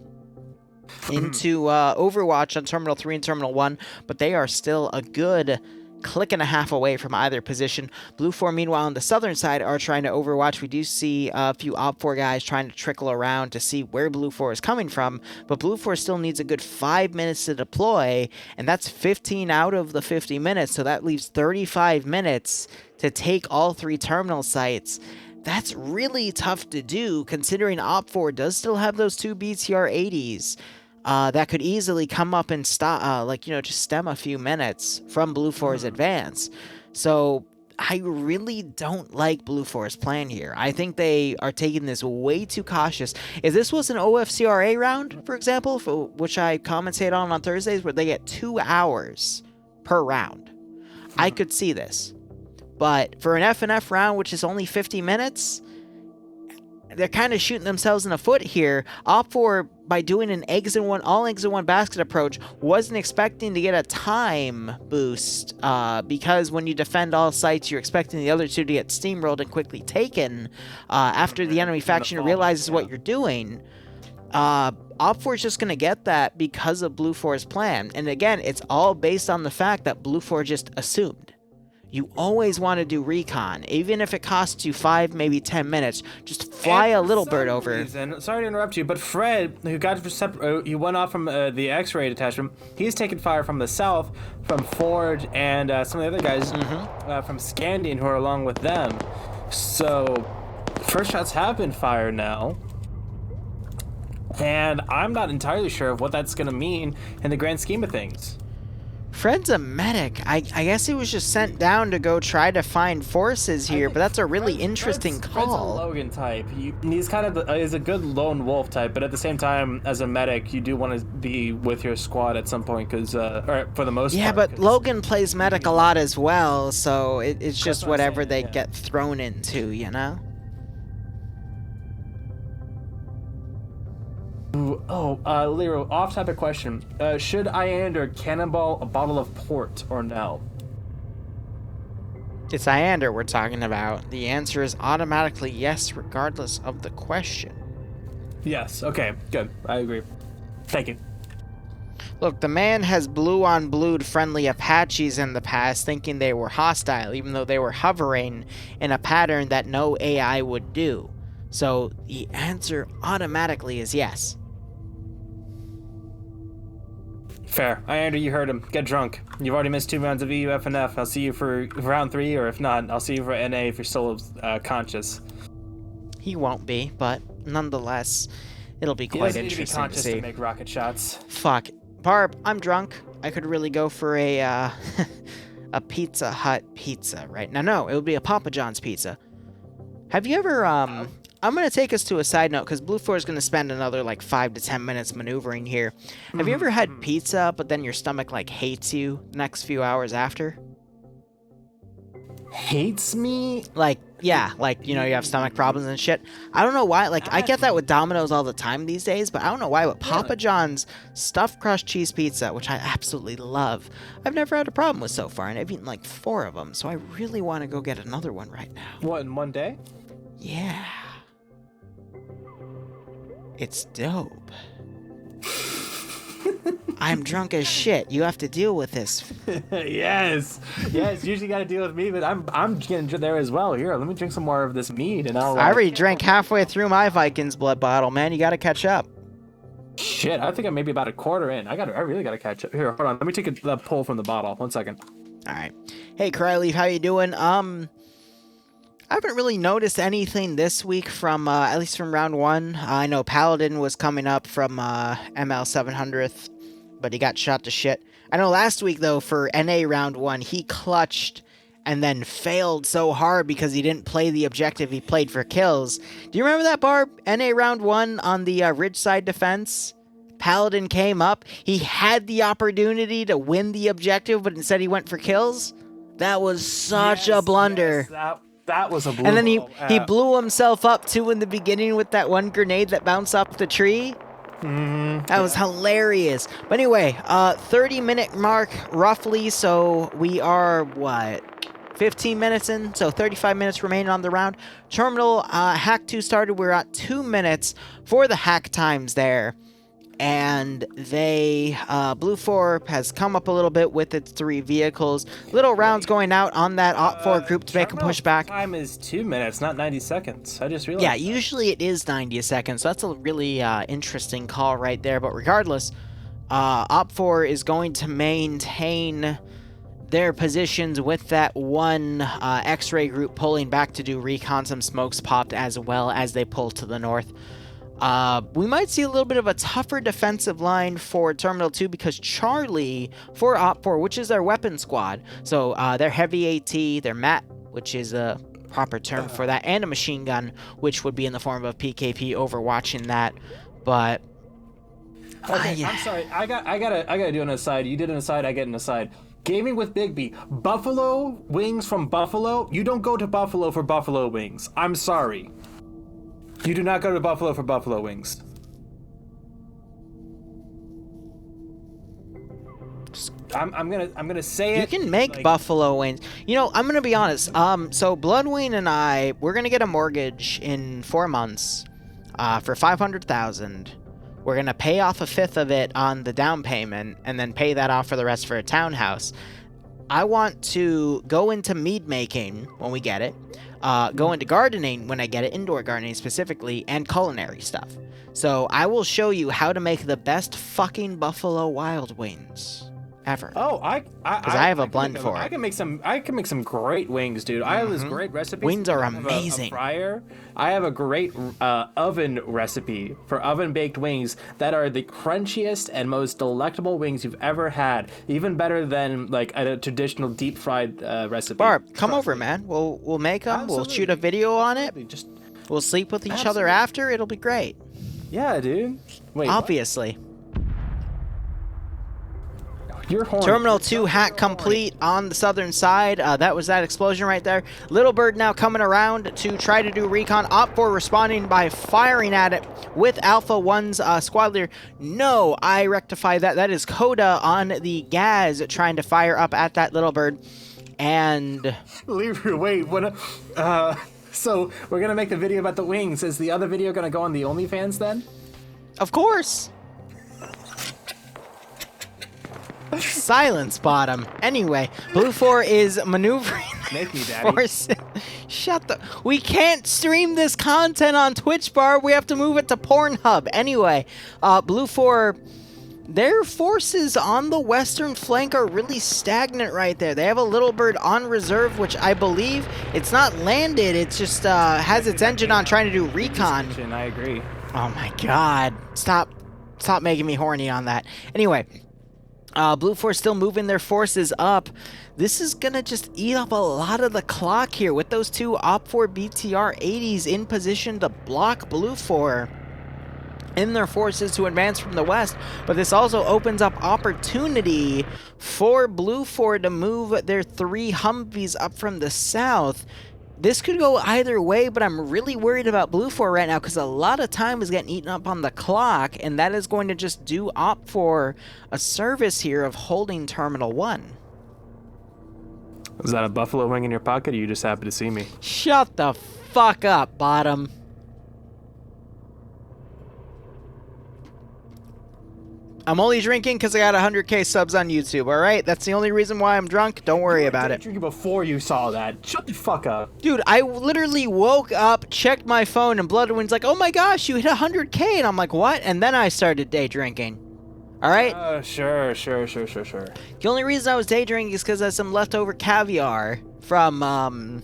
into Overwatch on Terminal 3 and Terminal 1, but they are still a good click and a half away from either position. Blue 4, meanwhile, on the southern side are trying to overwatch. We do see a few Op 4 guys trying to trickle around to see where Blue 4 is coming from, but Blue 4 still needs a good 5 minutes to deploy, and that's 15 out of the 50 minutes, so that leaves 35 minutes to take all 3 terminal sites. that's really tough to do, considering Op4 does still have those 2 BTR-80s that could easily come up and stop, just stem a few minutes from Blue 4's advance. So I really don't like Blue 4's plan here. I think they are taking this way too cautious. If this was an OFCRA round, for example, which I commentate on Thursdays, where they get 2 hours per round, I could see this. But for an FNF round, which is only 50 minutes, they're kind of shooting themselves in the foot here. Op4, by doing an all eggs in one basket approach, wasn't expecting to get a time boost, because when you defend all sites, you're expecting the other 2 to get steamrolled and quickly taken after the enemy faction realizes what you're doing. Op4 is just going to get that because of Blue 4's plan. And again, it's all based on the fact that Blue 4 just assumed. You always want to do recon, even if it costs you 5, maybe 10 minutes. Just fly a little bird over. Sorry to interrupt you, but Fred, who he went off from the X-ray detachment, he's taking fire from the south, from Forge and some of the other guys from Scandian who are along with them. So, first shots have been fired now. And I'm not entirely sure of what that's going to mean in the grand scheme of things. Fred's a medic. I guess he was just sent down to go try to find forces here, but that's a really interesting call. Fred's a Logan type. He's kind of he's a good lone wolf type, but at the same time, as a medic, you do want to be with your squad at some point, because, or for the most part. Yeah, but Logan plays medic a lot as well, so it's just whatever they get thrown into, you know? Liru, off-topic question. Should Iander cannonball a bottle of port or no? It's Iander we're talking about. The answer is automatically yes, regardless of the question. Yes, okay, good. I agree. Thank you. Look, the man has blue-on-blued friendly Apaches in the past, thinking they were hostile, even though they were hovering in a pattern that no AI would do. So, the answer automatically is yes. Fair. Iander, you heard him. Get drunk. You've already missed 2 rounds of EU FNF. I'll see you for round 3, or if not, I'll see you for NA if you're still conscious. He won't be, but nonetheless, it'll be quite interesting to be conscious see. To make rocket shots. Fuck. Barb, I'm drunk. I could really go for a, a Pizza Hut pizza right now. No, it would be a Papa John's pizza. Have you ever, I'm going to take us to a side note, because Blue 4 is going to spend another, 5 to 10 minutes maneuvering here. Have you ever had pizza, but then your stomach, hates you the next few hours after? Hates me? You have stomach problems and shit. I don't know why, I get that with Domino's all the time these days, but I don't know why, but Papa John's stuffed crust cheese pizza, which I absolutely love, I've never had a problem with so far, and I've eaten 4 of them, so I really want to go get another one right now. What, in one day? Yeah. It's dope. I'm drunk as shit. You have to deal with this. Yes, usually got to deal with me, but I'm getting there as well. Here, let me drink some more of this mead, and I'll. I already drank halfway through my Vikings blood bottle, man. You got to catch up. Shit, I think I'm maybe about a quarter in. I really got to catch up. Here, hold on. Let me take a pull from the bottle. 1 second. All right. Hey, Crowley, how you doing? I haven't really noticed anything this week from, at least from round 1. I know Paladin was coming up from ML 700th, but he got shot to shit. I know last week, though, for NA round 1, he clutched and then failed so hard because he didn't play the objective, he played for kills. Do you remember that, Barb? NA round 1 on the Ridgeside defense? Paladin came up, he had the opportunity to win the objective, but instead he went for kills? That was such a blunder. Yes, that was a blue. And then he blew himself up too in the beginning with that one grenade that bounced off the tree. That was hilarious. But anyway, 30-minute mark roughly, so we are, 15 minutes in, so 35 minutes remaining on the round. Terminal hack 2 started. We're at 2 minutes for the hack times there. And they, Blue 4 has come up a little bit with its 3 vehicles. Little rounds going out on that Op 4 group to make a pushback. Time is 2 minutes, not 90 seconds. I just realized. Yeah, usually it is 90 seconds. So that's a really interesting call right there. But regardless, Op 4 is going to maintain their positions with that one X-ray group pulling back to do recon. Some smokes popped as well as they pull to the north. We might see a little bit of a tougher defensive line for Terminal 2 because Charlie for Op 4, which is their weapon squad, so their heavy AT, their MAT, which is a proper term for that, and a machine gun, which would be in the form of PKP overwatching that, but... Okay, yeah. I'm sorry. I gotta do an aside. You did an aside, I get an aside. Gaming with Big B. Buffalo wings from Buffalo? You don't go to Buffalo for buffalo wings. I'm sorry. You do not go to Buffalo for buffalo wings. I'm gonna say it. You can make buffalo wings. You know, I'm gonna be honest. So Bloodwing and we're gonna get a mortgage in 4 months, for $500,000. We're gonna pay off a fifth of it on the down payment, and then pay that off for the rest for a townhouse. I want to go into mead making when we get it. Go into gardening when I get it, indoor gardening specifically, and culinary stuff. So I will show you how to make the best fucking buffalo wild wings ever. Oh, because I have a blend for it. I can make some great wings, dude. I have this great recipe. Wings are I have amazing. A fryer. I have a great oven recipe for oven baked wings that are the crunchiest and most delectable wings you've ever had. Even better than like a traditional deep fried recipe. Barb, come over, man. We'll make them. Absolutely. We'll shoot a video on it. We'll sleep with each other after. It'll be great. Yeah, dude. Wait. Obviously. You're horny. Terminal 2 hack complete on the southern side. That was that explosion right there. Little Bird now coming around to try to do recon. Op 4 responding by firing at it with Alpha 1's squad leader. No, I rectify that. That is Coda on the Gaz trying to fire up at that Little Bird. And... Liru, wait. What? So we're going to make the video about the wings. Is the other video going to go on the OnlyFans then? Of course. Silence, bottom. Anyway, Blue 4 is maneuvering. Make me, daddy. Shut the... We can't stream this content on Twitch, Barb. We have to move it to Pornhub. Anyway, Blue 4... Their forces on the western flank are really stagnant right there. They have a Little Bird on reserve, which I believe it's not landed. It's just has its engine on trying to do recon. I agree. Oh my god. Stop making me horny on that. Anyway... Blue 4 still moving their forces up. This is gonna just eat up a lot of the clock here with those two Op 4 BTR 80s in position to block Blue 4 in their forces to advance from the west. But this also opens up opportunity for Blue 4 to move their 3 Humvees up from the south. This could go either way, but I'm really worried about Blue 4 right now because a lot of time is getting eaten up on the clock, and that is going to just do Op 4 a service here of holding Terminal 1. Is that a buffalo wing in your pocket, or you just happy to see me? Shut the fuck up, bottom. I'm only drinking because I got 100k subs on YouTube, alright? That's the only reason why I'm drunk. Don't worry about it. Drinking before you saw that. Shut the fuck up. Dude, I literally woke up, checked my phone, and Bloodwind's like, oh my gosh, you hit 100k. And I'm like, what? And then I started day drinking. Alright? Sure. The only reason I was day drinking is because I had some leftover caviar from, my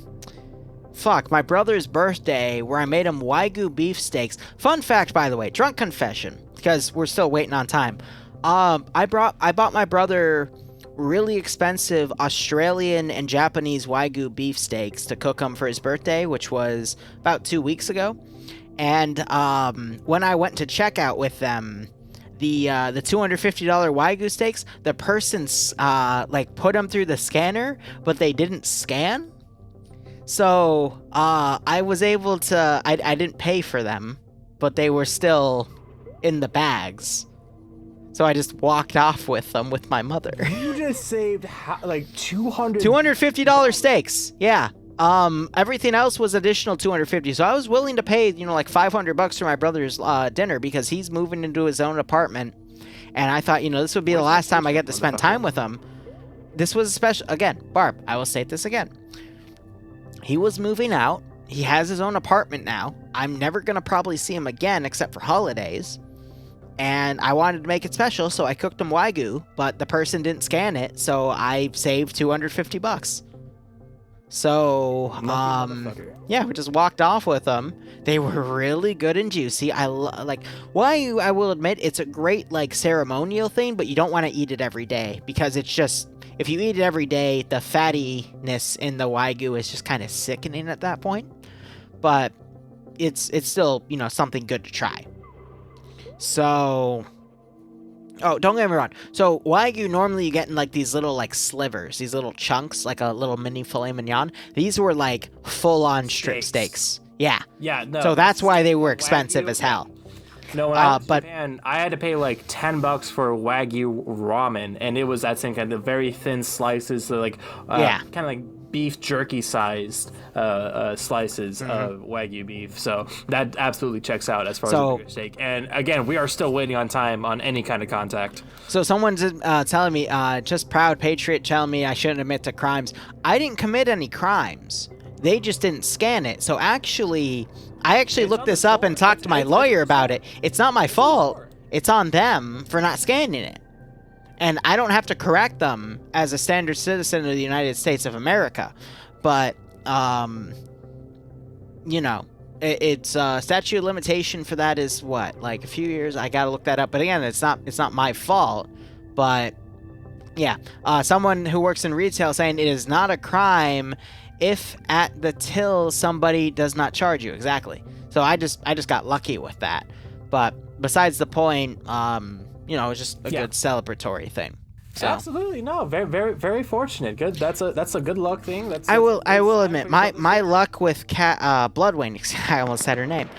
brother's birthday, where I made him Wagyu beef steaks. Fun fact, by the way, drunk confession, because we're still waiting on time. I bought my brother really expensive Australian and Japanese Wagyu beef steaks to cook him for his birthday, which was about 2 weeks ago. And when I went to checkout with them, the $250 Wagyu steaks, the person put them through the scanner, but they didn't scan. So I was able to. I didn't pay for them, but they were still in the bags. So I just walked off with them with my mother. You just saved $250 steaks. Yeah. Everything else was additional $250. So I was willing to pay, like $500 for my brother's dinner because he's moving into his own apartment. And I thought, this would be the last time I get to spend time with him. This was special. Again, Barb, I will state this again. He was moving out. He has his own apartment now. I'm never going to probably see him again except for holidays. and I wanted to make it special, so I cooked them Wagyu, but the person didn't scan it, so I saved $250. So, yeah, we just walked off with them. They were really good and juicy. Like, Wagyu, I will admit, it's a great, like, ceremonial thing, but you don't want to eat it every day, because it's just, if you eat it every day, the fattiness in the Wagyu is just kind of sickening at that point. But it's still, you know, something good to try. So, oh, don't get me wrong. So, Wagyu, normally you get in, like, these little, like, slivers, these little chunks, like a little mini filet mignon. These were, like, full-on strip steaks. Yeah. Yeah, no. So that's why they were expensive as hell. No, when I was in Japan, I had to pay like $10 for Wagyu ramen, and it was that same kind of very thin slices, so like kind of like beef jerky sized slices of Wagyu beef. So that absolutely checks out as far as a bigger steak. And again, we are still waiting on time on any kind of contact. So someone's telling me, just proud patriot telling me I shouldn't admit to crimes. I didn't commit any crimes. They just didn't scan it. So actually, I looked this up and talked to my lawyer about it. It's not my fault. It's on them for not scanning it. And I don't have to correct them as a standard citizen of the United States of America. But, you know, it's statute of limitation for that is what? Like a few years? I gotta look that up. But again, it's not my fault. But, yeah. Someone who works in retail saying it is not a crime if at the till somebody does not charge you. Exactly. So I just got lucky with that. But besides the point, you know, it's just a good celebratory thing. So. Absolutely, no, very, very, very fortunate. Good, that's a good luck thing. I will admit, my luck with Bloodwing, I almost said her name.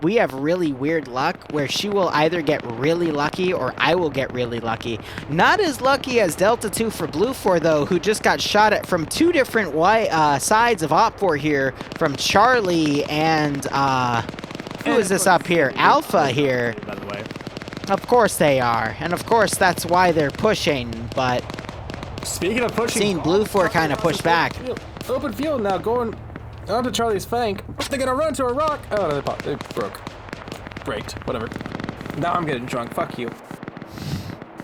We have really weird luck where she will either get really lucky or I will get really lucky. Not as lucky as Delta 2 for Blue 4 though, who just got shot at from two different sides of Op 4 here, from Charlie and who is this up here? Alpha here. By the way. Of course they are, and of course that's why they're pushing, but... Speaking of pushing... Seeing Blue 4 kind of push back. Open field now, going onto Charlie's flank. They're gonna run to a rock. Oh, no, they broke. Braked, whatever. Now I'm getting drunk, fuck you.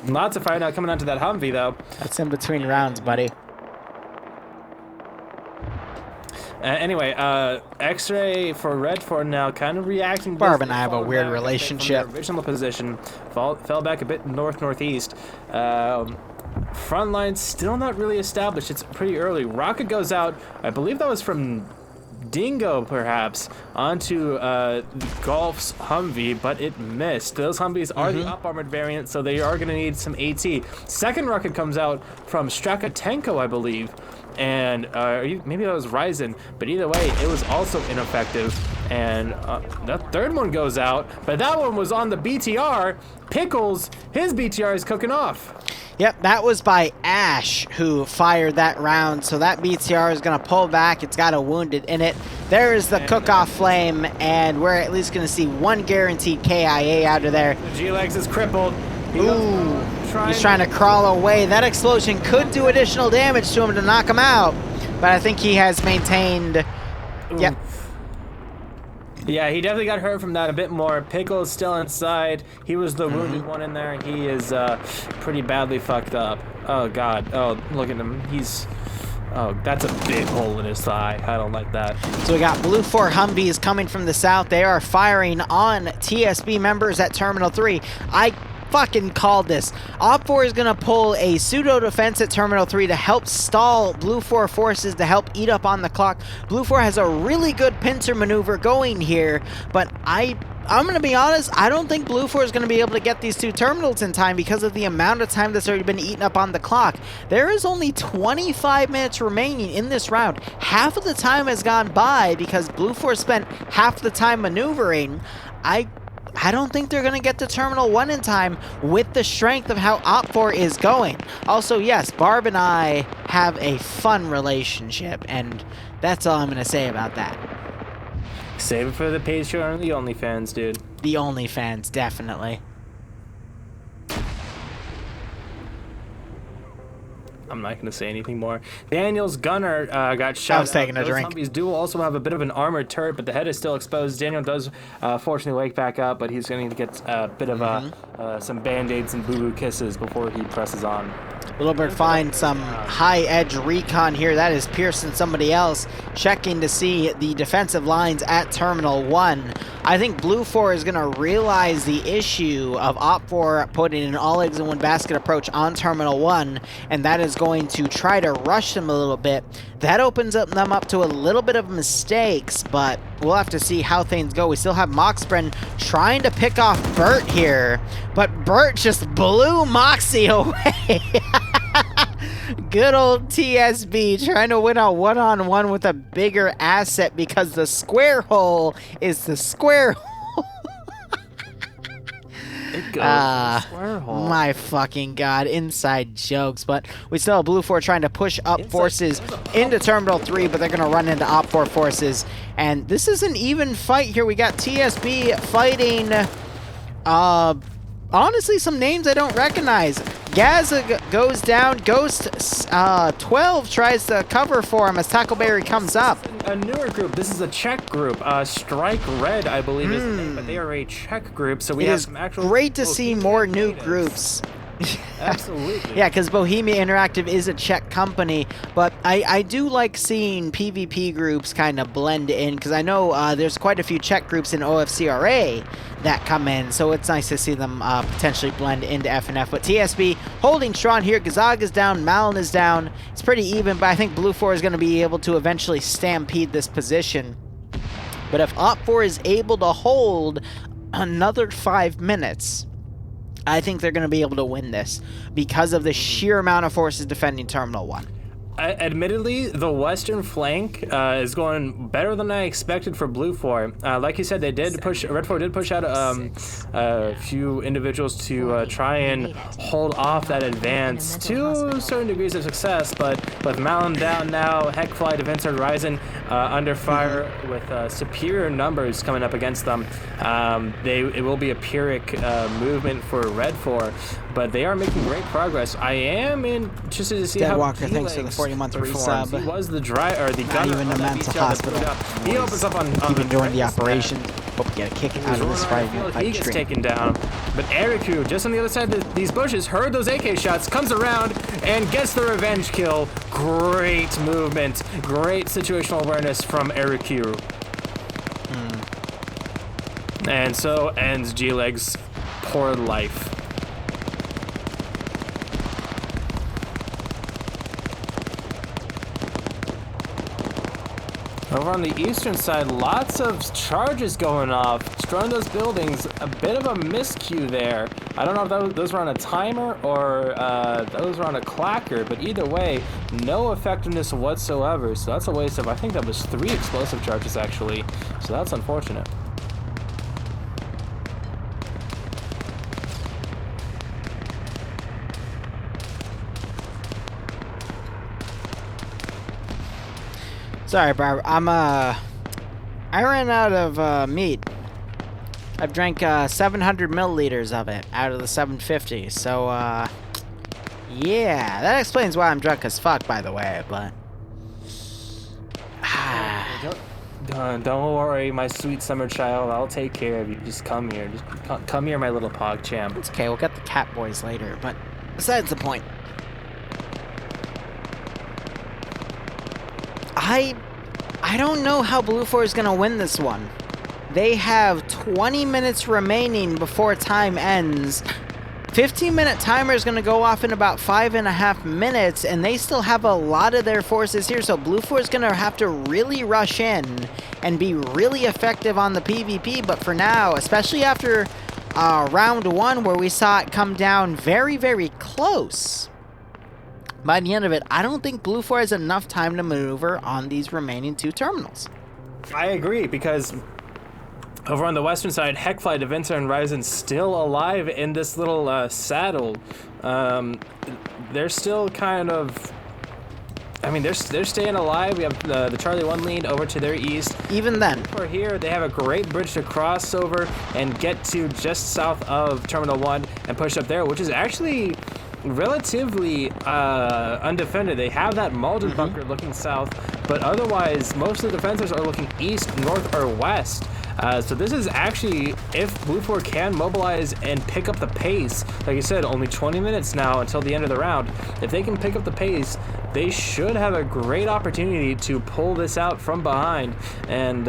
Lots of fire now coming onto that Humvee, though. That's in between rounds, buddy. Anyway, X-Ray for Red 4 now kind of reacting. Barb and I have a weird relationship. From their original position, fell back a bit northeast. Front line still not really established. It's pretty early. Rocket goes out. I believe that was from Dingo, perhaps, onto Golf's Humvee, but it missed. Those Humvees are the up-armored variant, so they are going to need some AT. Second rocket comes out from Strakatenko, I believe. And maybe that was Ryzen, but either way, it was also ineffective. And that third one goes out, but that one was on the BTR. Pickles, his BTR is cooking off. Yep, that was by Ash who fired that round, so that BTR is going to pull back. It's got a wounded in it. There is the cook-off flame, and we're at least going to see one guaranteed KIA out of there. G-Legs is crippled. Ooh, he's trying to crawl away. That explosion could do additional damage to him to knock him out, but I think he has maintained... Yep. Yeah, he definitely got hurt from that a bit more. Pickle's still inside. He was the wounded one in there, and he is pretty badly fucked up. Oh, God. Oh, look at him. He's... Oh, that's a big hole in his thigh. I don't like that. So we got Blue 4 Humvees coming from the south. They are firing on TSB members at Terminal 3. I fucking called this. Op 4 is going to pull a pseudo defense at Terminal 3 to help stall Blue 4 forces to help eat up on the clock. Blue 4 has a really good pincer maneuver going here, but I'm going to be honest, I don't think Blue 4 is going to be able to get these two terminals in time because of the amount of time that's already been eaten up on the clock. There is only 25 minutes remaining in this round. Half of the time has gone by because Blue 4 spent half the time maneuvering. I don't think they're going to get to Terminal 1 in time with the strength of how Op 4 is going. Also, yes, Barb and I have a fun relationship, and that's all I'm going to say about that. Save it for the Patreon or the OnlyFans, dude. The OnlyFans, definitely. I'm not going to say anything more. Daniel's gunner got shot. I was taking a Those drink. Humvees do also have a bit of an armored turret, but the head is still exposed. Daniel does fortunately wake back up, but he's going to get a bit of some band-aids and boo-boo kisses before he presses on. Little Bird finds some high-edge recon here. That is Pearson, somebody else, checking to see the defensive lines at Terminal 1. I think Blue 4 is going to realize the issue of Op 4 putting an all-eggs-in-one-basket approach on Terminal 1, and that is going to try to rush them a little bit. That opens them up to a little bit of mistakes, but we'll have to see how things go. We still have Moxbren trying to pick off Bert here, but Bert just blew Moxie away. Good old TSB trying to win a one-on-one with a bigger asset because the square hole is the square hole. It goes to the square hole. My fucking god, inside jokes. But we still have Blue 4 trying to push up forces into Terminal 3, but they're going to run into Op 4 forces. And this is an even fight here. We got TSB fighting, honestly, some names I don't recognize. Gaza goes down. Ghost 12 tries to cover for him as Tackleberry comes up. A newer group. This is a Czech group. Strike Red, I believe, is the name, but they are a Czech group. So we have some actual. Great to see more new groups. Absolutely. Yeah, because Bohemia Interactive is a Czech company, but I do like seeing PvP groups kind of blend in, because I know there's quite a few Czech groups in OFCRA that come in, so it's nice to see them potentially blend into FNF. But TSB holding strong here. Gazag is down, Malin is down. It's pretty even, but I think Blue 4 is going to be able to eventually stampede this position. But if Op 4 is able to hold another 5 minutes, I think they're going to be able to win this because of the sheer amount of forces defending Terminal 1. Admittedly, the western flank is going better than I expected for Blue 4. Like you said, they did push. Red 4 did push out a few individuals to try and hold off that advance to certain degrees of success. But with Malin down now, Heckfly, Vincent Ryzen under fire with superior numbers coming up against them. It will be a Pyrrhic movement for Red 4, but they are making great progress. I am interested to see Dead how Walker thanks for the 40-month resub. He was the the not gunner even of a that mental BTR that hospital. blew up. He opens up on Even during the train operation. Hope you get a kick out of this fight. He gets taken down, but Eriku, just on the other side of these bushes, heard those AK shots, comes around and gets the revenge kill. Great movement, great situational awareness from Eriku. And so ends G-Leg's poor life. Over on the eastern side, lots of charges going off, destroying those buildings. A bit of a miscue there. I don't know if those were on a timer or those were on a clacker, but either way, no effectiveness whatsoever. So that's a waste of, I think that was 3 explosive charges actually. So that's unfortunate. Sorry, Barb. I ran out of meat. I've drank 700 milliliters of it out of the 750. So, yeah, that explains why I'm drunk as fuck, by the way. But don't worry, my sweet summer child. I'll take care of you. Just come here. Just come here, my little pog champ. It's okay. We'll get the cat boys later. But besides the point. I don't know how Blue 4 is going to win this one. They have 20 minutes remaining before time ends. 15-minute timer is going to go off in about 5.5 minutes, and they still have a lot of their forces here, so Blue 4 is going to have to really rush in and be really effective on the PvP, but for now, especially after round 1 where we saw it come down very, very close, by the end of it, I don't think Blue 4 has enough time to maneuver on these remaining 2 terminals. I agree, because over on the western side, Heckfly, Devinter, and Ryzen still alive in this little saddle. They're still kind of... I mean, they're staying alive. We have the Charlie 1 lead over to their east. Even then. For here, they have a great bridge to cross over and get to just south of Terminal 1 and push up there, which is actually relatively undefended. They have that Malden bunker looking south, but otherwise, most of the defenders are looking east, north, or west. So this is actually, if Blue 4 can mobilize and pick up the pace, like I said, only 20 minutes now until the end of the round. If they can pick up the pace, they should have a great opportunity to pull this out from behind and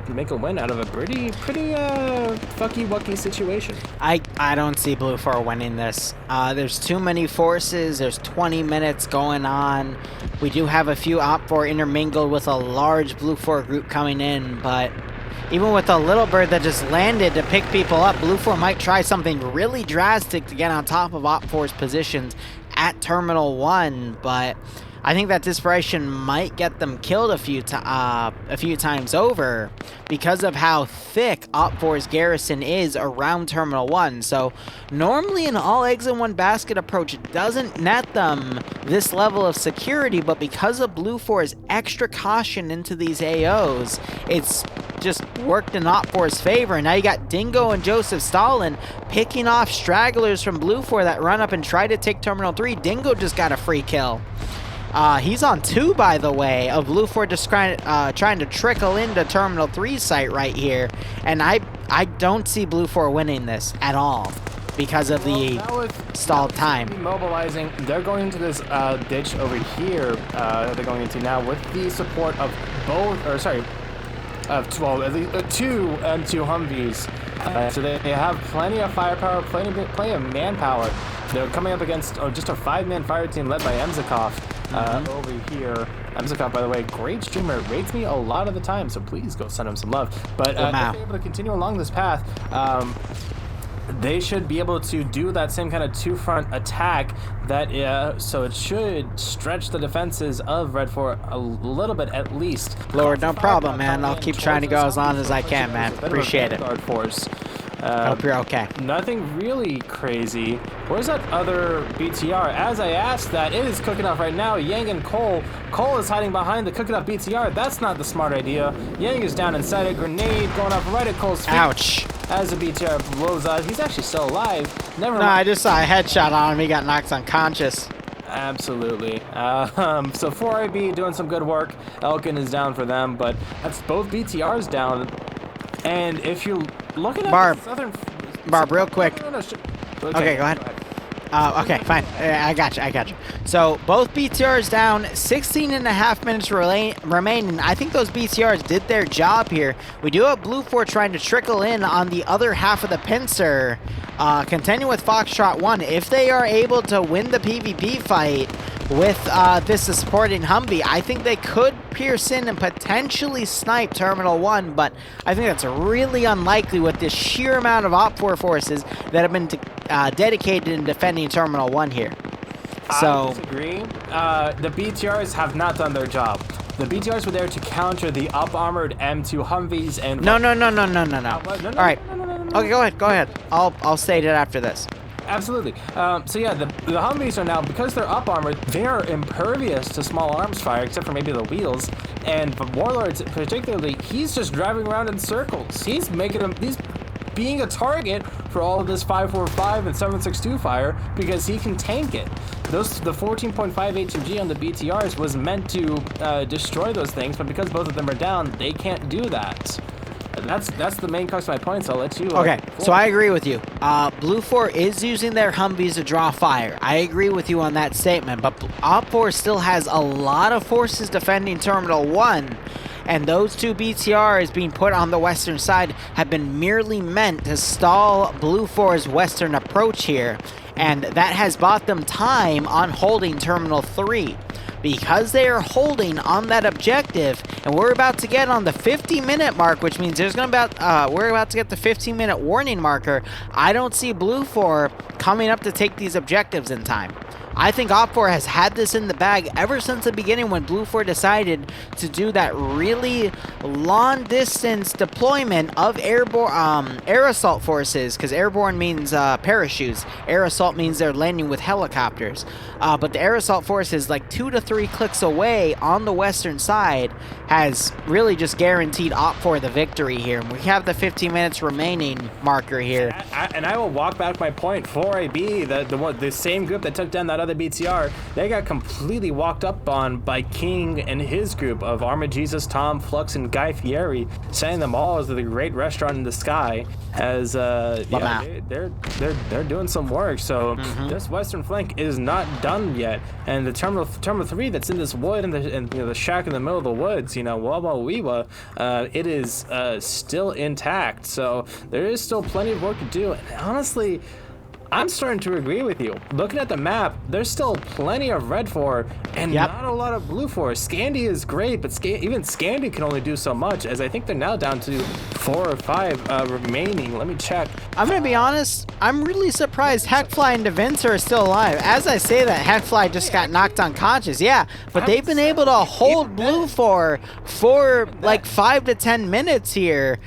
make a win out of a pretty fucky-wucky situation. I don't see Blue 4 winning this. There's too many forces. There's 20 minutes going on. We do have a few Op 4 intermingled with a large Blue 4 group coming in, but even with a little bird that just landed to pick people up, Blue 4 might try something really drastic to get on top of Op 4's positions at Terminal 1, but I think that desperation might get them killed a few times over because of how thick Op 4's garrison is around Terminal 1. So normally an all eggs in one basket approach doesn't net them this level of security, but because of Blue 4's extra caution into these AOs, it's just worked in Op 4's favor. And now you got Dingo and Joseph Stalin picking off stragglers from Blue 4 that run up and try to take Terminal 3. Dingo just got a free kill. He's on 2, by the way, of Blue 4 just trying to trickle into Terminal 3's site right here. And I don't see Blue 4 winning this at all because of the stalled time. Mobilizing, they're going into this ditch over here that they're going into now with the support of at least 2 M2 Humvees. So they have plenty of firepower, plenty of manpower. They're coming up against just a 5-man fire team led by Emzikov over here. Emzikov, by the way, great streamer, rates me a lot of the time, so please go send him some love. But if they're able to continue along this path, they should be able to do that same kind of 2-front attack so it should stretch the defenses of Red 4 a little bit at least. Lord, no problem, man. I'll keep trying to go as long as I can, man. Appreciate it. Force. Hope you're okay. Nothing really crazy. Where's that other BTR? As I asked that, it is cooking off right now. Yang and Cole. Cole is hiding behind the cooking off BTR. That's not the smart idea. Yang is down inside a grenade going off right at Cole's feet. Ouch. As the BTR blows out. He's actually still alive. Never mind. I just saw a headshot on him. He got knocked unconscious. Absolutely. So 4IB doing some good work. Elkin is down for them, but that's both BTRs down. And if you're looking at Barb, real quick. Okay, go ahead. Okay, fine. I got you. So both BTRs down, 16.5 minutes remaining. I think those BTRs did their job here. We do have Blue 4 trying to trickle in on the other half of the pincer. Continue with Foxtrot 1. If they are able to win the PvP fight with this supporting Humvee, I think they could pierce in and potentially snipe Terminal 1, but I think that's really unlikely with the sheer amount of Op 4 forces that have been dedicated in defending Terminal 1 here. So I disagree. The BTRs have not done their job. The BTRs were there to counter the up-armored M2 Humvees and... No. All right. Okay, go ahead. I'll state it after this. Absolutely. So yeah, the Humvees are now, because they're up armored, they are impervious to small arms fire, except for maybe the wheels. And Warlords particularly, he's just driving around in circles. He's being a target for all of this 545 and 762 fire because he can tank it. The 14.5 HMG on the BTRs was meant to destroy those things, but because both of them are down, they can't do that. That's the main crux of my points. I'll let you. Okay, so I agree with you. Blue 4 is using their Humvees to draw fire. I agree with you on that statement, but Op 4 still has a lot of forces defending Terminal 1, and those 2 BTRs being put on the western side have been merely meant to stall Blue 4's western approach here, and that has bought them time on holding Terminal 3. Because they are holding on that objective, and we're about to get on the 50-minute mark, which means we're about to get the 15-minute warning marker. I don't see Blue 4 coming up to take these objectives in time. I think Op4 has had this in the bag ever since the beginning when Blue 4 decided to do that really long distance deployment of airborne air assault forces, because airborne means parachutes. Air assault means they're landing with helicopters. But the air assault force is like 2 to 3 clicks away on the western side, has really just guaranteed Op4 the victory here. We have the 15 minutes remaining marker here. And I will walk back my point. 4AB, the same group that took down that other BTR, they got completely walked up on by King and his group of Armored Jesus, Tom, Flux, and Guy Fieri, sending them all as the great restaurant in the sky. As they're doing some work. So this western flank is not done yet, and the terminal 3 that's in this wood and the shack in the middle of the woods, Wawa, it is still intact. So there is still plenty of work to do. And honestly, I'm starting to agree with you. Looking at the map, there's still plenty of Red 4 and not a lot of Blue 4. Scandy is great, but even Scandy can only do so much, as I think they're now down to 4 or 5 remaining. Let me check. I'm going to be honest, I'm really surprised Hackfly and DaVinci are still alive. As I say that, Hackfly just got knocked unconscious. Yeah, but they've been able to hold Blue 4 for like 5 to 10 minutes here.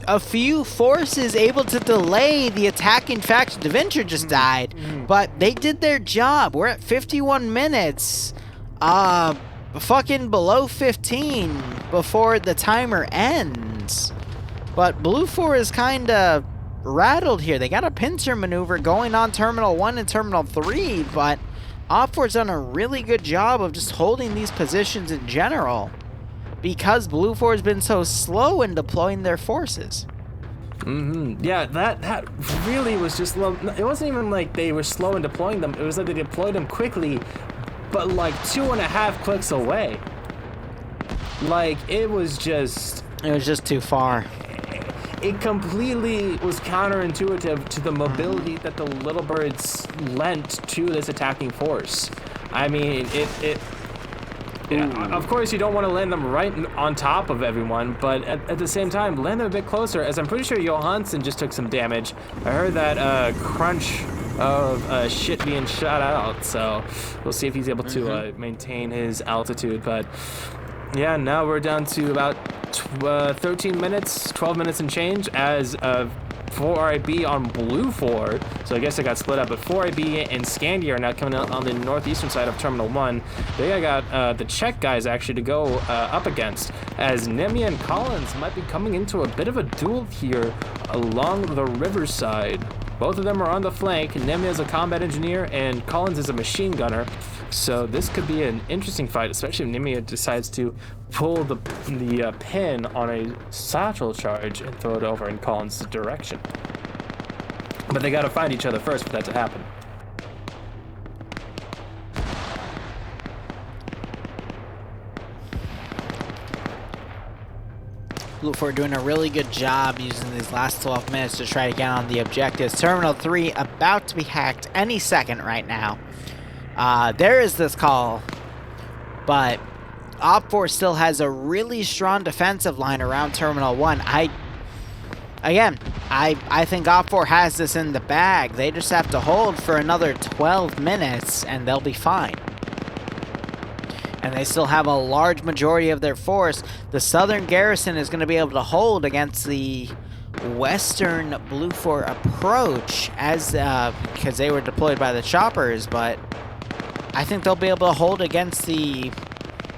A few forces able to delay the attacking faction. DaVinci just died, but they did their job. We're at 51 minutes, fucking below 15 before the timer ends. But Blue 4 is kind of rattled here. They got a pincer maneuver going on Terminal 1 and Terminal 3, but Op4's done a really good job of just holding these positions in general, because Blue 4 has been so slow in deploying their forces. Yeah, that really was just low. It wasn't even like they were slow in deploying them. It was like they deployed them quickly, but like 2.5 clicks away. Like, it was just too far. It completely was counterintuitive to the mobility that the Little Birds lent to this attacking force. I mean, of course, you don't want to land them right on top of everyone, but at the same time, land them a bit closer, as I'm pretty sure Johansson just took some damage. I heard that crunch of shit being shot out, so we'll see if he's able to maintain his altitude. But yeah, now we're down to about 13 minutes, 12 minutes and change, as 4IB on Blue 4, so I guess it got split up, but 4IB and Scandia are now coming out on the northeastern side of Terminal 1. They got the Czech guys actually to go up against, as Nemia and Collins might be coming into a bit of a duel here along the riverside. Both of them are on the flank. Nemia is a combat engineer and Collins is a machine gunner. So this could be an interesting fight, especially if Nemia decides to pull the pin on a satchel charge and throw it over in Collins' direction. But they gotta find each other first for that to happen. Blue 4 doing a really good job using these last 12 minutes to try to get on the objectives. Terminal 3 about to be hacked any second right now. There is this call, but Op4 still has a really strong defensive line around Terminal 1. I think Op4 has this in the bag. They just have to hold for another 12 minutes and they'll be fine. And they still have a large majority of their force. The southern garrison is going to be able to hold against the western Blue 4 approach, as because they were deployed by the choppers, but I think they'll be able to hold against the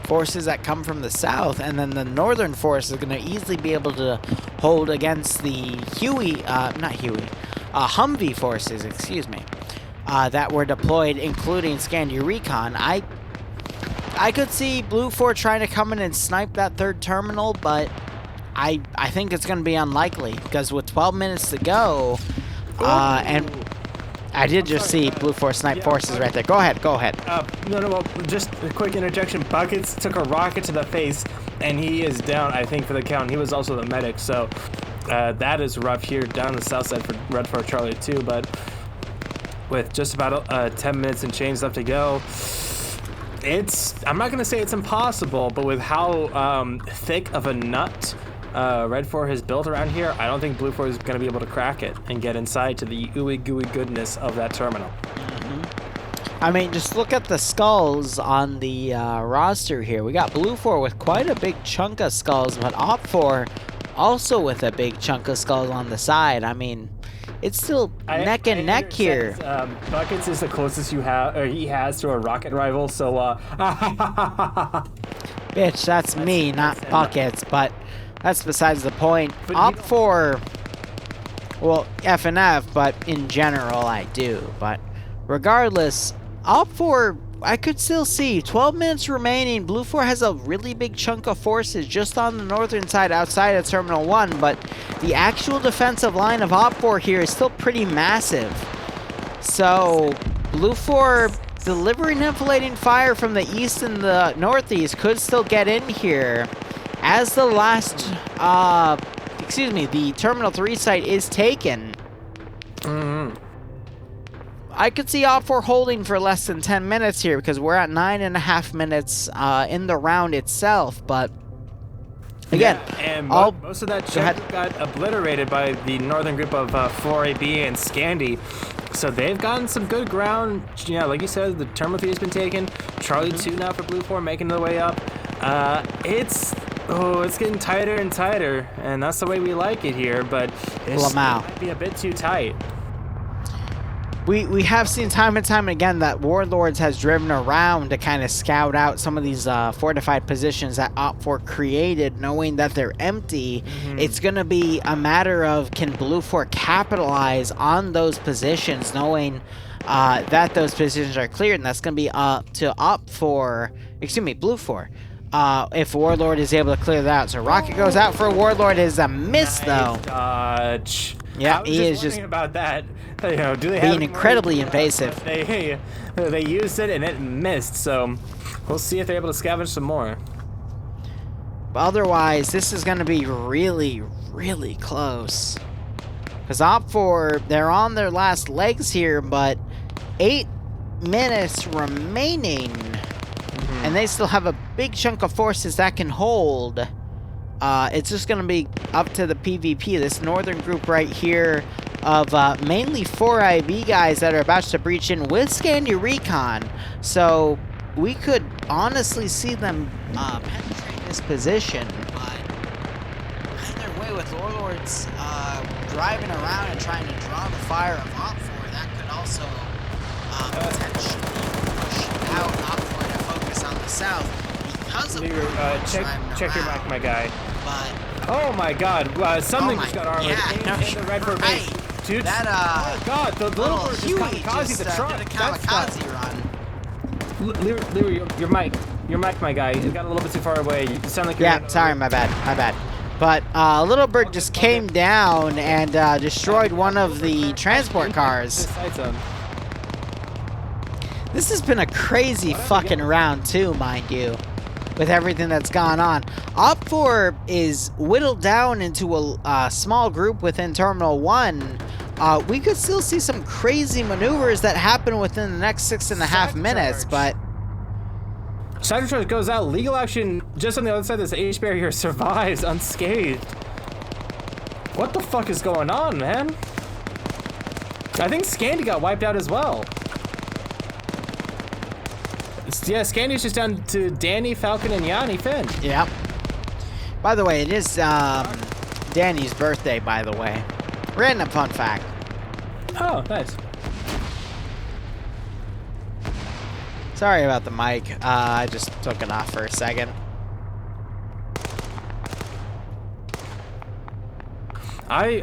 forces that come from the south, and then the northern force is going to easily be able to hold against the Humvee forces, excuse me, that were deployed, including Scandia Recon. I could see Blue 4 trying to come in and snipe that third terminal, but I think it's going to be unlikely, because with 12 minutes to go, and I did just see Blue 4 snipe forces right there. Go ahead. No, just a quick interjection. Buckets took a rocket to the face, and he is down, I think, for the count. He was also the medic, so that is rough here down the south side for Red 4 Charlie 2, but with just about 10 minutes and change left to go, I'm not going to say it's impossible, but with how thick of a nut Red 4 has built around here, I don't think Blue 4 is going to be able to crack it and get inside to the ooey gooey goodness of that terminal. I mean, just look at the skulls on the roster here. We got Blue 4 with quite a big chunk of skulls, but Op 4 also with a big chunk of skulls on the side. I mean, it's still neck and neck here. Buckets is the closest you have, or he has to a rocket rival. So, bitch, that's me, not Buckets. But that's besides the point. Op 4, well, F and F, but in general, I do. But regardless, Op 4, I could still see 12 minutes remaining. Blue 4 has a really big chunk of forces just on the northern side outside of Terminal 1, but the actual defensive line of Op 4 here is still pretty massive. So, Blue 4 delivering enfilading fire from the east and the northeast could still get in here. As the last, the Terminal 3 site is taken. I could see Op 4 holding for less than 10 minutes here because we're at 9.5 minutes in the round itself, but again, and most of that chunk got obliterated by the northern group of 4AB and Scandi. So they've gotten some good ground. Yeah, like you said, the Terminal 3 has been taken. Charlie 2 now for Blue 4 making their way up. It's getting tighter and tighter, and that's the way we like it here, but it might be a bit too tight. We have seen time and time again that Warlords has driven around to kind of scout out some of these fortified positions that Op 4 created, knowing that they're empty. It's going to be a matter of can Blue 4 capitalize on those positions, knowing that those positions are cleared, and that's going to be up to Blue 4. If Warlord is able to clear that. So Rocket goes out for a Warlord. Is a miss, though. Dodge. Yeah, he is just about that. You know, do they being incredibly invasive. They used it and it missed, so we'll see if they're able to scavenge some more. But otherwise, this is going to be really, really close. Because Op 4, they're on their last legs here, but 8 minutes remaining. And they still have a big chunk of forces that can hold. It's just going to be up to the PvP. This northern group right here of mainly 4IB guys that are about to breach in with Scandi Recon. So we could honestly see them penetrate this position. But either way, with Warlords driving around and trying to draw the fire of Op 4, that could also potentially push out Op 4 to focus on the south. Because of check your mic, my guy. Oh my God! Something just got armored in the Redford base. Dude, that oh my God! The little bird just kamikaze the truck. Did a kamikaze run. Liru, your mic, my guy. It got a little bit too far away. You sound like you're sorry, my bad. But Little Bird just came down and destroyed one of the transport cars. This has been a crazy fucking round too, mind you, with everything that's gone on. Op 4 is whittled down into a small group within Terminal 1. We could still see some crazy maneuvers that happen within the next 6.5 minutes, but... Cyber Charge goes out. Legal action just on the other side of this H barrier survives unscathed. What the fuck is going on, man? I think Scandi got wiped out as well. Yeah, Scandi's just down to Danny, Falcon, and Yanni Finn. Yep. By the way, it is Danny's birthday, by the way. Random fun fact. Oh, nice. Sorry about the mic. I just took it off for a second. I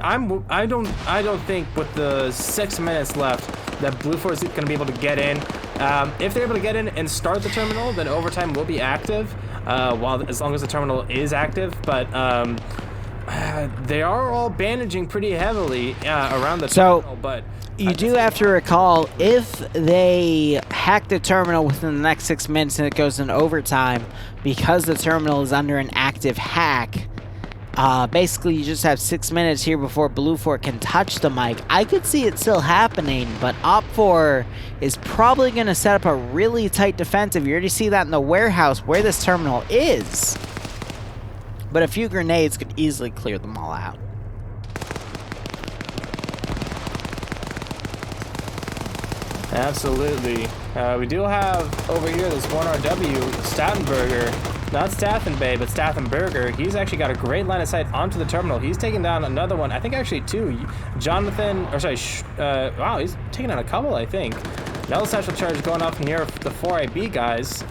don't think with the 6 minutes left that Blue 4 is going to be able to get in. If they're able to get in and start the terminal, then overtime will be active, as long as the terminal is active. But they are all bandaging pretty heavily around the terminal. But you do have to recall, if they hack the terminal within the next 6 minutes and it goes in overtime, because the terminal is under an active hack, basically you just have 6 minutes here before Blue 4 can touch the mic. I could see it still happening, but Op 4 is probably going to set up a really tight defensive. You already see that in the warehouse where this terminal is. But a few grenades could easily clear them all out. Absolutely. We do have over here this 1RW, Stattenberger. Not Stafenbay, but Stafenberger. He's actually got a great line of sight onto the terminal. He's taking down another one. I think actually two. Wow, he's taking down a couple, I think. Another satchel charge going off near the 4IB guys.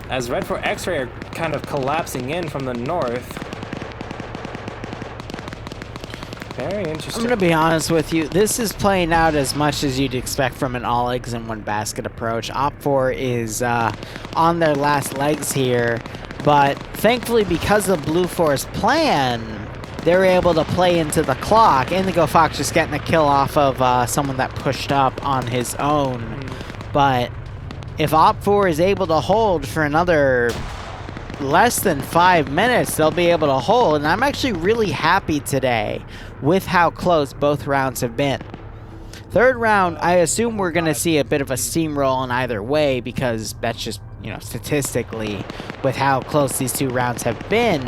As Red 4 X-Ray are kind of collapsing in from the north. Very interesting. I'm going to be honest with you. This is playing out as much as you'd expect from an all eggs in one basket approach. Op4 is on their last legs here, but thankfully because of Blue 4's plan, they're able to play into the clock. Indigo Fox just getting a kill off of someone that pushed up on his own. But if Op4 is able to hold for another less than 5 minutes, they'll be able to hold. And I'm actually really happy today with how close both rounds have been. Third round, I assume we're going to see a bit of a steamroll in either way, because that's just, you know, statistically, with how close these two rounds have been,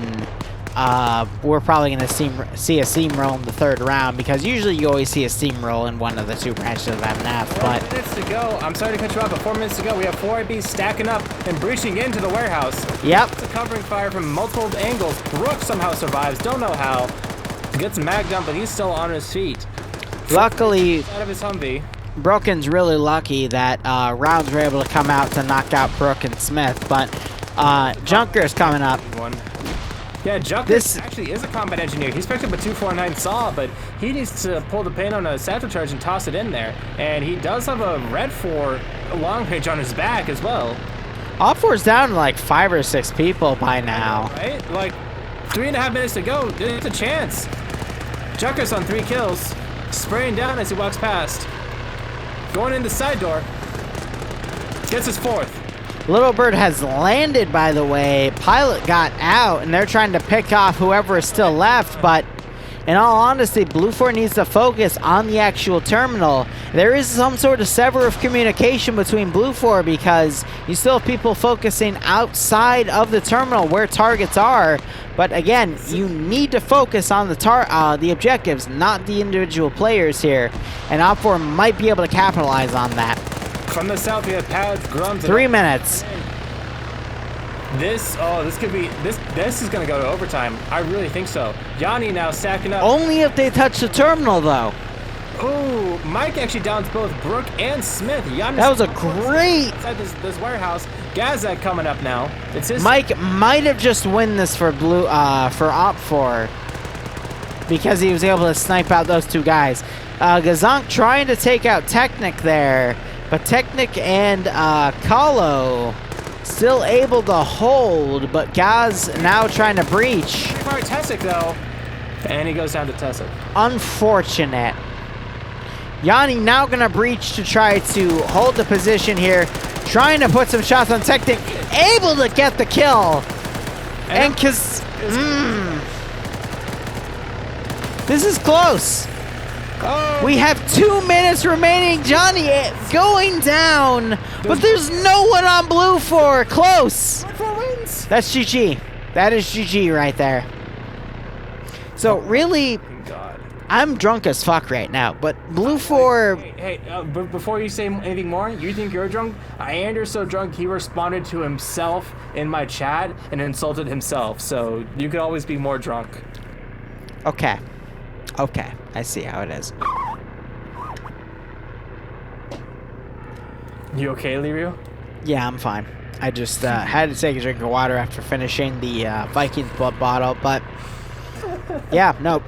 we're probably going to see a steamroll in the third round, because usually you always see a steamroll in one of the two branches of MNF. 4 minutes to go. I'm sorry to cut you off, but 4 minutes to go. We have 4IB stacking up and breaching into the warehouse. Yep. It's a covering fire from multiple angles. Brooke somehow survives. Don't know how. Gets magged down, but he's still on his feet. Luckily, out of his Humvee. Broken's really lucky that rounds were able to come out to knock out Brooke and Smith, but Junker's coming up. Yeah, Junker actually is a combat engineer. He's picked up a 249 saw, but he needs to pull the pin on a satchel charge and toss it in there. And he does have a Red 4 long range on his back as well. Op4's down to like 5 or 6 people by now. Right? Like 3.5 minutes to go. There's a chance. Junker's on 3 kills. Spraying down as he walks past. Going in the side door. Gets his 4th. Little Bird has landed, by the way. Pilot got out, and they're trying to pick off whoever is still left, but in all honesty, Blue 4 needs to focus on the actual terminal. There is some sort of sever of communication between Blue 4, because you still have people focusing outside of the terminal where targets are. But again, you need to focus on the objectives, not the individual players here. And Op4 might be able to capitalize on that. From the south, we have Pads, Grums. 3 minutes. This is gonna go to overtime. I really think so. Yanni now stacking up. Only if they touch the terminal, though. Ooh, Mike actually downs both Brooke and Smith. Yanni that was a great. Inside this warehouse. Gazak coming up now. It's his. Mike might have just won this for Op4, because he was able to snipe out those two guys. Gazank trying to take out Technic there, but Technic and Kahlo still able to hold, but Gaz now trying to breach. Tessic though, and he goes down to Tessic. Unfortunate. Yanni now gonna breach to try to hold the position here, trying to put some shots on Technic, able to get the kill. And this is close. Oh. We have 2 minutes remaining. Johnny going down, but there's no one on Blue 4. Close. That's GG. That is GG right there. So really, I'm drunk as fuck right now, but Blue 4... Hey, before you say anything more, you think you're drunk? Andrew's so drunk, he responded to himself in my chat and insulted himself, so you could always be more drunk. Okay. Okay, I see how it is. You okay, Liru? Yeah, I'm fine. I just had to take a drink of water after finishing the Vikings blood bottle, but... Yeah, no,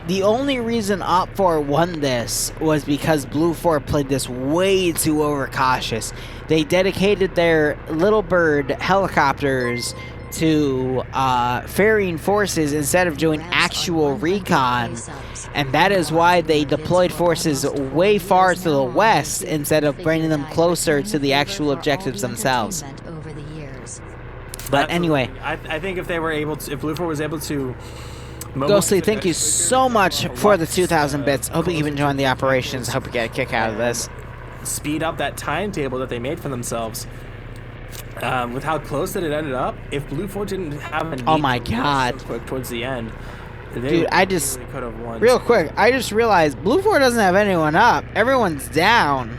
the only reason Op4 won this was because Blue 4 played this way too overcautious. They dedicated their Little Bird helicopters to ferrying forces instead of doing actual recon, and that is why they deployed forces way far to the west instead of bringing them closer to the actual objectives themselves. But anyway, I think if they were able to, if Blue 4 was able to... Ghostly, thank you so much for the 2,000 bits. Hope you keep enjoying the operations. Hope you get a kick out of this. Speed up that timetable that they made for themselves. With how close that it ended up, if Blue 4 didn't have a need oh my god, so quick towards the end, dude, I just really could have won. Real quick, I just realized Blue 4 doesn't have anyone up. Everyone's down.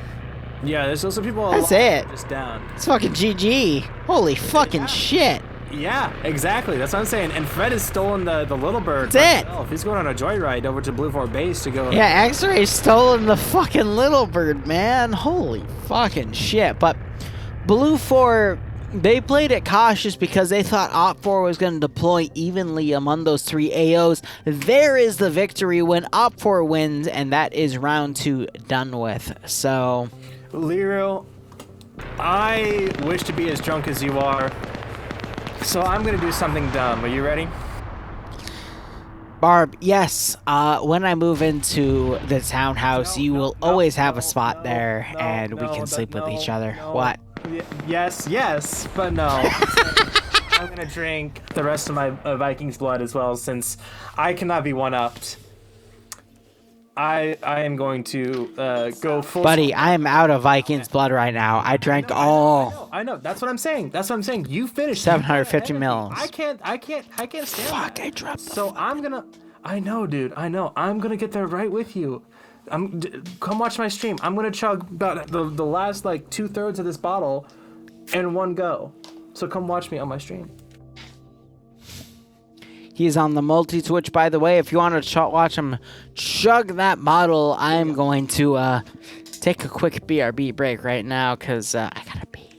Yeah, there's also people. That's it. Just down. It's fucking GG. Holy fucking shit. Yeah, exactly. That's what I'm saying. And Fred has stolen the little bird. That's it. Himself. He's going on a joyride over to Blue 4 base to go. Yeah, X-Ray's stolen the fucking little bird, man. Holy fucking shit. But Blue 4, they played it cautious because they thought Op 4 was going to deploy evenly among those 3 AOs. There is the victory when Op 4 wins, and that is round 2 done with. So, Liru, I wish to be as drunk as you are. So I'm going to do something dumb. Are you ready? Barb, yes. When I move into the townhouse, you will always have a spot there, and we can sleep with each other. What? Yes, but no. I'm going to drink the rest of my Vikings blood as well, since I cannot be one-upped. I am going to go full. Buddy, I am out of Vikings blood right now. I drank all. I know. That's what I'm saying. You finished 750 mils. I can't stand. Fuck, I dropped. So I'm gonna. I know, dude. I know. I'm gonna get there right with you. Come watch my stream. I'm gonna chug about the last like 2/3 of this bottle in one go. So come watch me on my stream. He's on the multi-Twitch, by the way. If you want to watch him chug that bottle, I'm going to take a quick BRB break right now because I gotta pee.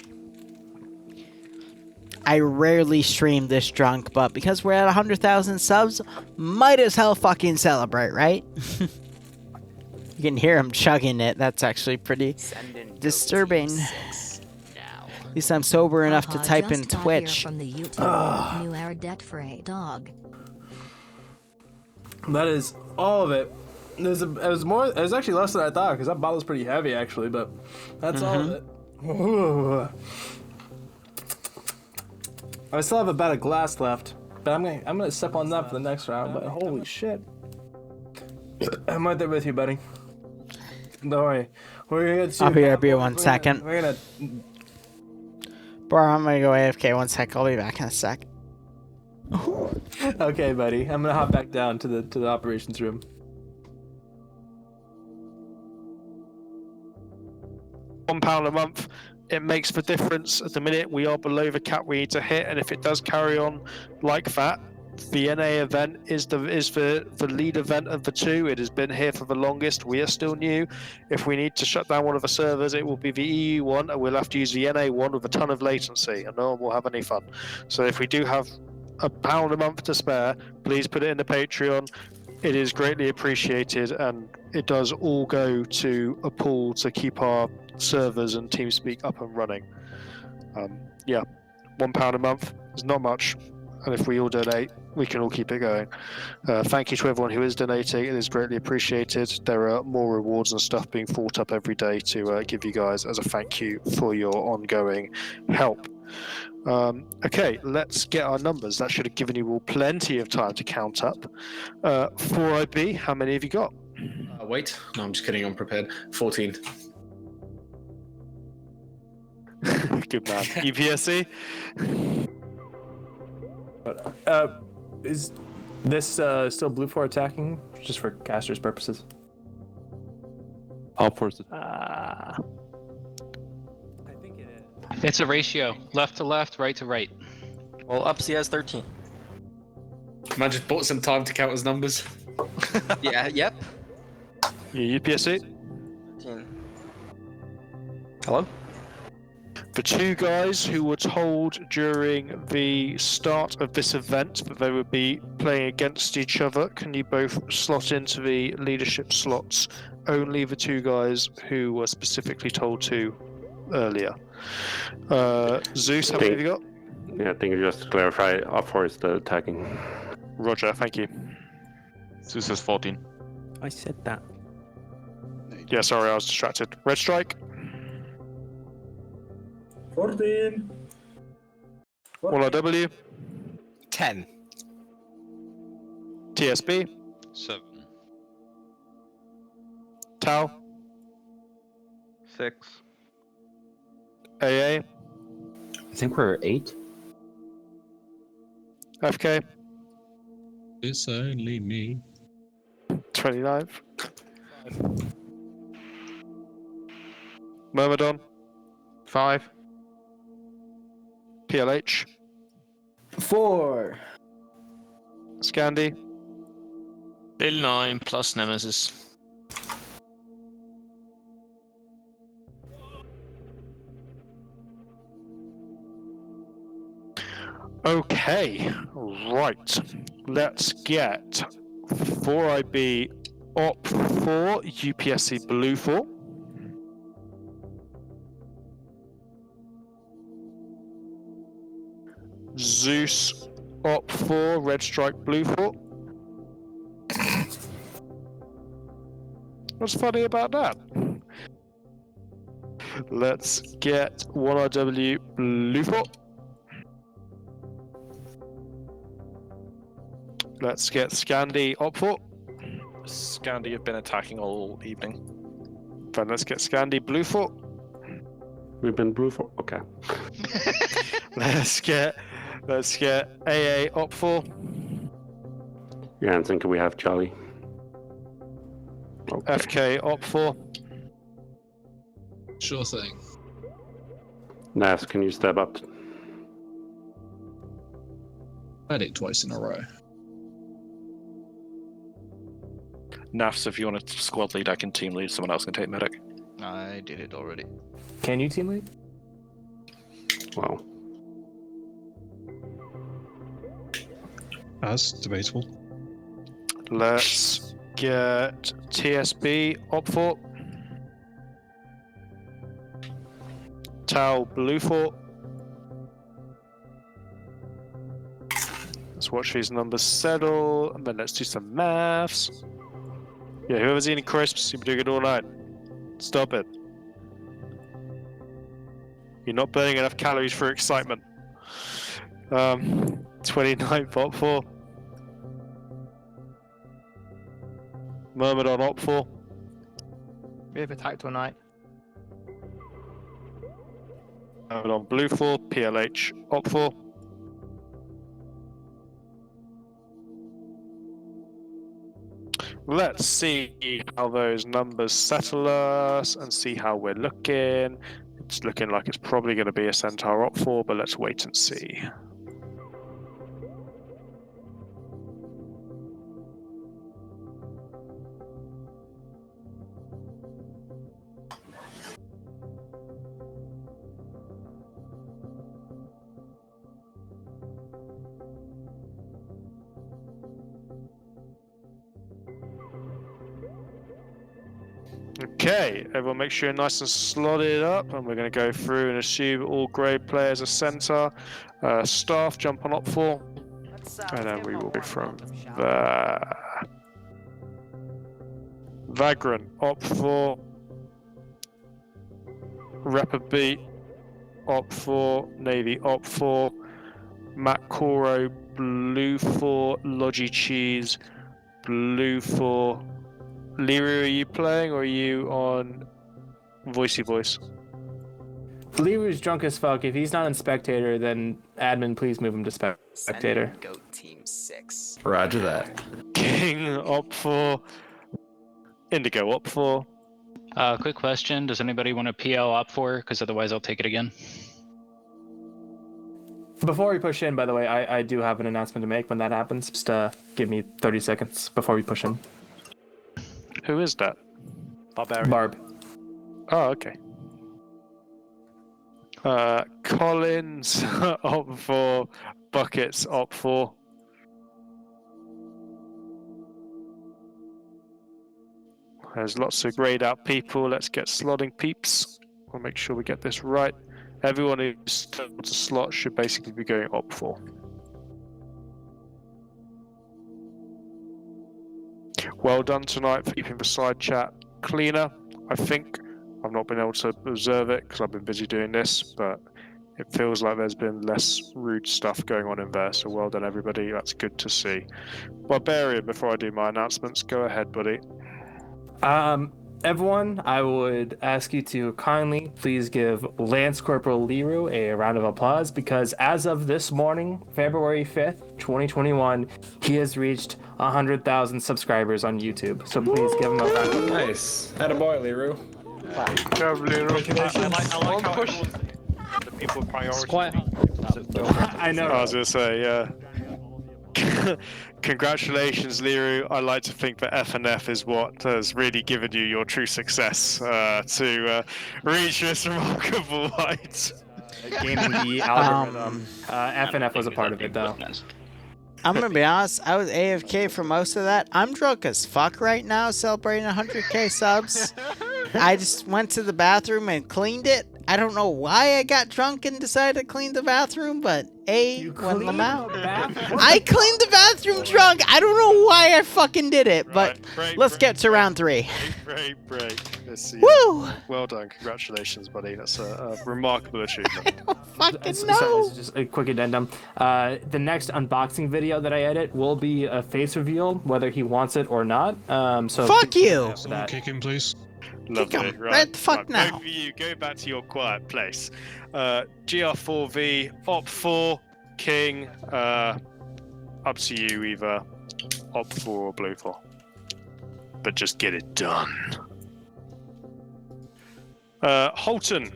I rarely stream this drunk, but because we're at 100,000 subs, might as hell fucking celebrate, right? You can hear him chugging it. That's actually pretty disturbing. At least I'm sober enough to type in Twitch. From the YouTube, new air debt free dog. That is all of it. It was actually less than I thought because that bottle's pretty heavy actually, but that's all of it. Ooh. I still have about a glass left, but I'm gonna sip on that for the next round. But holy shit, I'm right there with you, buddy. Don't worry, we're gonna. I'll be BRB 1 second. We're gonna. Bro, I'm gonna go AFK 1 sec. I'll be back in a sec. Okay, buddy. I'm gonna hop back down to the operations room. £1 a month. It makes the difference. At the minute, we are below the cap we need to hit, and if it does carry on like that, the NA event is the lead event of the two. It has been here for the longest. We are still new. If we need to shut down one of the servers, it will be the EU one, and we'll have to use the NA one with a ton of latency, and no one will have any fun. So if we do have £1 a month to spare, please put it in the Patreon. It is greatly appreciated, and it does all go to a pool to keep our servers and TeamSpeak up and running. Yeah, £1 a month is not much, and if we all donate, we can all keep it going. Thank you to everyone who is donating. It is greatly appreciated. There are more rewards and stuff being thought up every day to give you guys as a thank you for your ongoing help. Okay, let's get our numbers. That should have given you all plenty of time to count up. 4IB, how many have you got? Wait, no, I'm just kidding. I'm prepared. 14. Good man. UPSC? Is this still Blue 4 attacking? Just for casters' purposes? I'll force it. It's a ratio. Left to left, right to right. Well, Upsy has 13. Man just bought some time to count his numbers. Yeah, yep. Yeah, UPSC? 13. Hello? The two guys who were told during the start of this event that they would be playing against each other, can you both slot into the leadership slots? Only the two guys who were specifically told to earlier. Zeus, how many have you got? Yeah, I think just to clarify, Op4 is the attacking. Roger, thank you. Zeus has 14. I said that. Yeah, sorry, I was distracted. Red Strike? 14. 1RW? 10. TSB? 7. Tau? 6. AA? I think we're 8. FK? It's only me. 29. Myrmidon. 5. PLH. 4. Scandi. Still 9 plus Nemesis. Okay, right. Let's get 4IB Op 4, UPSC Blue 4. Zeus Op 4, Red Strike Blue 4. What's funny about that? Let's get 1RW Blue 4. Let's get Scandi Op 4. Scandi have been attacking all evening. Then let's get Scandi Blue 4. We've been Blue 4. Okay. Let's get AA Op 4. Jansen, can we have Charlie? Okay. FK Op 4. Sure thing. Nas, can you step up? I did it twice in a row. Nafs, if you want to squad lead, I can team lead. Someone else can take medic. I did it already. Can you team lead? Well, that's debatable. Let's get TSB Op 4. Tau Blue 4. Let's watch these numbers settle, and then let's do some maths. Yeah, whoever's eating crisps, you've been doing it all night. Stop it. You're not burning enough calories for excitement. 29 Op 4. Myrmidon Op 4. We have attacked all night. Myrmidon Blue 4. PLH Op 4. Let's see how those numbers settle us and see how we're looking. It's looking like it's probably going to be a Centaur Op 4, but let's wait and see. Okay, everyone make sure you're nice and slotted up, and we're going to go through and assume all grade players are center. Staff jump on Op 4, and then we will go from there. Vagrant Op 4. Rapid Beat Op 4. Navy Op 4. Matt Coro Blue 4. Logi Cheese Blue 4. Liru, are you playing or are you on Voicey Voice? Liru's drunk as fuck. If he's not in spectator, then admin, please move him to spectator. Go Team 6. Roger that. King Op 4. Indigo Op 4. Quick question. Does anybody want a PL Op 4? Because otherwise I'll take it again. Before we push in, by the way, I do have an announcement to make when that happens. Just give me 30 seconds before we push in. Who is that? Barbarian. Barb. Oh, okay. Collins Op 4. Buckets Op 4. There's lots of grayed out people. Let's get slotting peeps. We'll make sure we get this right. Everyone who's told to slot should basically be going Op 4. Well done tonight for keeping the side chat cleaner. I think I've not been able to observe it because I've been busy doing this, but it feels like there's been less rude stuff going on in there. So well done, everybody. That's good to see. Barbarian, before I do my announcements, go ahead, buddy. Everyone, I would ask you to kindly please give Lance Corporal Liru a round of applause because as of this morning, February 5th, 2021, he has reached 100,000 subscribers on YouTube. So please give him a round of applause. Nice. Attaboy, Liru. job, Liru. I like how push. the people priority. Quite I know. I was gonna say, yeah. Congratulations, Liru. I like to think that FNF is what has really given you your true success to reach this remarkable height. Gaining the algorithm. FNF was a part of it, though. I'm gonna be honest, I was AFK for most of that. I'm drunk as fuck right now, celebrating 100k subs. I just went to the bathroom and cleaned it. I don't know why I got drunk and decided to clean the bathroom, but went them out. I cleaned the bathroom drunk. I don't know why I fucking did it, but let's get to round 3. Great. Let's see. Woo! Well done. Congratulations, buddy. That's a remarkable achievement. Fucking no. Just a quick addendum. The next unboxing video that I edit will be a face reveal, whether he wants it or not. So fuck you. Someone kick him, please. Lovely. Right the fuck now. Both of you, go back to your quiet place. GR4V, Op4, King. Up to you, either Op4 or Blue4. But just get it done. Holton,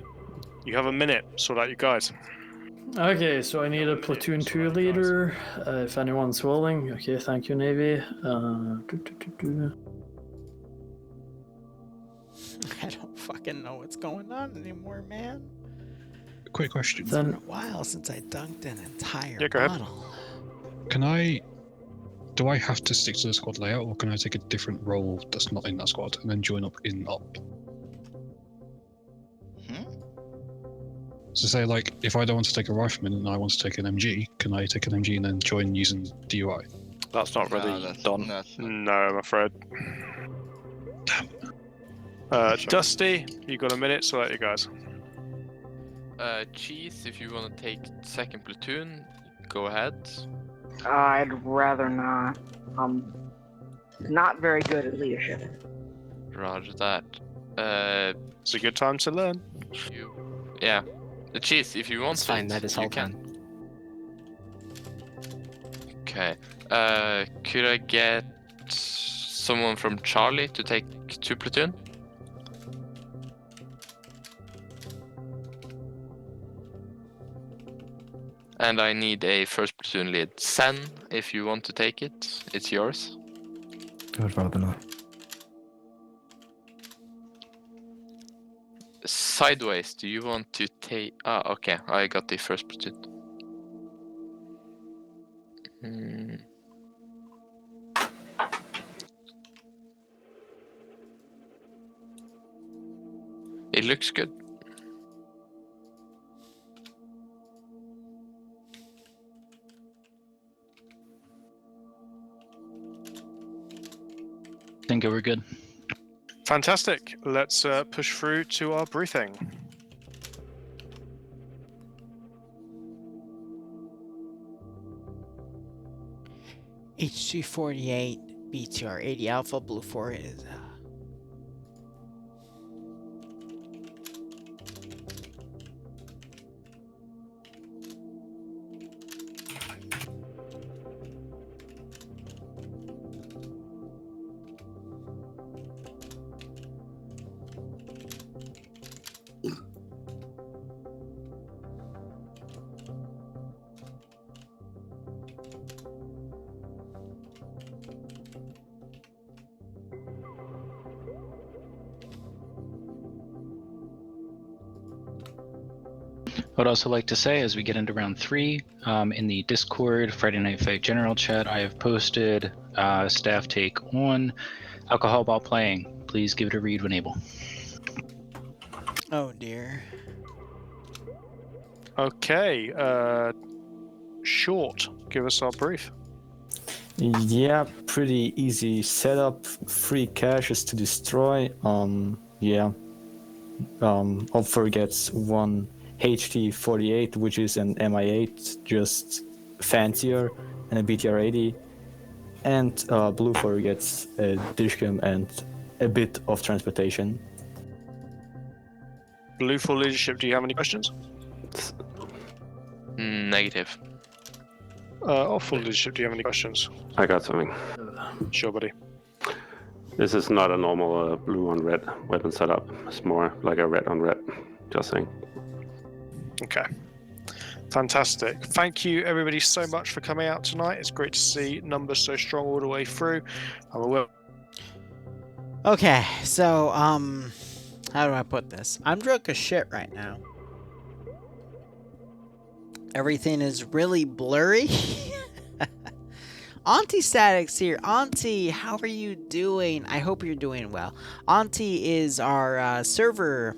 you have a minute. Sort out your guys. Okay, so I need a platoon 2 leader. If anyone's willing. Okay, thank you, Navy. I don't fucking know what's going on anymore, man. Quick question. It's been a while since I dunked an entire go ahead. bottle. Do I have to stick to the squad layout, or can I take a different role that's not in that squad and then join up in Op? So say, like, if I don't want to take a rifleman and I want to take an MG, can I take an MG and then join using DUI? That's not really done. No, I'm afraid. Dusty, you got a minute, so let you guys. Cheese, if you want to take second platoon, go ahead. I'd rather not. I'm not very good at leadership. Roger that. It's a good time to learn. Yeah. The cheese, if you want It's fine, it, that is you all can. done. Okay. Could I get someone from Charlie to take 2 platoon? And I need a first platoon lead. Sen, if you want to take it, it's yours. I'd rather not. Sideways, do you want to take... Ah, okay, I got the first platoon. It looks good. I think we're good. Fantastic. Let's push through to our briefing. HG48, BTR 80 Alpha, Blue 4 is... What I'd also like to say as we get into round 3, in the Discord Friday Night Fight General Chat, I have posted staff take on alcohol while playing. Please give it a read when able. Oh dear. Okay. Short, give us our brief. Yeah, pretty easy setup. 3 caches to destroy. Offer gets 1 HT48, which is an MI8, just fancier, and a BTR80. And Blue 4 gets a dishcam and a bit of transportation. Blue 4 leadership, do you have any questions? Negative. Off 4 leadership, do you have any questions? I got something. Sure, buddy. This is not a normal blue on red weapon setup. It's more like a red on red. Just saying. Okay. Fantastic. Thank you, everybody, so much for coming out tonight. It's great to see numbers so strong all the way through. And we will. Okay, so, how do I put this? I'm drunk as shit right now. Everything is really blurry. Auntie Static's here. Auntie, how are you doing? I hope you're doing well. Auntie is our server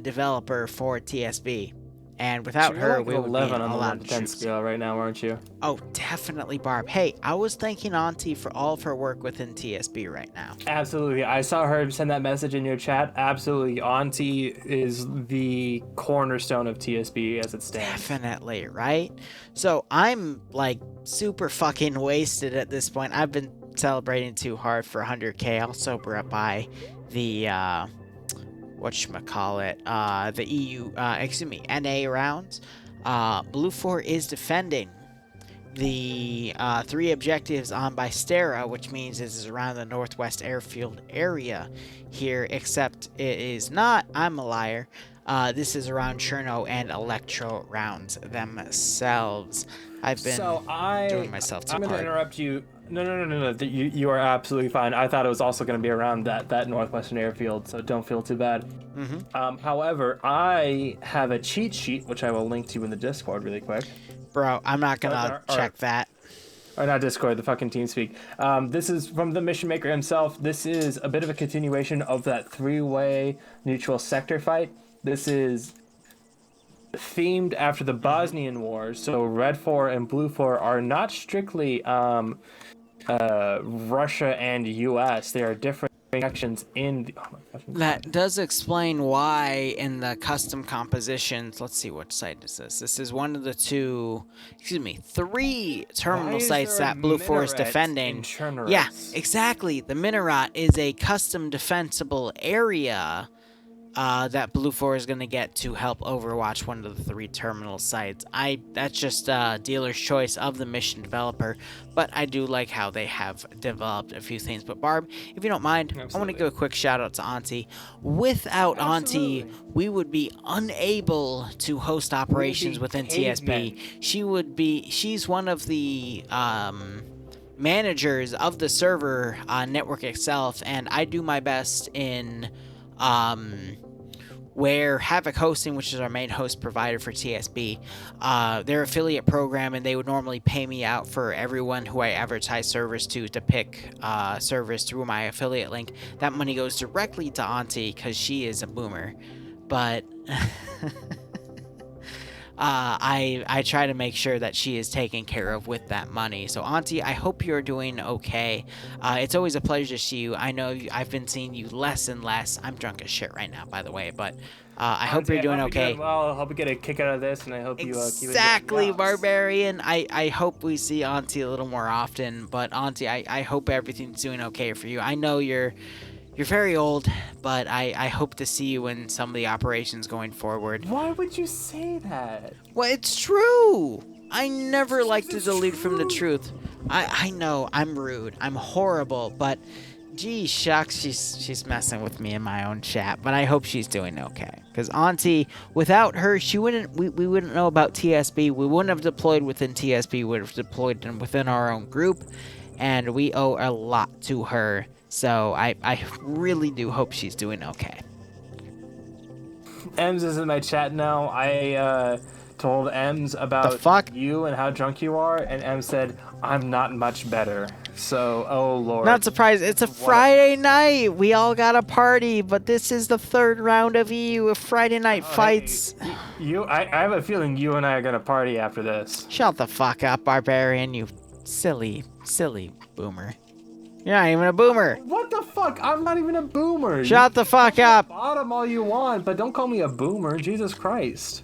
developer for TSB. And without So her, like we would be 11 in on a the lot 1 of to 10 trouble. scale right now, aren't you? Oh, definitely, Barb. Hey, I was thanking Auntie for all of her work within TSB right now. Absolutely. I saw her send that message in your chat. Absolutely. Auntie is the cornerstone of TSB as it stands. Definitely, right? So I'm like super fucking wasted at this point. I've been celebrating too hard for 100k. I'll sober up by the whatchamacallit, the EU, NA rounds. Blue 4 is defending the 3 objectives on Bystera, which means this is around the Northwest Airfield area here, except it is not. I'm a liar. This is around Cherno and Electro rounds themselves. I've been doing myself too I'm going hard. to interrupt you. No. You are absolutely fine. I thought it was also going to be around that Northwestern Airfield, so don't feel too bad. However, I have a cheat sheet, which I will link to in the Discord really quick. Bro, I'm not going to check that. Or not Discord, the fucking TeamSpeak. This is from the mission maker himself. This is a bit of a continuation of that 3-way neutral sector fight. This is themed after the Bosnian Wars, so Red 4 and Blue 4 are not strictly Russia and US. They are different sections in the... That does explain why in the custom compositions, let's see, what site is this? This is one of the 3 terminal sites that Blue 4 is defending. Yeah, exactly. The Minaret is a custom defensible area that Blue 4 is going to get to help overwatch one of the 3 terminal sites. That's just dealer's choice of the mission developer, but I do like how they have developed a few things. But Barb, if you don't mind, I want to give a quick shout out to Auntie. Without Auntie, we would be unable to host operations within TSB. She's one of the managers of the server network itself, and I do my best in where Havoc Hosting, which is our main host provider for TSB, their affiliate program, and they would normally pay me out for everyone who I advertise servers to pick servers through my affiliate link. That money goes directly to Auntie because she is a boomer. But I try to make sure that she is taken care of with that money. So Auntie, I hope you're doing okay. It's always a pleasure to see you. I know I've been seeing you less and less. I'm drunk as shit right now, by the way, but I hope you're doing okay. Well, I hope you get a kick out of this, and I hope you keep it Exactly, Barbarian. I hope we see Auntie a little more often, but Auntie, I hope everything's doing okay for you. I know you're very old, but I hope to see you in some of the operations going forward. Why would you say that? Well, it's true. I never like to delete from the truth. I know, I'm rude. I'm horrible, but gee shucks, she's messing with me in my own chat, but I hope she's doing okay. Because Auntie, without her, we wouldn't know about TSB. We wouldn't have deployed within TSB. We would have deployed them within our own group, and we owe a lot to her. So I really do hope she's doing okay. Ems is in my chat now. I told Ems about you and how drunk you are, and Ems said, I'm not much better. So, oh lord. Not surprised. It's a Friday night. We all got a party, but this is the 3rd round of EU of Friday night fights. Hey, I have a feeling you and I are gonna party after this. Shut the fuck up, Barbarian, you silly boomer. You're not even a boomer. What the fuck? I'm not even a boomer. Shut the fuck up. Bottom all you want, but don't call me a boomer. Jesus Christ.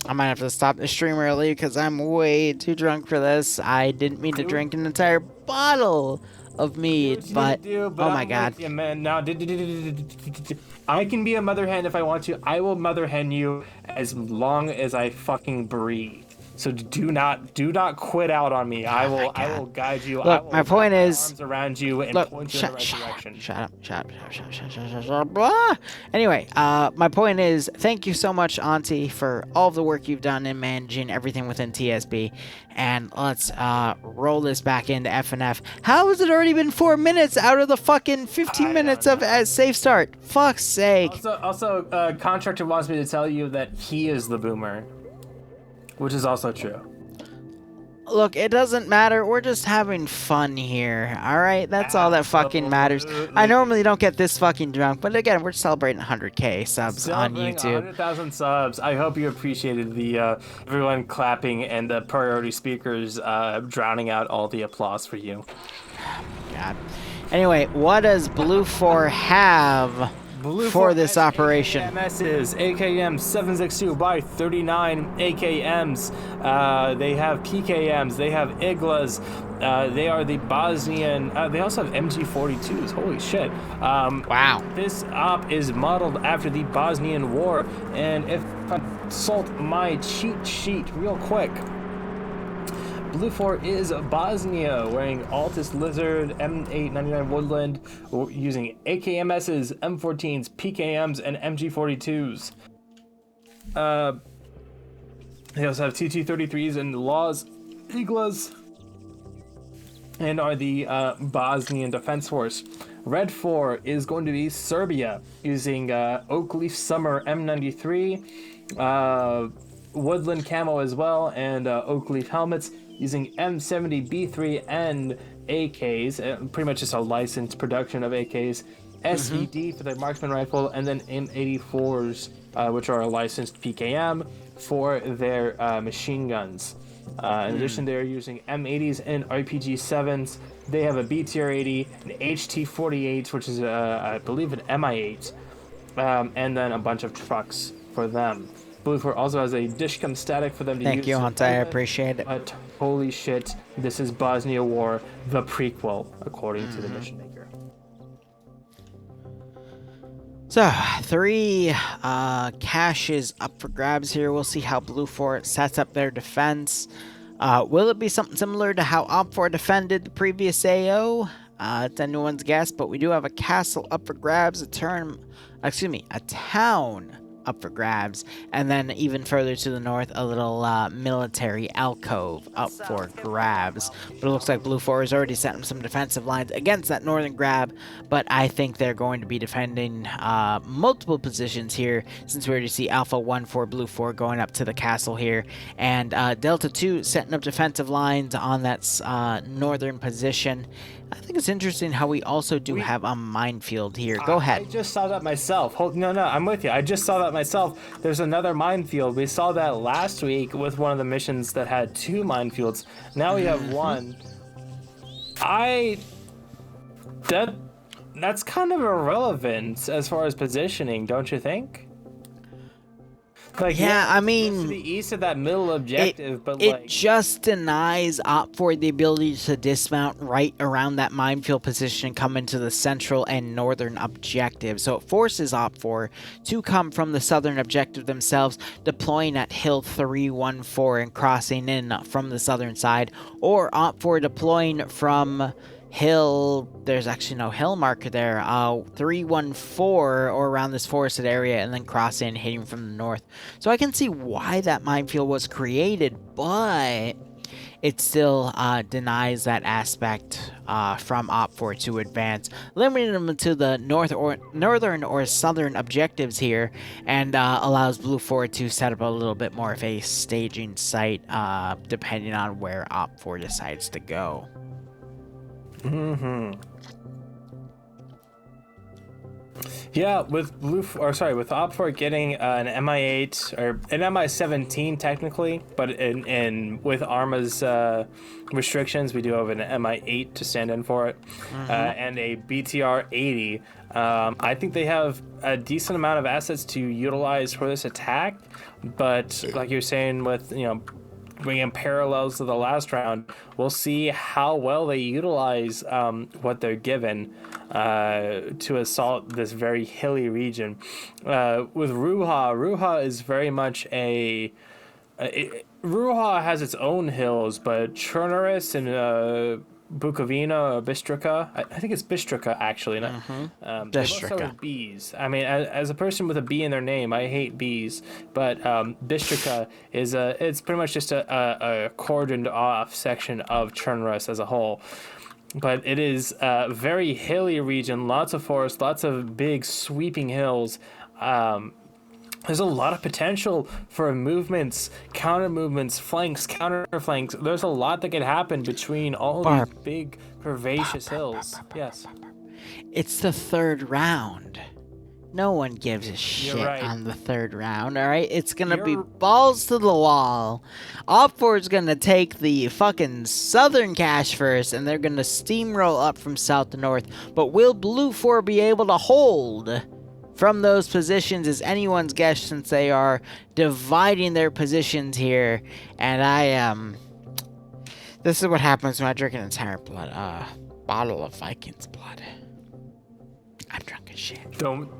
I might have to stop the stream early because I'm way too drunk for this. I didn't mean to drink an entire bottle of mead, but oh my god. Yeah, man. Now, I can be a mother hen if I want to. I will mother hen you as long as I fucking breathe. So do not quit out on me. I will guide you. Look, I will my point wrap my is, arms around you and point you in the right direction. Shut up. Blah. Anyway, my point is, thank you so much, Auntie, for all of the work you've done in managing everything within TSB. And let's roll this back into FNF. How has it already been 4 minutes out of the fucking 15 minutes of safe start? Fuck's sake. Also, Contractor wants me to tell you that he is the boomer, which is also true. Look, it doesn't matter. We're just having fun here, all right? That's all that fucking matters. I normally don't get this fucking drunk, but again, we're celebrating 100K subs on YouTube. 100,000 subs. I hope you appreciated the everyone clapping and the priority speakers drowning out all the applause for you. God. Anyway, what does Blue 4 have for this operation? AKMs, AKM 762 by 39 AKMs. They have PKMs. They have Iglas. They are the Bosnian. They also have MG42s. Holy shit. Wow. This op is modeled after the Bosnian War. And if I consult my cheat sheet real quick, Blue 4 is Bosnia, wearing Altus Lizard, M899 Woodland, using AKMSs, M14s, PKMs, and MG42s. They also have TT33s and Laws Iglas, and are the Bosnian Defense Force. Red 4 is going to be Serbia, using Oakleaf Summer M93, Woodland Camo as well, and Oakleaf helmets, using M70B3 and AKs, pretty much just a licensed production of AKs, SVD for their marksman rifle, and then M84s, which are a licensed PKM for their machine guns. In addition, they're using M80s and RPG-7s. They have a BTR-80, an HT-48, which is, I believe, an MI-8, and then a bunch of trucks for them. Blue 4 also has a dishcam static for them to use. Thank you, Hunter. I appreciate it. But holy shit, this is Bosnia War, the prequel, according to the mission maker. So, 3 caches up for grabs here. We'll see how Blue 4 sets up their defense. Will it be something similar to how Op 4 defended the previous AO? It's anyone's guess, but we do have a castle up for grabs, a town up for grabs, and then even further to the north, a little military alcove up for grabs. But it looks like Blue 4 is already setting some defensive lines against that northern grab, but I think they're going to be defending multiple positions here, since we already see Alpha 1 for Blue 4 going up to the castle here, and Delta 2 setting up defensive lines on that northern position. I think it's interesting how we also do have a minefield here. Go ahead. I just saw that myself. No, I'm with you. I just saw that myself. There's another minefield. We saw that last week with one of the missions that had 2 minefields. Now we have 1. That's kind of irrelevant as far as positioning, don't you think? Like, yeah, I mean, to the east of that middle objective, but it just denies Op 4 the ability to dismount right around that minefield position and come into the central and northern objective. So it forces Op 4 to come from the southern objective themselves, deploying at Hill 314 and crossing in from the southern side, or Op 4 deploying from Hill, there's actually no hill marker there, 314 or around this forested area, and then cross in, hitting from the north. So I can see why that minefield was created, but it still denies that aspect from Op 4 to advance, limiting them to the northern or southern objectives here, and allows Blue 4 to set up a little bit more of a staging site depending on where Op 4 decides to go. Yeah, with with Op 4 getting an MI8 or an MI17 technically, but with Arma's restrictions, we do have an MI8 to stand in for it, and a BTR-80. I think they have a decent amount of assets to utilize for this attack, but like you're saying, with bringing parallels to the last round, we'll see how well they utilize what they're given to assault this very hilly region. With Ruha is very much Ruha has its own hills, but Chernoris and Bukovina or Bistrica, I think it's Bistrica actually. Not, they both start with B's. I mean, as a person with a B in their name, I hate B's. But Bistrica is it's pretty much just a cordoned off section of Chernoris as a whole. But it is a very hilly region, lots of forest, lots of big sweeping hills. There's a lot of potential for movements, counter movements, flanks, counter flanks. There's a lot that could happen between all these big, curvaceous hills. Yes. It's the third round. No one gives a shit on the third round, all right? It's going to be balls to the wall. Op4 is going to take the fucking southern cache first, and they're going to steamroll up from south to north. But will Blue 4 be able to hold from those positions is anyone's guess, since they are dividing their positions here. And this is what happens when I drink an entire bottle of Viking's blood. I'm drunk as shit. Don't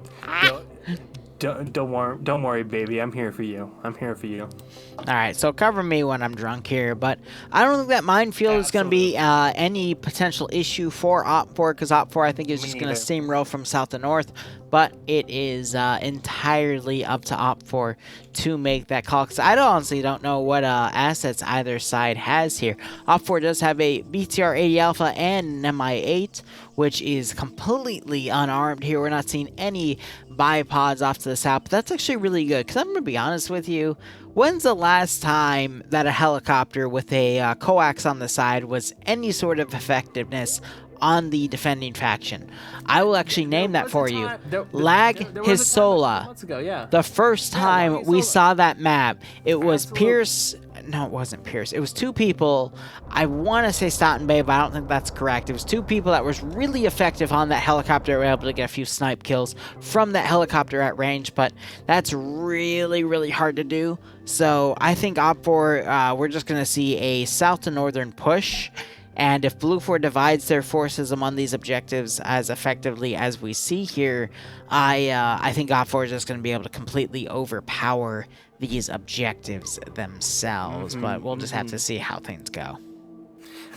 worry, baby. I'm here for you. All right, so cover me when I'm drunk here, but I don't think that minefield is going to be any potential issue for Op4, because Op4 I think is just going to steamroll from south to north, but it is entirely up to Op4 to make that call, because I honestly don't know what assets either side has here. Op4 does have a BTR-80 Alpha and an MI-8, which is completely unarmed here. We're not seeing any bipods off to the south, but that's actually really good, because I'm going to be honest with you, when's the last time that a helicopter with a coax on the side was any sort of effectiveness on the defending faction? I will actually name that for you. Lag Hisola. The first time we saw that map, it was Pierce. No, it wasn't Pierce. It was two people. I want to say Staten Bay, but I don't think that's correct. It was two people that was really effective on that helicopter. Were able to get a few snipe kills from that helicopter at range, but that's really, really hard to do. So I think Op4, we're just going to see a south to northern push. And if Blue 4 divides their forces among these objectives as effectively as we see here, I think Op4 is just going to be able to completely overpower these objectives themselves. But we'll just have to see how things go.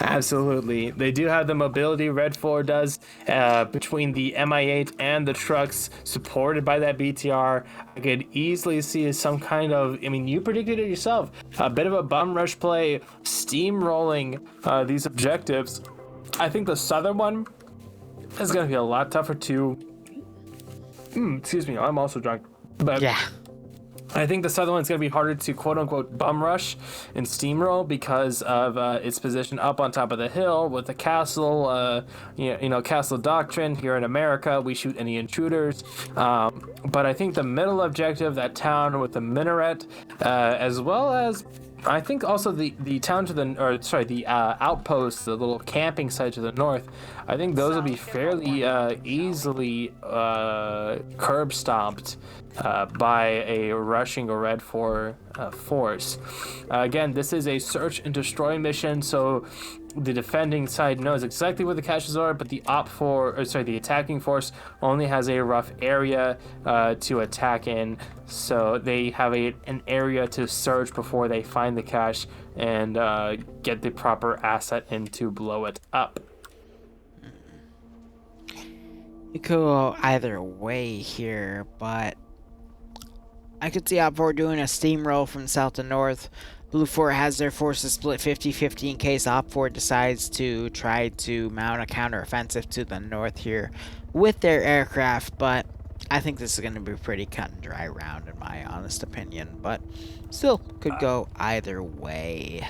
Absolutely. They do have the mobility, Red 4 does, between the MI-8 and the trucks supported by that BTR. I could easily see some kind of, I mean, you predicted it yourself, a bit of a bum rush play, steamrolling these objectives. I think the southern one is going to be a lot tougher to, excuse me, I'm also drunk. But yeah. I think the southern one's going to be harder to quote-unquote bum rush and steamroll because of its position up on top of the hill with the castle, castle doctrine. Here in America, we shoot any intruders. But I think the middle objective, that town with the minaret, as well as I think also the town to the outpost, the little camping site to the north, I think those will be fairly easily curb stomped by a rushing or Red 4 force. Again, this is a search and destroy mission, so the defending side knows exactly where the caches are, but the the attacking force only has a rough area to attack in, so they have an area to search before they find the cache and get the proper asset in to blow it up. You could go either way here, but I could see Op4 doing a steamroll from south to north. Blue 4 has their forces split 50-50 in case Op4 decides to try to mount a counteroffensive to the north here with their aircraft, but I think this is going to be a pretty cut and dry round in my honest opinion, but still could go either way.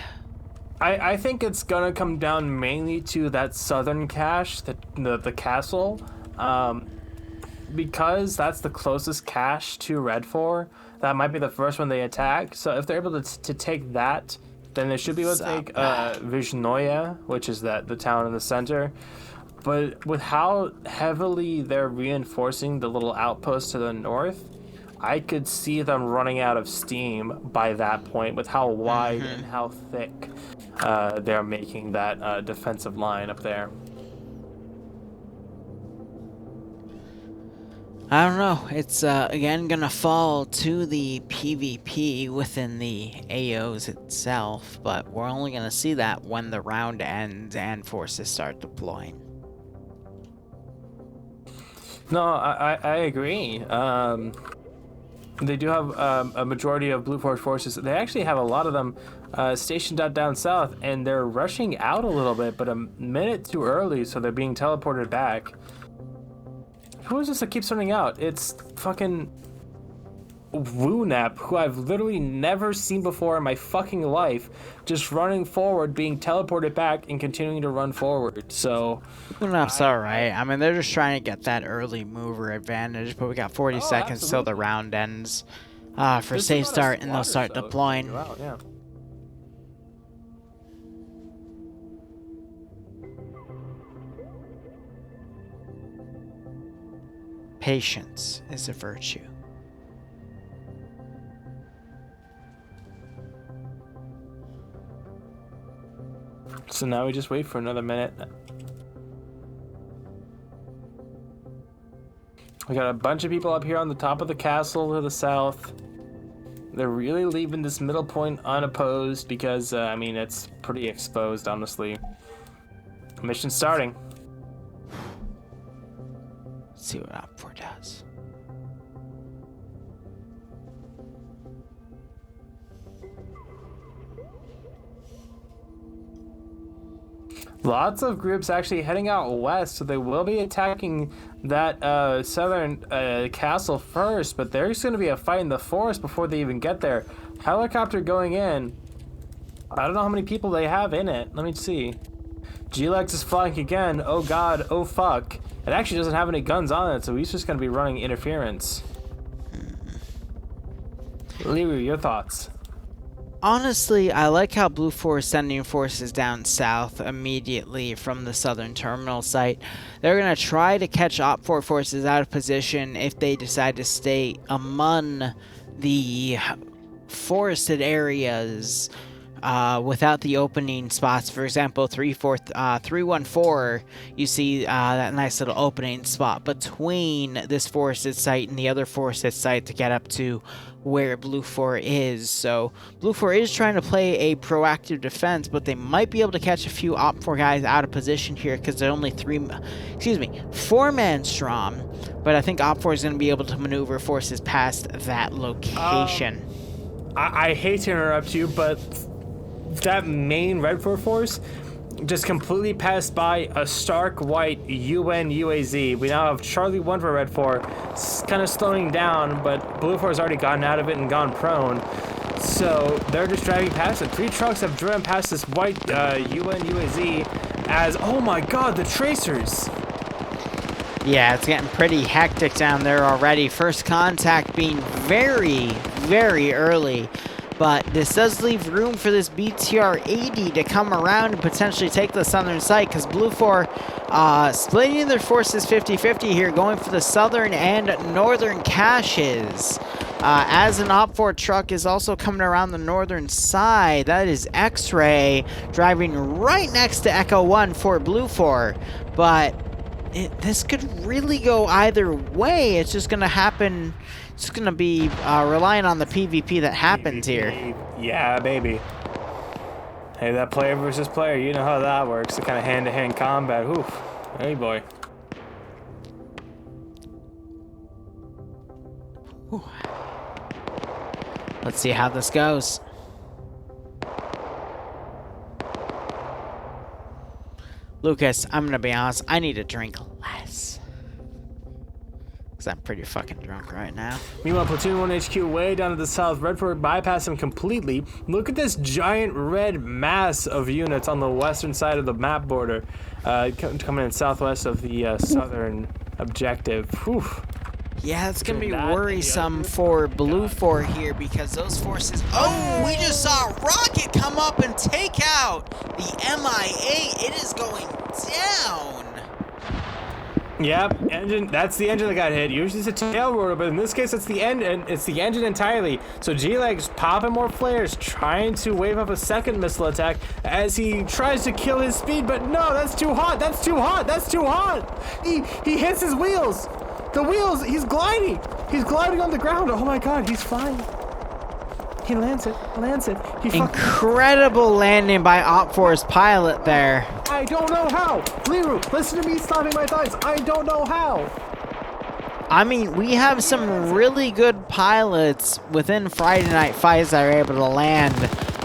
I think it's going to come down mainly to that southern cache, the castle, because that's the closest cache to Red 4. That might be the first one they attack. So if they're able to take that, then they should be able to take Vizhnoye, which is the town in the center. But with how heavily they're reinforcing the little outpost to the north, I could see them running out of steam by that point with how wide and how thick they're making that defensive line up there. I don't know. It's again gonna fall to the PvP within the AOs itself, but we're only gonna see that when the round ends and forces start deploying. No, I agree. They do have a majority of Blue Force forces. They actually have a lot of them stationed out down south, and they're rushing out a little bit, but a minute too early, so they're being teleported back. Who is this that keeps running out? It's fucking Woonap, who I've literally never seen before in my fucking life, just running forward, being teleported back, and continuing to run forward. So Woonap's alright. I mean, they're just trying to get that early mover advantage, but we got 40 seconds till the round ends for safe start, and they'll start deploying. Yeah. Patience is a virtue. So now we just wait for another minute. We got a bunch of people up here on the top of the castle to the south. They're really leaving this middle point unopposed because, I mean, it's pretty exposed, honestly. Mission starting. Let's see what Op4 does. Lots of groups actually heading out west, so they will be attacking that southern castle first, but there's going to be a fight in the forest before they even get there. Helicopter going in. I don't know how many people they have in it. Let me see. G-Lex is flying again. Oh god, oh fuck. It actually doesn't have any guns on it, so he's just going to be running interference. Liru, your thoughts? Honestly, I like how Blue 4 is sending forces down south immediately from the southern terminal site. They're going to try to catch Op4 forces out of position if they decide to stay among the forested areas without the opening spots. For example, 314, you see that nice little opening spot between this forested site and the other forested site to get up to where Blue 4 is. So Blue 4 is trying to play a proactive defense, but they might be able to catch a few Op4 guys out of position here because they're only 4-man strong. But I think Op4 is going to be able to maneuver forces past that location. I hate to interrupt you, but that main Red 4 force just completely passed by a stark white UN UAZ. We now have Charlie 1 for Red 4. It's kind of slowing down, but Blue 4 has already gotten out of it and gone prone. So they're just driving past it. 3 trucks have driven past this white UN UAZ as, oh my god, the tracers! Yeah, it's getting pretty hectic down there already. First contact being very, very early. But this does leave room for this BTR-80 to come around and potentially take the southern site, because Blue 4 splitting their forces 50-50 here, going for the southern and northern caches. As an Op4 truck is also coming around the northern side. That is X-Ray driving right next to Echo 1 for Blue 4. But this could really go either way. It's just going to happen. It's going to be relying on the PvP that happens here. Yeah, baby. Hey, that player versus player, you know how that works. The kind of hand-to-hand combat. Oof. Hey, boy. Whew. Let's see how this goes. Lucas, I'm going to be honest. I need to drink less. Because I'm pretty fucking drunk right now. Meanwhile, Platoon 1 HQ way down to the south. Red 4 bypass him completely. Look at this giant red mass of units on the western side of the map border. Coming in southwest of the southern objective. Whew. Yeah, it's going to be worrisome for Blue 4 here because those forces... Oh, we just saw a rocket come up and take out the MI-8. It is going down. Yep, engine. That's the engine that got hit. Usually it's a tail rotor, but in this case it's the it's the engine entirely. So G-Leg's popping more flares, trying to wave up a second missile attack as he tries to kill his speed, but no, that's too hot. That's too hot. That's too hot. He hits his wheels. The wheels! He's gliding! He's gliding on the ground! Oh my god, he's flying! He lands it. He Incredible landing by OpFor's pilot there. I don't know how! Liru, listen to me stopping my thoughts! I don't know how! I mean, we have some really good pilots within Friday Night Fights that are able to land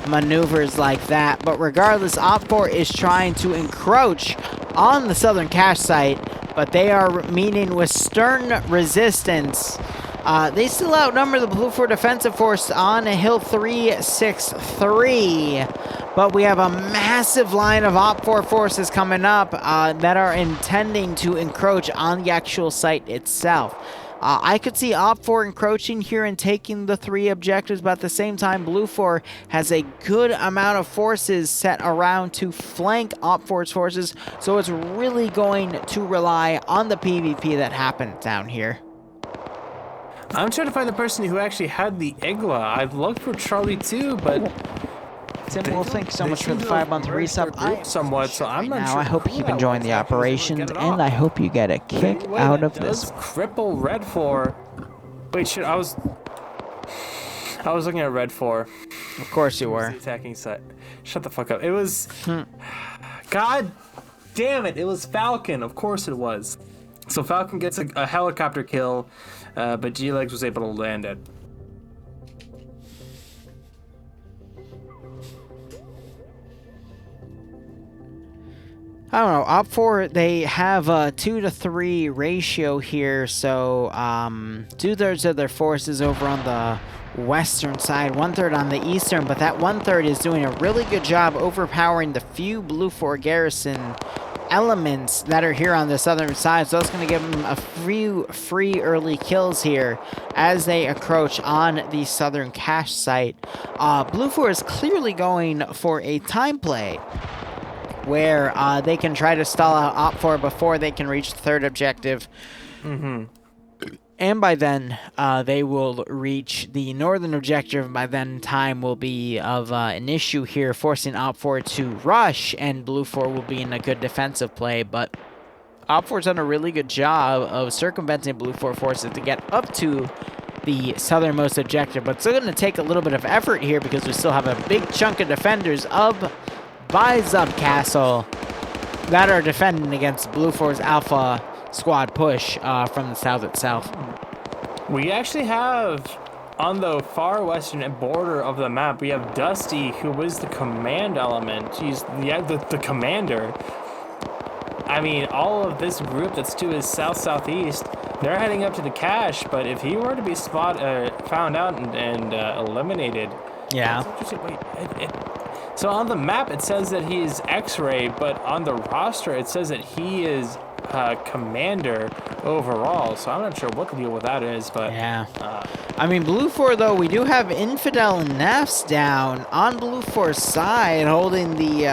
maneuvers like that, but regardless, OpFor is trying to encroach on the southern cache site, but they are meeting with stern resistance. They still outnumber the Blue 4 defensive force on Hill 363, but we have a massive line of OpFor forces coming up that are intending to encroach on the actual site itself. I could see OpFor encroaching here and taking the 3 objectives, but at the same time, Blue 4 has a good amount of forces set around to flank OpFor's forces, so it's really going to rely on the PvP that happened down here. I'm trying to find the person who actually had the Igla. I've looked for Charlie too, but... Tim, well, thanks so much for the 5-month resub. Somewhat, so I'm not sure. I hope you keep enjoying the operations, and I hope you get a kick out of this. Cripple Red 4. Wait, shit, I was looking at Red 4. Of course you were. The attacking set. Shut the fuck up. It was... God damn it, it was Falcon. Of course it was. So Falcon gets a helicopter kill, but G-Legs was able to land it. I don't know, OpFor, they have a 2-to-3 ratio here, so 2/3 of their forces over on the western side, 1/3 on the eastern, but that 1/3 is doing a really good job overpowering the few Blue 4 garrison elements that are here on the southern side, so that's going to give them a few free early kills here as they encroach on the southern cache site. Blue 4 is clearly going for a time play where they can try to stall out OpFor before they can reach the 3rd objective. And by then, they will reach the northern objective. By then, time will be of an issue here, forcing OpFor to rush, and Blue 4 will be in a good defensive play. But OpFor's done a really good job of circumventing Blue 4 forces to get up to the southernmost objective. But it's still going to take a little bit of effort here because we still have a big chunk of defenders of Bizub Castle that are defending against Blue 4's Alpha squad push from the south itself. We actually have, on the far western border of the map, we have Dusty, who is the command element. He's the commander. I mean, all of this group that's to his south-southeast, they're heading up to the cache, but if he were to be found out and eliminated... Yeah. Wait, so on the map, it says that he is X-Ray, but on the roster, it says that he is commander overall. So I'm not sure what the deal with that is, but... Yeah. I mean, Blue 4, though, we do have Infidel and Nefs down on Blue 4's side, holding the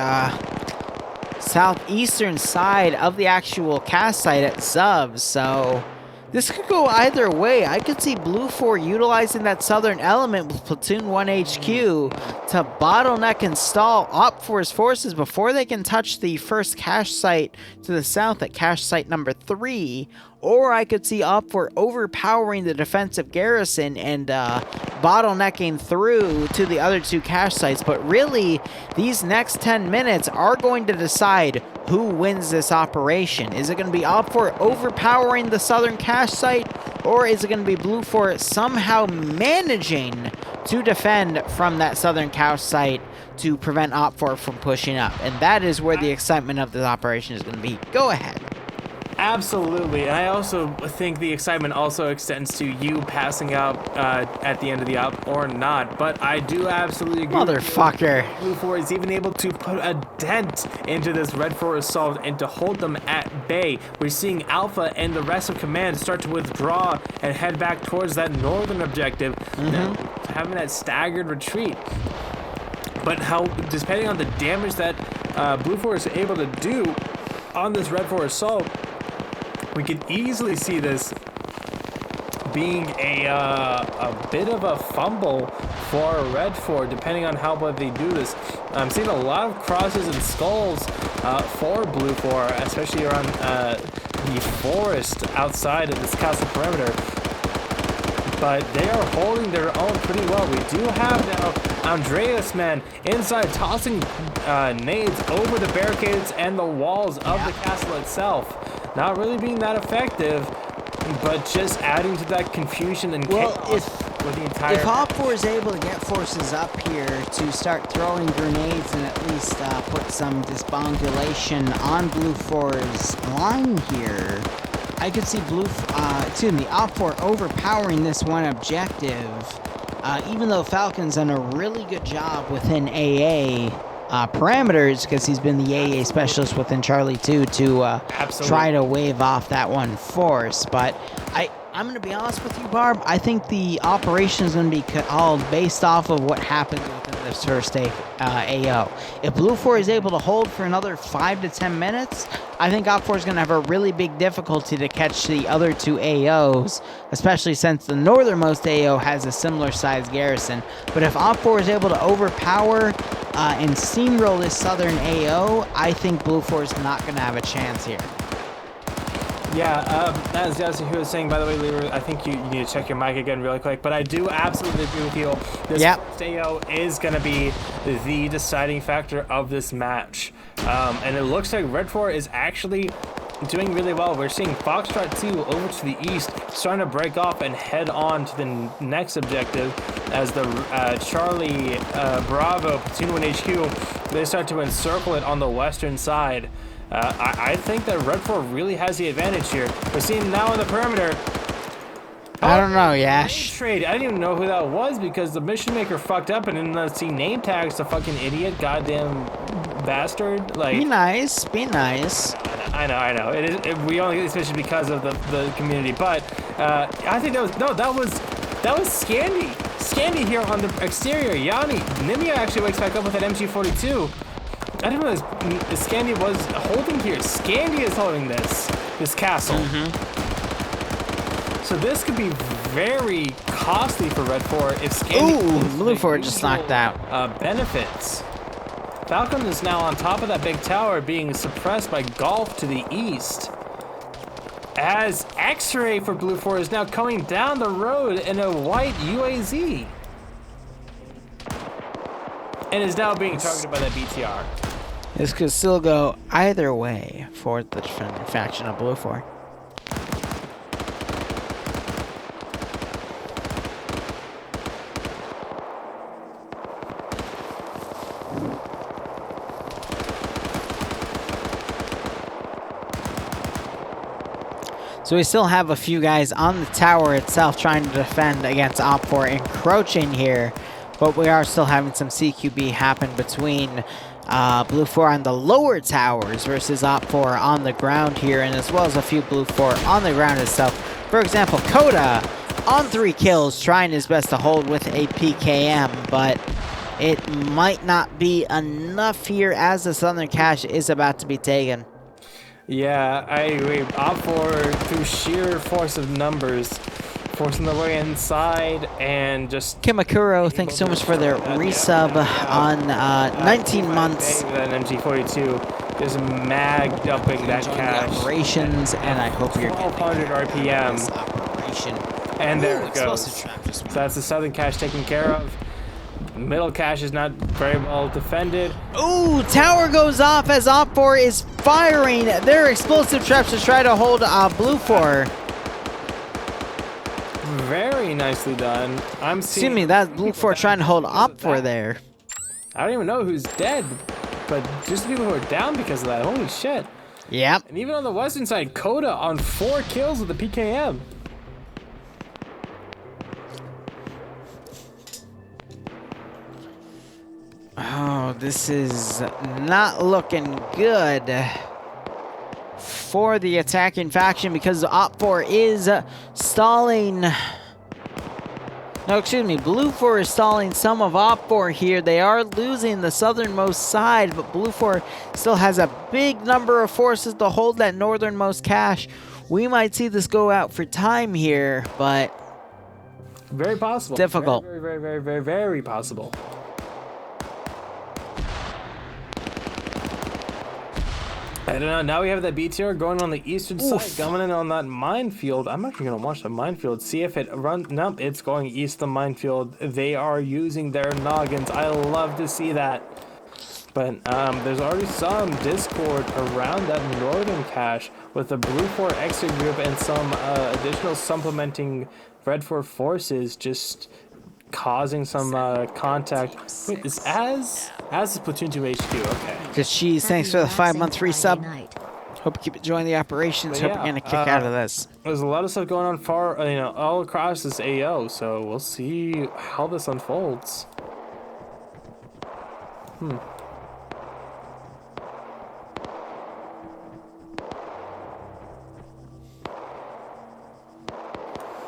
southeastern side of the actual cast site at Zub, so... This could go either way. I could see Blue 4 utilizing that southern element with Platoon 1 HQ to bottleneck and stall OpFor's forces before they can touch the first cache site to the south at cache site number 3. Or I could see OpFor overpowering the defensive garrison and bottlenecking through to the other 2 cache sites. But really, these next 10 minutes are going to decide who wins this operation. Is it going to be OpFor overpowering the southern cache site, or is it going to be Blue 4 somehow managing to defend from that southern cache site to prevent OpFor from pushing up? And that is where the excitement of this operation is going to be. Go ahead. Absolutely, and I also think the excitement also extends to you passing out at the end of the op or not, but I do absolutely agree. Motherfucker. Blue 4 is even able to put a dent into this Red 4 assault and to hold them at bay. We're seeing Alpha and the rest of Command start to withdraw and head back towards that northern objective, now, having that staggered retreat. But how, depending on the damage that Blue 4 is able to do on this Red 4 assault, we could easily see this being a bit of a fumble for Red 4, depending on how well they do this. I'm seeing a lot of crosses and skulls for Blue 4, especially around the forest outside of this castle perimeter. But they are holding their own pretty well. We do have now Andreas, man, inside tossing nades over the barricades and the walls of the castle itself. Not really being that effective, but just adding to that confusion and chaos with the entire... If Op4 is able to get forces up here to start throwing grenades and at least put some disbongulation on Blue 4's line here, I could see Op4 overpowering this one objective, even though Falcon's done a really good job within AA parameters, because he's been the AA specialist within Charlie 2 to try to wave off that one force. But I'm going to be honest with you, Barb, I think the operation is going to be called based off of what happens within this first AO. If Blue 4 is able to hold for another 5 to 10 minutes, I think Op4 is going to have a really big difficulty to catch the other two AOs, especially since the northernmost AO has a similar size garrison. But if Op4 is able to overpower and steamroll this southern AO, I think Blue 4 is not going to have a chance here. Yeah, as Yasuhu was saying, by the way, Liru, I think you need to check your mic again really quick, but I do absolutely agree with you. This first AO is going to be the deciding factor of this match. And it looks like Red 4 is actually doing really well. We're seeing Foxtrot 2 over to the east, starting to break off and head on to the next objective as the Charlie Bravo Platoon 1 HQ, they start to encircle it on the western side. I think that Red 4 really has the advantage here. We're seeing now on the perimeter. I don't know, Yash. Trade. I didn't even know who that was because the mission maker fucked up and didn't see name tags. The fucking idiot, goddamn bastard. Like, be nice, be nice. I know. We only get this mission because of the community, but I think that was Scandy. Scandy here on the exterior. Yanni Nimia actually wakes back up with that MG42. I didn't realize Scandy was holding here. Scandy is holding this castle. So this could be very costly for Red 4 if Scandy... Ooh, Blue 4 just knocked out. Benefits. Falcon is now on top of that big tower being suppressed by Golf to the east. As X-Ray for Blue 4 is now coming down the road in a white UAZ. And is now being targeted by that BTR. This could still go either way for the defending faction of Blue 4. So we still have a few guys on the tower itself trying to defend against Op4 encroaching here, but we are still having some CQB happen between Blue 4 on the lower towers versus Op4 on the ground here, and as well as a few Blue 4 on the ground itself. For example, Coda on 3 kills, trying his best to hold with a PKM, but it might not be enough here as the Southern Cache is about to be taken. Yeah, I agree. Op4, through sheer force of numbers, forcing their way inside and just... Kimakuro, thanks so much for their resub on 19 months. That MG42 is mag dumping that cache. Operations, and I hope you're getting 1200 RPM. Operation. And there it goes. So that's the southern cache taken care of. Middle cache is not very well defended. Ooh, tower goes off as Op4 is firing their explosive traps to try to hold Blue 4. Very nicely done. Excuse me, that's Blue 4 trying to hold Op4 there. I don't even know who's dead, but just the people who are down because of that. Holy shit. Yep. And even on the western side, Coda on 4 kills with the PKM. Oh, this is not looking good for the attacking faction because Op4 is stalling. No, excuse me. Blue 4 is stalling some of Op4 here. They are losing the southernmost side, but Blue 4 still has a big number of forces to hold that northernmost cache. We might see this go out for time here, but very possible. Difficult. Very possible. I don't know. Now we have that BTR going on the eastern side, coming in on that minefield. I'm actually going to watch the minefield, see if it runs. Nope, it's going east the minefield. They are using their noggins. I love to see that. But there's already some discord around that northern cache with the Blue 4 exit group and some additional supplementing Red 4 forces just causing some contact. Wait, is Az is Platoon 2 HQ, okay. Just cheese, thanks for the 5-month resub. Hope you keep enjoying the operations. Hope you're gonna kick out of this. There's a lot of stuff going on all across this AO, so we'll see how this unfolds.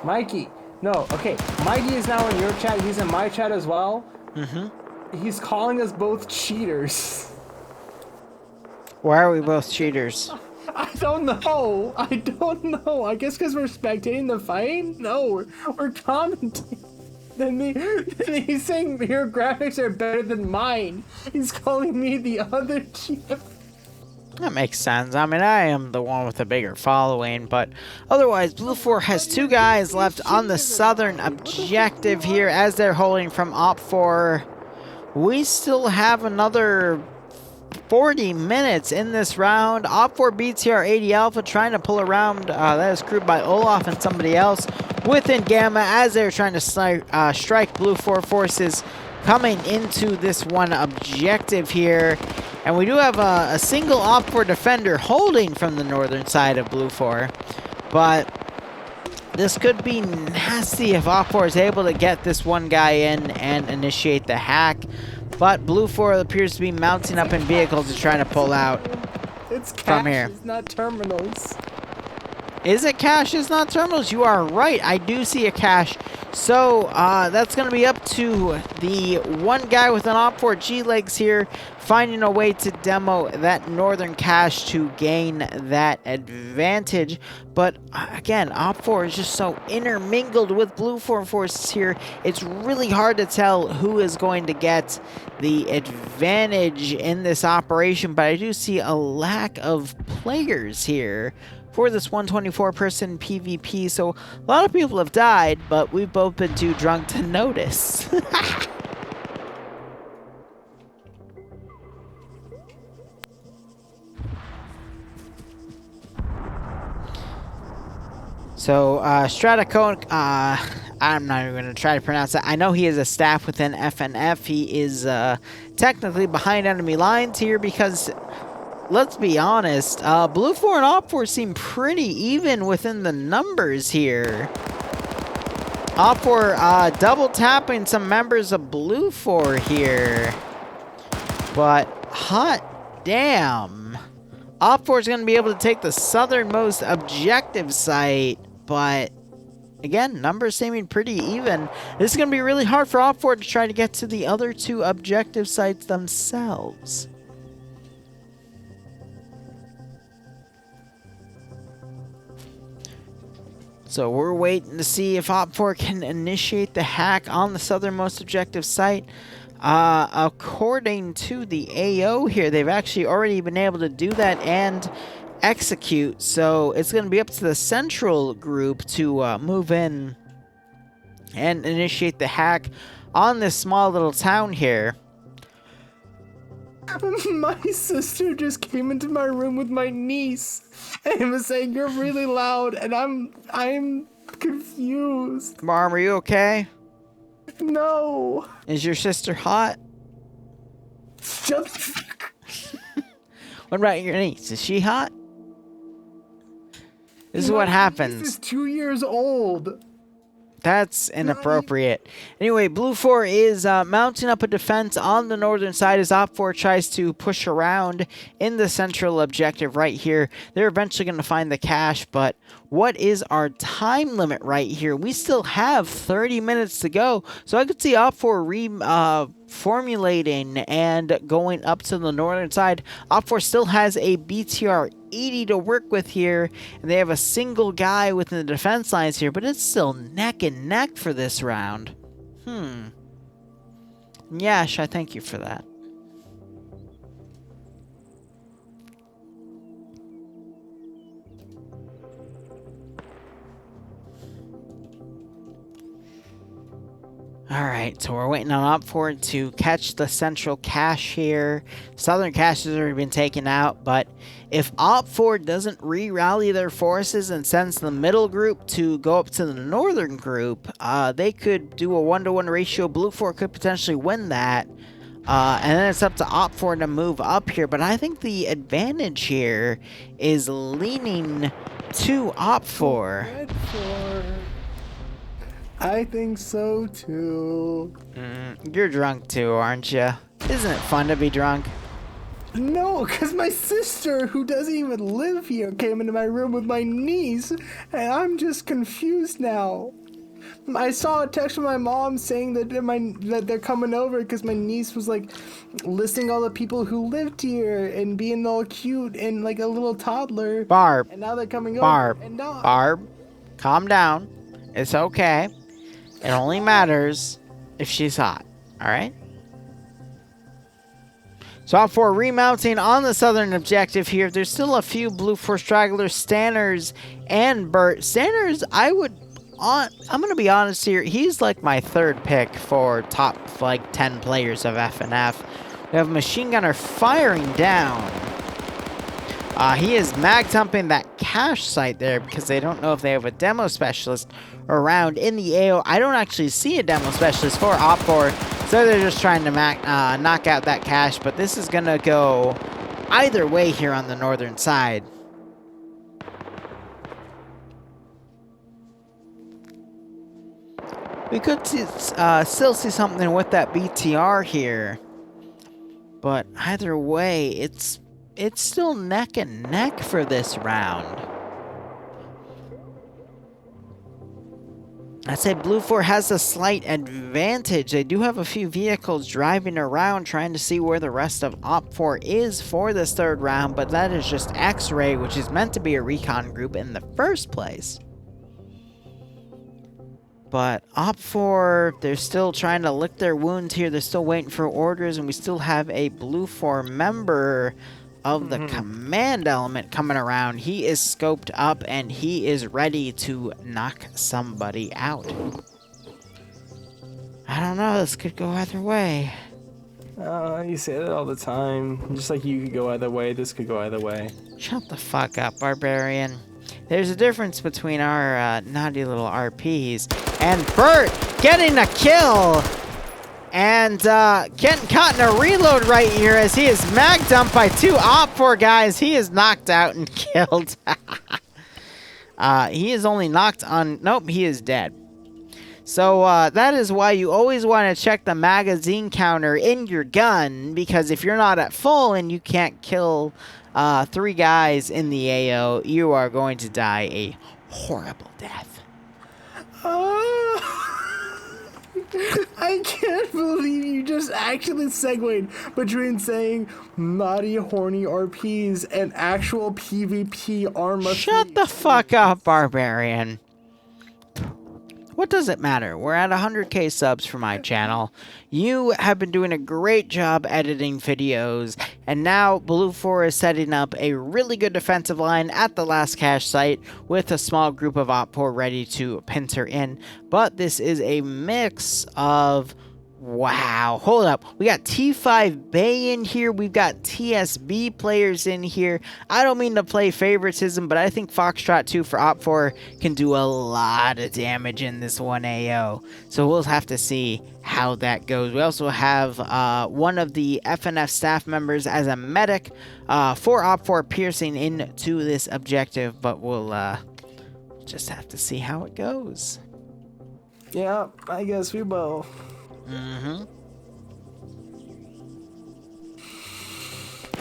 Mikey, no, okay. Mikey is now in your chat. He's in my chat as well. He's calling us both cheaters. Why are we both cheaters? I don't know. I guess because we're spectating the fight? No, we're commenting. Then he's saying your graphics are better than mine. He's calling me the other cheater. That makes sense. I mean, I am the one with the bigger following, but otherwise, Blue 4 has 2 guys left on the southern objective here as they're holding from Op 4. We still have another 40 minutes in this round. Op 4 BTR 80 Alpha trying to pull around. That is crewed by Olaf and somebody else within Gamma as they're trying to strike Blue 4 forces coming into this one objective here. And we do have a single Op 4 defender holding from the northern side of Blue 4. But this could be nasty if Op 4 is able to get this one guy in and initiate the hack. But Blue 4 appears to be mounting up in vehicles to try to pull out from here. It's not terminals. Is it caches, not terminals? You are right. I do see a cache. So that's going to be up to the one guy with an Op 4 G-Legs here, finding a way to demo that northern cache to gain that advantage. But again, Op 4 is just so intermingled with Blue 4 forces here. It's really hard to tell who is going to get the advantage in this operation. But I do see a lack of players here for this 124-person PvP, so a lot of people have died, but we've both been too drunk to notice. So, Stratacone, I'm not even going to try to pronounce that. I know he is a staff within FNF. He is technically behind enemy lines here because, let's be honest, Blue 4 and Op 4 seem pretty even within the numbers here. Op 4 double tapping some members of Blue 4 here. But, hot damn. Op 4 is going to be able to take the southernmost objective site, but again, numbers seeming pretty even. This is going to be really hard for Op 4 to try to get to the other 2 objective sites themselves. So we're waiting to see if Op 4 can initiate the hack on the southernmost objective site. According to the AO here, they've actually already been able to do that and execute. So it's going to be up to the central group to move in and initiate the hack on this small little town here. My sister just came into my room with my niece and was saying, "You're really loud," and I'm confused. Mom, are you okay? No. Is your sister hot? Shut What about your niece? Is she hot? This is what happens. This is 2 years old. That's inappropriate. Anyway, Blue 4 is mounting up a defense on the northern side as Op 4 tries to push around in the central objective right here. They're eventually going to find the cache, but what is our time limit right here? We still have 30 minutes to go, so I could see Op 4 formulating and going up to the northern side. Op 4 still has a BTR 80 to work with here, and they have a single guy within the defense lines here, but it's still neck and neck for this round. Yash, I thank you for that. Alright, so we're waiting on OpFor to catch the central cache here. Southern cache has already been taken out, but if OpFor doesn't re-rally their forces and sends the middle group to go up to the northern group, they could do a 1-to-1 ratio. Blue 4 could potentially win that. And then it's up to OpFor to move up here, but I think the advantage here is leaning to OpFor. I think so too. You're drunk too, aren't you? Isn't it fun to be drunk? No, because my sister, who doesn't even live here, came into my room with my niece, and I'm just confused now. I saw a text from my mom saying that they're coming over because my niece was like listing all the people who lived here and being all cute and like a little toddler. Barb. And now they're coming Barb. over. And now Barb, calm down. It's okay. It only matters if she's hot. Alright? So OpFor remounting on the southern objective here. There's still a few Blue 4 stragglers, Stanners, and Burt. Stanners, I'm going to be honest here. He's like my third pick for top like 10 players of FNF. We have a machine gunner firing down. He is mag dumping that cache site there because they don't know if they have a demo specialist around in the AO. I don't actually see a demo specialist for OpFor, so they're just trying to knock out that cache, but this is going to go either way here on the northern side. We could still see something with that BTR here, but either way, it's still neck and neck for this round. I'd say Blue 4 has a slight advantage. They do have a few vehicles driving around trying to see where the rest of OpFor is for this third round, but that is just X-Ray, which is meant to be a recon group in the first place. But OpFor, they're still trying to lick their wounds here. They're still waiting for orders, and we still have a Blue 4 member of the command element coming around. He is scoped up, and he is ready to knock somebody out. I don't know. This could go either way. You say that all the time. Just like you could go either way, this could go either way. Shut the fuck up, Barbarian. There's a difference between our naughty little RPs and Bert getting a kill and getting caught in a reload right here as he is mag dumped by two OpFor guys. He is knocked out and killed. He is only knocked on... Nope, he is dead. So that is why you always want to check the magazine counter in your gun, because if you're not at full and you can't kill 3 guys in the AO, you are going to die a horrible death. I can't believe you just actually segued between saying naughty, horny RPs and actual PvP armor. Shut the fuck up, Barbarian. What does it matter? We're at 100k subs for my channel. You have been doing a great job editing videos, and now Blue 4 is setting up a really good defensive line at the last cache site with a small group of OpFor ready to pincer in. But this is a mix of... Wow, hold up. We got T5 Bay in here. We've got TSB players in here. I don't mean to play favoritism, but I think Foxtrot 2 for OpFor can do a lot of damage in this 1AO. So we'll have to see how that goes. We also have one of the FNF staff members as a medic for OpFor piercing into this objective, but we'll just have to see how it goes. Yeah, I guess we will.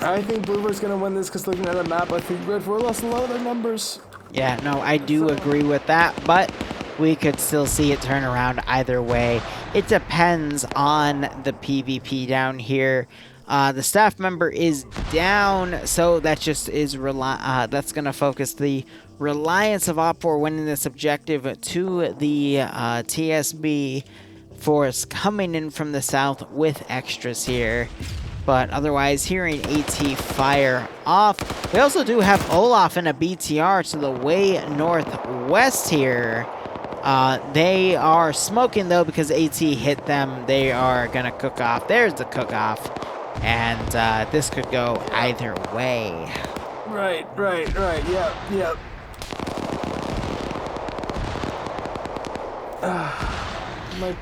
I think Bluebird's gonna win this because looking at the map, I think Red 4 lost a lot of their numbers. Yeah, no, I do agree with that, but we could still see it turn around either way. It depends on the PvP down here. The staff member is down, so that just is that's gonna focus the reliance of OpFor winning this objective to the TSB force coming in from the south with extras here. But otherwise, hearing AT fire off. We also do have Olaf in a BTR to the way northwest here. They are smoking though because AT hit them. They are gonna cook off. There's the cook off. And this could go either way. Right. Yep.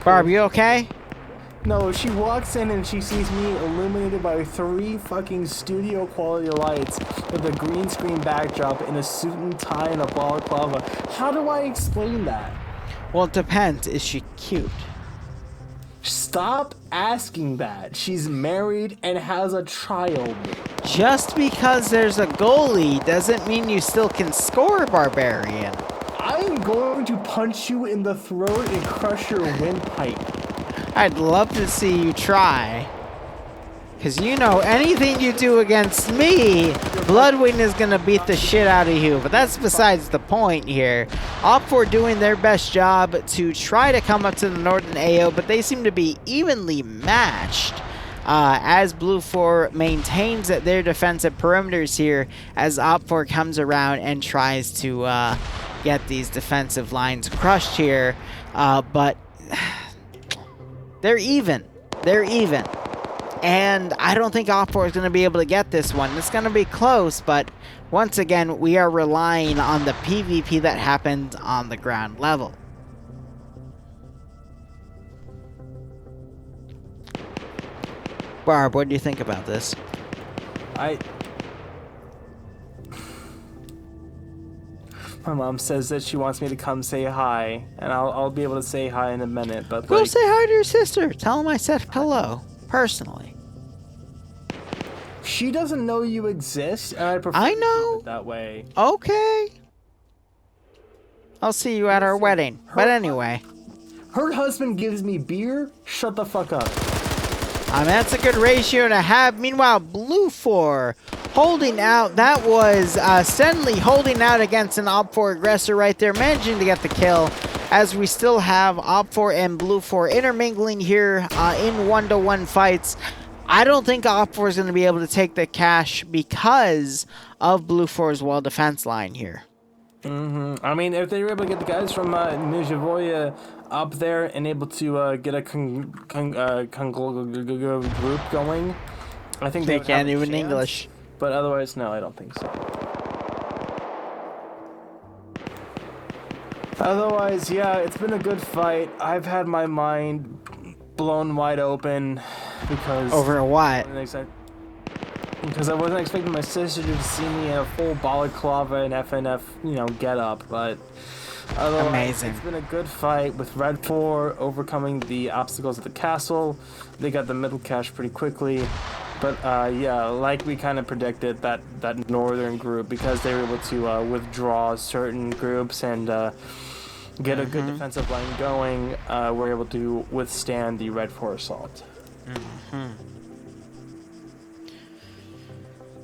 Barb, you okay? No, she walks in and she sees me illuminated by 3 fucking studio quality lights with a green screen backdrop in a suit and tie and a balaclava. How do I explain that? Well, it depends. Is she cute? Stop asking that. She's married and has a child. Just because there's a goalie doesn't mean you still can score, Barbarian. I am going to punch you in the throat and crush your windpipe. I'd love to see you try. Because you know, anything you do against me, Bloodwing is going to beat the shit out of you. But that's besides the point here. Op4 doing their best job to try to come up to the Northern AO, but they seem to be evenly matched. As Blue 4 maintains their defensive perimeters here, as Op4 comes around and tries to get these defensive lines crushed here. But they're even. They're even. And I don't think Op4 is going to be able to get this one. It's going to be close, but once again, we are relying on the PvP that happened on the ground level. Barb, what do you think about this? My mom says that she wants me to come say hi, and I'll be able to say hi in a minute, but Go say hi to your sister. Tell him I said hello, personally. She doesn't know you exist, and I prefer I to know. keep it that way. Okay. I'll see you at our wedding. But anyway. Her husband gives me beer? Shut the fuck up. That's a good ratio to have. Meanwhile, Blue 4 holding out. That was Stenley holding out against an Op4 aggressor right there, managing to get the kill. As we still have Op4 and Blue 4 intermingling here in one-to-one fights. I don't think Op4 is going to be able to take the cash because of Blue 4's wall defense line here. I mean, if they were able to get the guys from Nizhavoye up there and able to get a group going, I think they can't even English. But otherwise, no, I don't think so. Otherwise, yeah, it's been a good fight. I've had my mind blown wide open because... Over what? Because I wasn't expecting my sister to see me in a full balaclava and FNF, get up, but otherwise, amazing. It's been a good fight with Red 4 overcoming the obstacles of the castle. They got the middle cache pretty quickly, but yeah, like we kind of predicted, that northern group, because they were able to withdraw certain groups and get a good defensive line going, were able to withstand the Red 4 assault.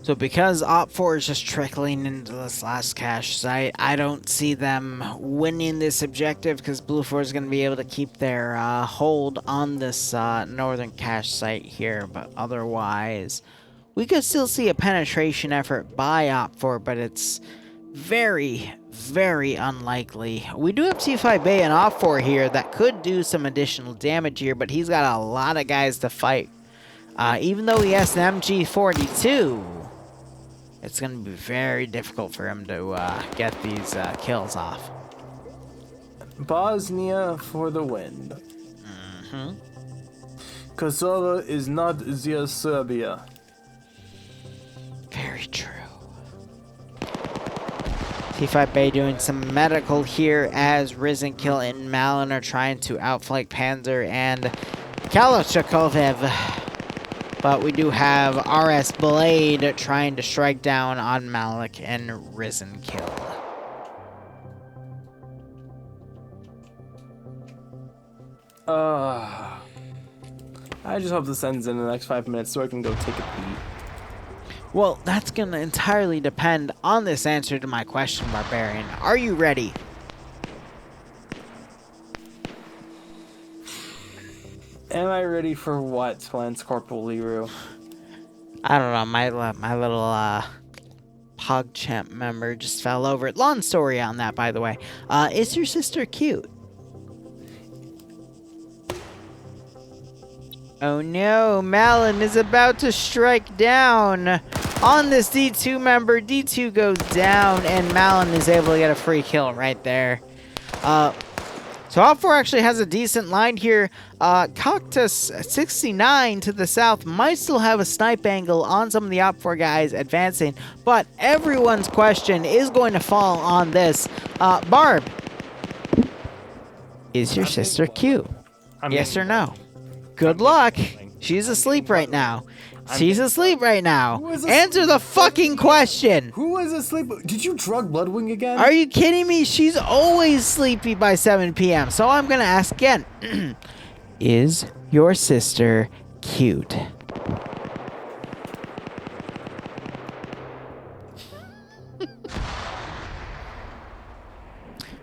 So because Op4 is just trickling into this last cache site, I don't see them winning this objective because Blue 4 is going to be able to keep their hold on this northern cache site here. But otherwise, we could still see a penetration effort by Op4, but it's very, very unlikely. We do have T5 Bay and Op4 here that could do some additional damage here, but he's got a lot of guys to fight. Even though he has an MG42, it's going to be very difficult for him to get these kills off. Bosnia for the win. Kosovo is not the Serbia. Very true. T5 Bay doing some medical here as Risen Kill and Malin are trying to outflank Panzer and Kalashnikov. But we do have RS Blade trying to strike down on Malik and Risen Kill. I just hope this ends in the next 5 minutes so I can go take a pee. Well, that's going to entirely depend on this answer to my question, Barbarian. Are you ready? Am I ready for what, Lance Corporal Liru? I don't know. My little PogChamp member just fell over. Long story on that, by the way. Is your sister cute? Oh no, Malin is about to strike down on this D2 member. D2 goes down, and Malin is able to get a free kill right there. So Op4 actually has a decent line here. Cactus 69 to the south might still have a snipe angle on some of the Op4 guys advancing, but everyone's question is going to fall on this. Barb, is your sister cute? Yes or no? Good luck. She's asleep right now. She's asleep right now. Answer the fucking question. Who was asleep? Did you drug Bloodwing again? Are you kidding me? She's always sleepy by 7 p.m. So I'm going to ask again. Is your sister cute?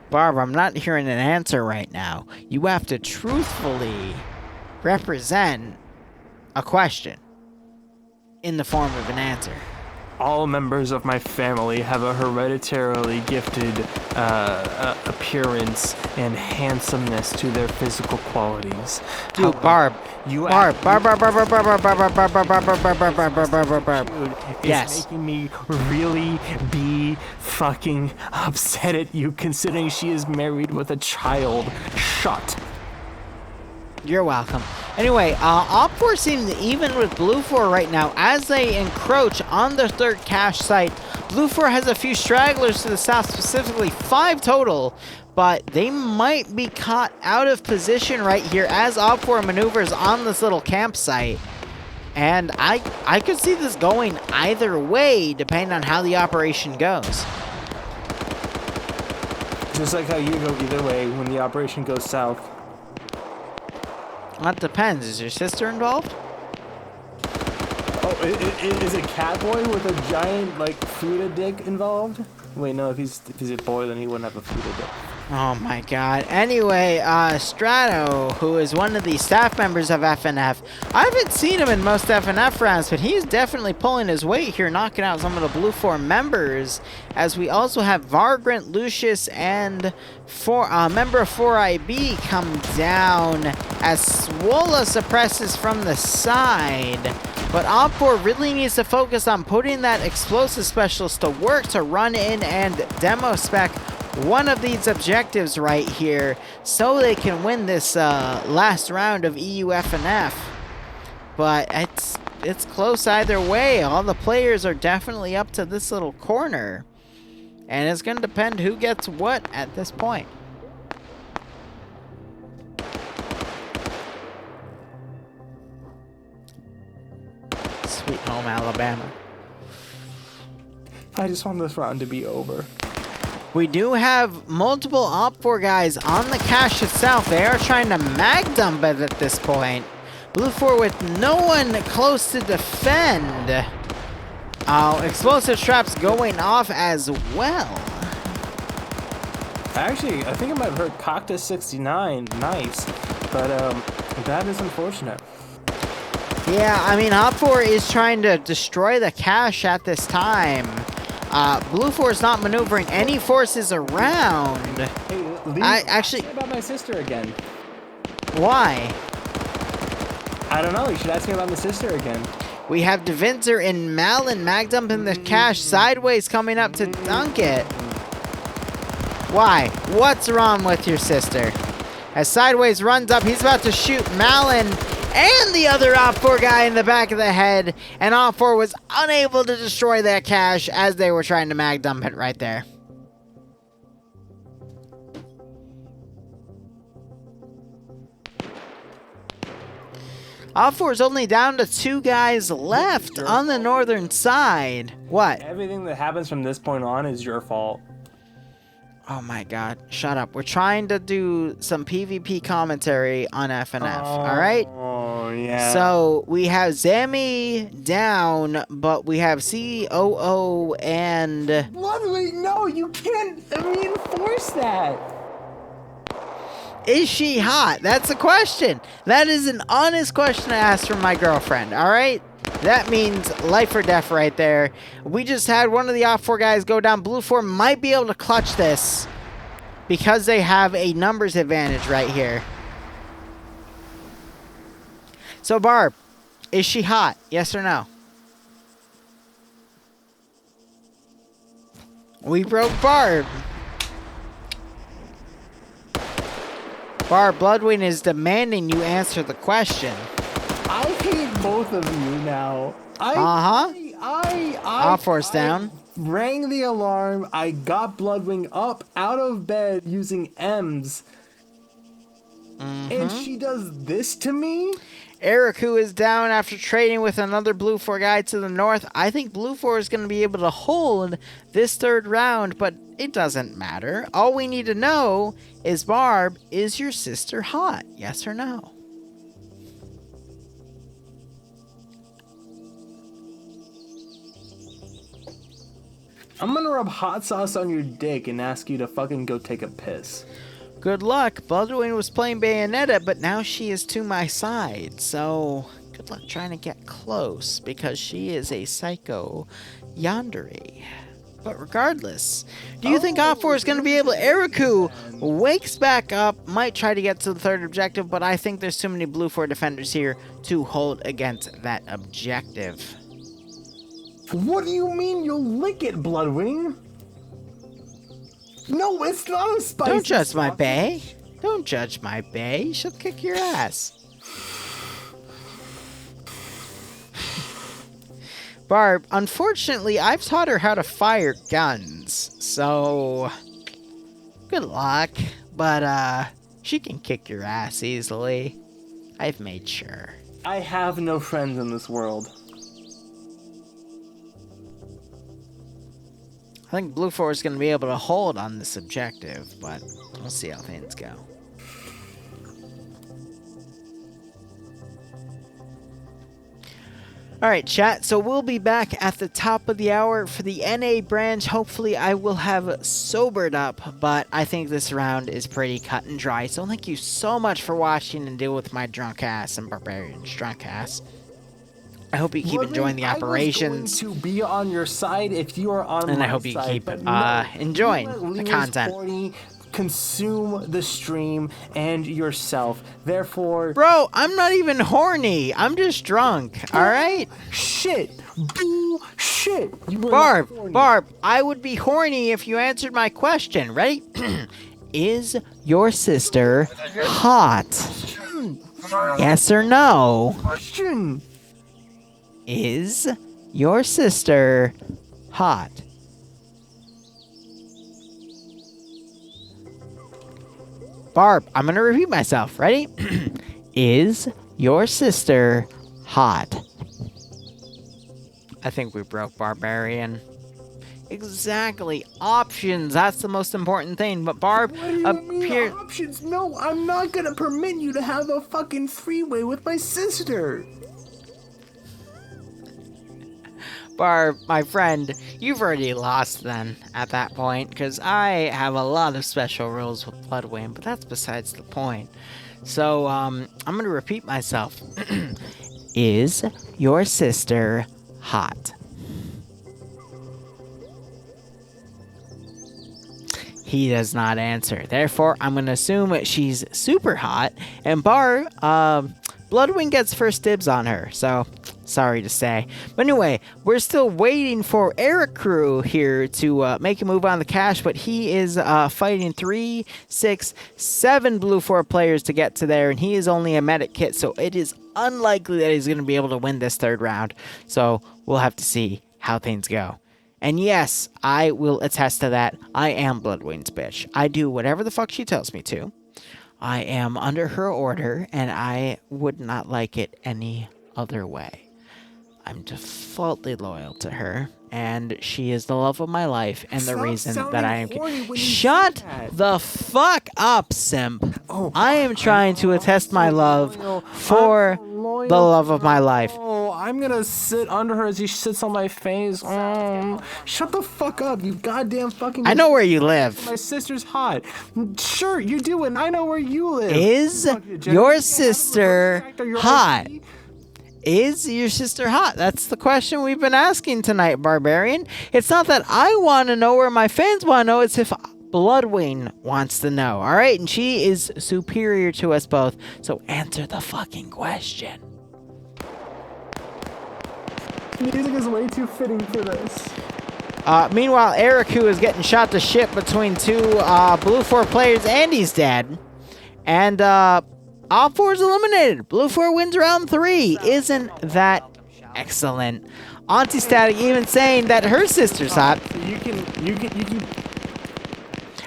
Barb, I'm not hearing an answer right now. You have to truthfully represent a question in the form of an answer. All members of my family have a hereditarily gifted appearance and handsomeness to their physical qualities. Dude, Barb. Barb. Yes. It's making me really be fucking upset at you, considering she is married with a child. Shut. You're welcome. Anyway, Op4 seems even with Blue 4 right now as they encroach on the third cache site. Blue 4 has a few stragglers to the south, specifically 5 total, but they might be caught out of position right here as Op4 maneuvers on this little campsite. And I could see this going either way, depending on how the operation goes. Just like how you go either way when the operation goes south. That depends. Is your sister involved? Oh, is a Catboy with a giant, like, Fuda dick involved? Wait, no, if he's a boy, then he wouldn't have a Fuda dick. Oh my god. Anyway, Strato, who is one of the staff members of FNF, I haven't seen him in most FNF rounds, but he's definitely pulling his weight here, knocking out some of the Blue 4 members, as we also have Vargrant, Lucius, and member of 4IB come down as Swola suppresses from the side. But Op4 really needs to focus on putting that explosive specialist to work to run in and demo spec one of these objectives right here so they can win this last round of EUFNF. But it's close either way. All the players are definitely up to this little corner. And it's going to depend who gets what at this point. Sweet home Alabama. I just want this round to be over. We do have multiple Op4 guys on the cache itself. They are trying to mag dump it at this point. Blue 4 with no one close to defend. Explosive traps going off as well. Actually, I think I might have heard Cactus 69. Nice. But that is unfortunate. Yeah, I mean, Op4 is trying to destroy the cache at this time. Blue 4 is not maneuvering any forces around. Hey, actually, ask me about my sister again. Why? I don't know. You should ask me about my sister again. We have Devinzer and Malin mag dumping the cache sideways, coming up to dunk it. Why? What's wrong with your sister? As Sideways runs up, he's about to shoot Malin and the other Op4 guy in the back of the head, and Op4 was unable to destroy that cache as they were trying to mag dump it right there. Op4 is only down to 2 guys left on the northern side. What? Everything that happens from this point on is your fault. Oh my god, shut up. We're trying to do some PvP commentary on FNF, alright? Oh, yeah. So, we have Zami down, but we have COO and... Bloodwing, no, you can't reinforce that. Is she hot? That's a question. That is an honest question to ask from my girlfriend, alright? That means life or death right there. We just had one of the Op4 guys go down. Blue 4 might be able to clutch this because they have a numbers advantage right here. So, Barb, is she hot? Yes or no? We broke Barb. Barb, Bloodwing is demanding you answer the question. I hate both of you now. I'll force down. Rang the alarm. I got Bloodwing up out of bed using M's. And she does this to me? Eric, who is down after trading with another Blue 4 guy to the north. I think Blue 4 is going to be able to hold this third round, but it doesn't matter. All we need to know is, Barb, is your sister hot? Yes or no? I'm gonna rub hot sauce on your dick and ask you to fucking go take a piss. Good luck. Bloodwing was playing Bayonetta, but now she is to my side. So, good luck trying to get close, because she is a psycho yandere. But regardless, do you think Op4 is going to be able to... Eriku wakes back up, might try to get to the third objective, but I think there's too many Blue 4 defenders here to hold against that objective. What do you mean you'll lick it, Bloodwing? No, it's not a spicy Don't judge my bae. Don't judge my bae. She'll kick your ass. Barb, unfortunately, I've taught her how to fire guns, so good luck. But she can kick your ass easily. I've made sure. I have no friends in this world. I think Blue 4 is going to be able to hold on this objective, but we'll see how things go. Alright, chat, so we'll be back at the top of the hour for the NA branch. Hopefully I will have sobered up, but I think this round is pretty cut and dry. So thank you so much for watching and deal with my drunk ass and Barbarian's drunk ass. I hope you keep enjoying the operations. I was going to be on your side if you are on my side. And I hope you keep enjoying the content. Consume the stream and yourself. Therefore... Bro, I'm not even horny. I'm just drunk. Alright? Shit. Bullshit. Barb, I would be horny if you answered my question. Ready? Is your sister hot? Yes or no? Question. Is your sister hot? Barb, I'm going to repeat myself. Ready? Is your sister hot? I think we broke Barbarian. Exactly. Options. That's the most important thing. But Barb appeared... Options? No, I'm not going to permit you to have a fucking freeway with my sister. Barb, my friend, you've already lost then at that point, because I have a lot of special rules with Bloodwing, but that's besides the point. So, I'm going to repeat myself. Is your sister hot? He does not answer. Therefore, I'm going to assume she's super hot, and Barb, Bloodwing gets first dibs on her, so... Sorry to say. But anyway, we're still waiting for Eric Crew here to make a move on the cash, but he is fighting 3, 6, 7 Blue 4 players to get to there, and he is only a medic kit, so it is unlikely that he's going to be able to win this third round. So we'll have to see how things go. And yes, I will attest to that. I am Bloodwing's bitch. I do whatever the fuck she tells me to. I am under her order, and I would not like it any other way. I'm defaultly loyal to her, and she is the love of my life, and the reason that I am... Shut the fuck up, simp! I am trying to attest my love for the love of my life. Oh, I'm gonna sit under her as she sits on my face. Shut the fuck up, you goddamn fucking... I know where you live. My sister's hot. Sure, you do, and I know where you live. Is your sister hot? Is your sister hot? That's the question we've been asking tonight, Barbarian. It's not that I want to know or my fans want to know. It's if Bloodwing wants to know. All right? And she is superior to us both. So answer the fucking question. music is way too fitting for this. Meanwhile, Eric, who is getting shot to shit between two Blue 4 players, and he's dead. And all 4's eliminated. Blue 4 wins round 3. Isn't that excellent? Auntie Static even saying that her sister's hot. You can.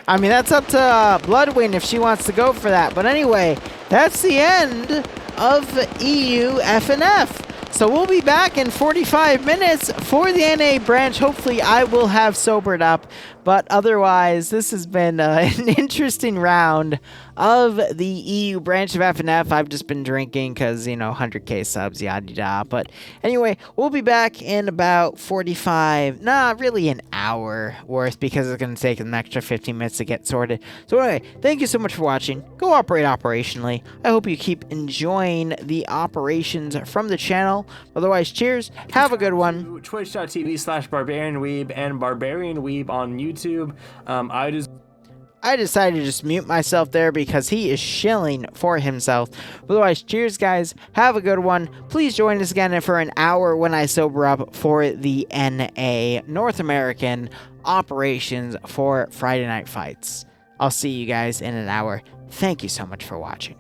I mean, that's up to Bloodwind if she wants to go for that. But anyway, that's the end of EU FNF. So we'll be back in 45 minutes for the NA branch. Hopefully I will have sobered up. But otherwise, this has been an interesting round of the EU branch of FNF. I've just been drinking because, 100k subs, yada yada. But anyway, we'll be back in about 45, really an hour worth, because it's going to take an extra 15 minutes to get sorted. So anyway, thank you so much for watching. Go operate operationally. I hope you keep enjoying the operations from the channel. Otherwise, cheers. Have a good one. Twitch.tv/BarbarianWeeb and BarbarianWeeb on YouTube. I decided to just mute myself there because he is shilling for himself. Otherwise, cheers, guys. Have a good one. Please join us again for an hour when I sober up for the NA North American operations for Friday Night Fights. I'll see you guys in an hour. Thank you so much for watching.